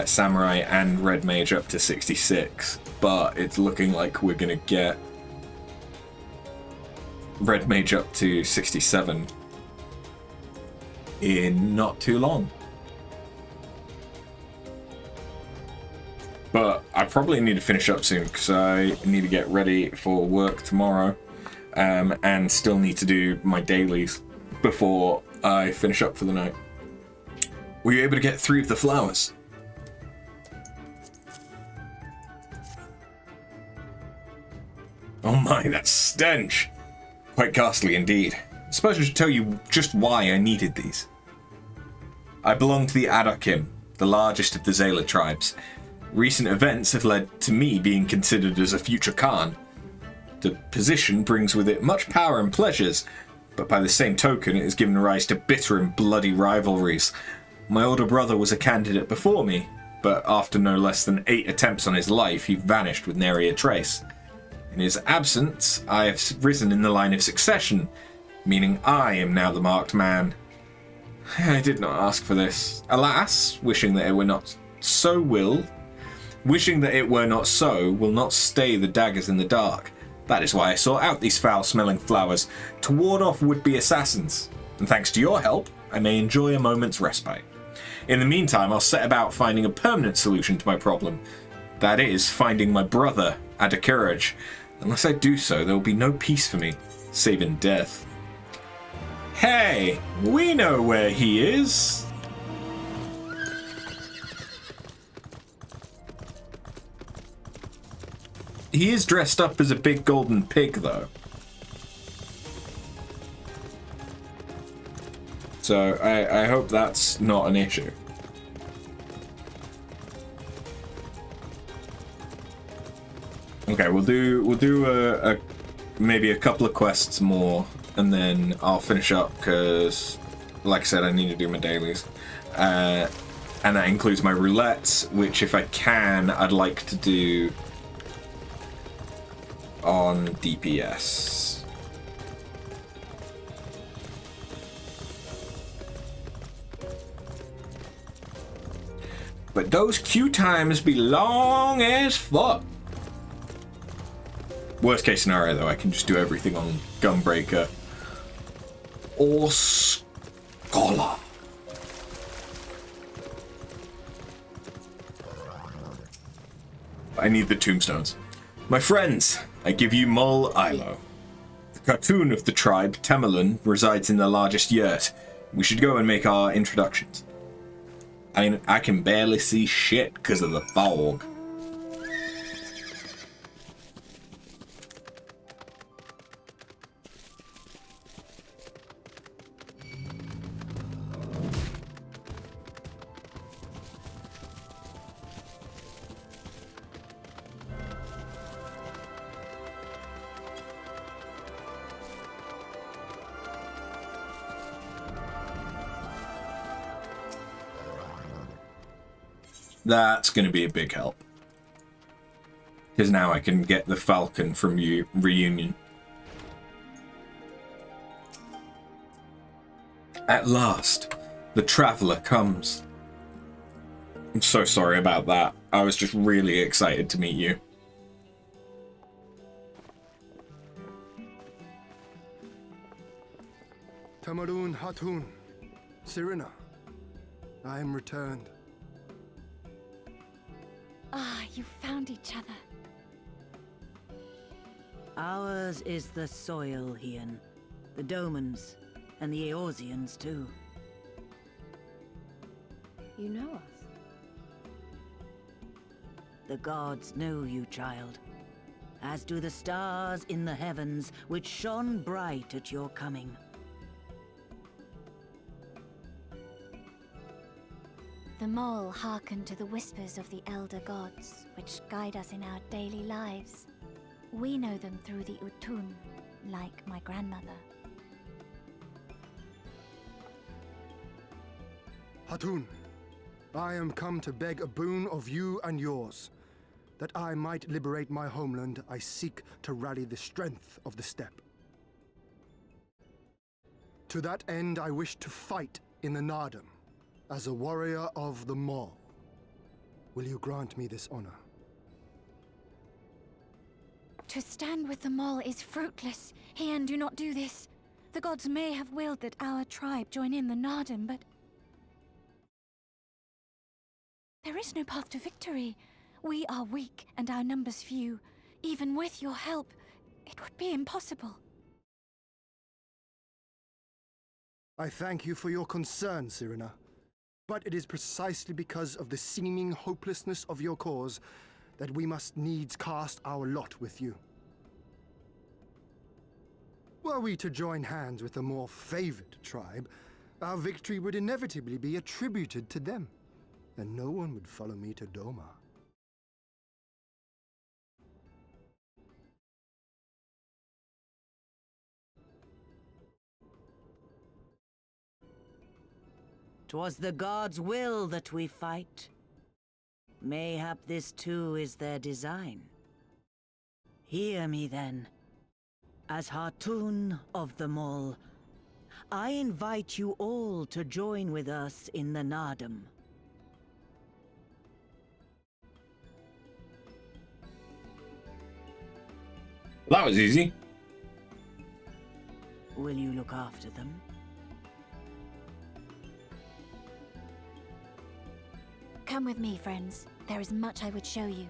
Samurai and Red Mage up to 66, but it's looking like we're going to get Red Mage up to 67 in not too long. But I probably need to finish up soon, because I need to get ready for work tomorrow, and still need to do my dailies before I finish up for the night. Were you able to get 3 of the flowers? Oh my, that stench! Quite ghastly indeed. I suppose I should tell you just why I needed these. I belong to the Adakim, the largest of the Zayla tribes. Recent events have led to me being considered as a future Khan. The position brings with it much power and pleasures, but by the same token it has given rise to bitter and bloody rivalries. My older brother was a candidate before me, but after no less than 8 attempts on his life, he vanished with nary a trace. In his absence, I have risen in the line of succession, meaning I am now the marked man. I did not ask for this. Alas, wishing that it were not so will not stay the daggers in the dark. That is why I sought out these foul-smelling flowers, to ward off would-be assassins. And thanks to your help, I may enjoy a moment's respite. In the meantime, I'll set about finding a permanent solution to my problem. That is, finding my brother, Adakiraj. Unless I do so, there will be no peace for me, save in death. Hey, we know where he is. He is dressed up as a big golden pig, though. So I hope that's not an issue. Okay, we'll do maybe a couple of quests more, and then I'll finish up because, like I said, I need to do my dailies, and that includes my roulettes, which, if I can, I'd like to do on DPS. But those queue times be long as fuck. Worst case scenario, though, I can just do everything on Gunbreaker or Scholar. I need the tombstones. My friends, I give you Mul Ilo. The cartoon of the tribe, Temelun, resides in the largest yurt. We should go and make our introductions. I mean, I can barely see shit because of the fog. That's going to be a big help. Because now I can get the Falcon from Reunion. At last, the Traveler comes. I'm so sorry about that. I was just really excited to meet you. Tamarun Hatun, Sirina, I am returned. Ah, you found each other. Ours is the soil, Hien. The Domans, and the Eorzeans, too. You know us? The gods know you, child. As do the stars in the heavens, which shone bright at your coming. The Mole hearken to the whispers of the elder gods, which guide us in our daily lives. We know them through the Utun, like my grandmother. Hatun, I am come to beg a boon of you and yours. That I might liberate my homeland, I seek to rally the strength of the steppe. To that end, I wish to fight in the Nardum, as a warrior of the Maul. Will you grant me this honor? To stand with the Mole is fruitless. Hien, do not do this. The gods may have willed that our tribe join in the Nardum, but there is no path to victory. We are weak and our numbers few. Even with your help, it would be impossible. I thank you for your concern, Sirina. But it is precisely because of the seeming hopelessness of your cause that we must needs cast our lot with you. Were we to join hands with a more favored tribe, our victory would inevitably be attributed to them, and no one would follow me to Doma. 'Twas the gods' will that we fight. Mayhap this too is their design. Hear me then. As Hartun of the Mall, I invite you all to join with us in the Nardum. That was easy. Will you look after them? Come with me, friends. There is much I would show you.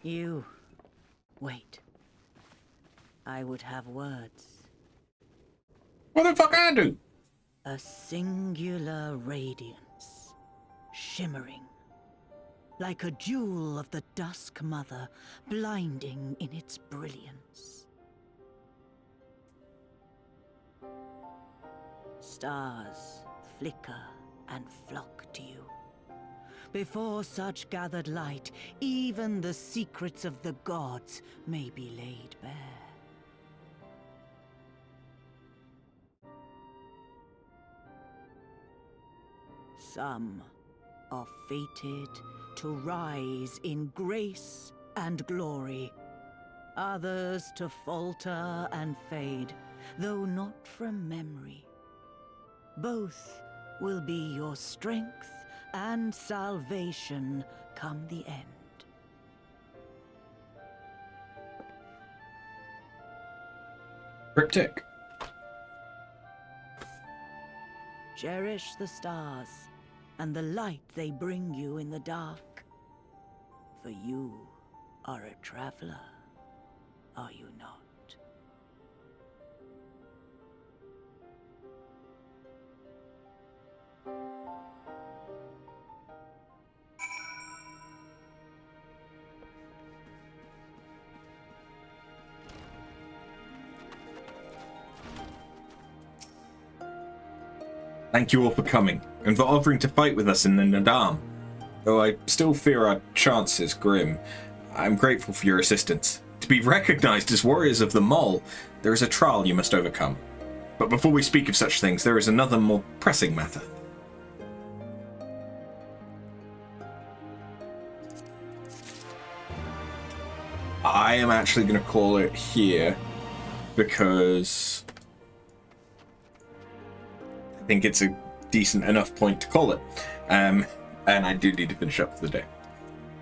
You... wait. I would have words. What the fuck I do? A singular radiance, shimmering, like a jewel of the Dusk Mother, blinding in its brilliance. Stars flicker and flock to you. Before such gathered light, even the secrets of the gods may be laid bare. Some are fated to rise in grace and glory. Others to falter and fade, though not from memory. Both will be your strength and salvation come the end. Cryptic. Cherish the stars and the light they bring you in the dark. For you are a traveler, are you not? Thank you all for coming, and for offering to fight with us in the Nadam. Though I still fear our chances grim, I'm grateful for your assistance. To be recognized as warriors of the Mole, there is a trial you must overcome. But before we speak of such things, there is another more pressing matter. I am actually going to call it here, because I think it's a decent enough point to call it. And I do need to finish up for the day.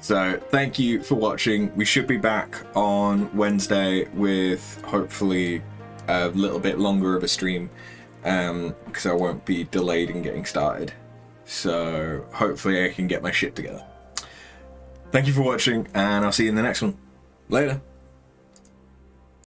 So thank you for watching. We should be back on Wednesday with hopefully a little bit longer of a stream, because I won't be delayed in getting started. So hopefully I can get my shit together. Thank you for watching, and I'll see you in the next one. Later.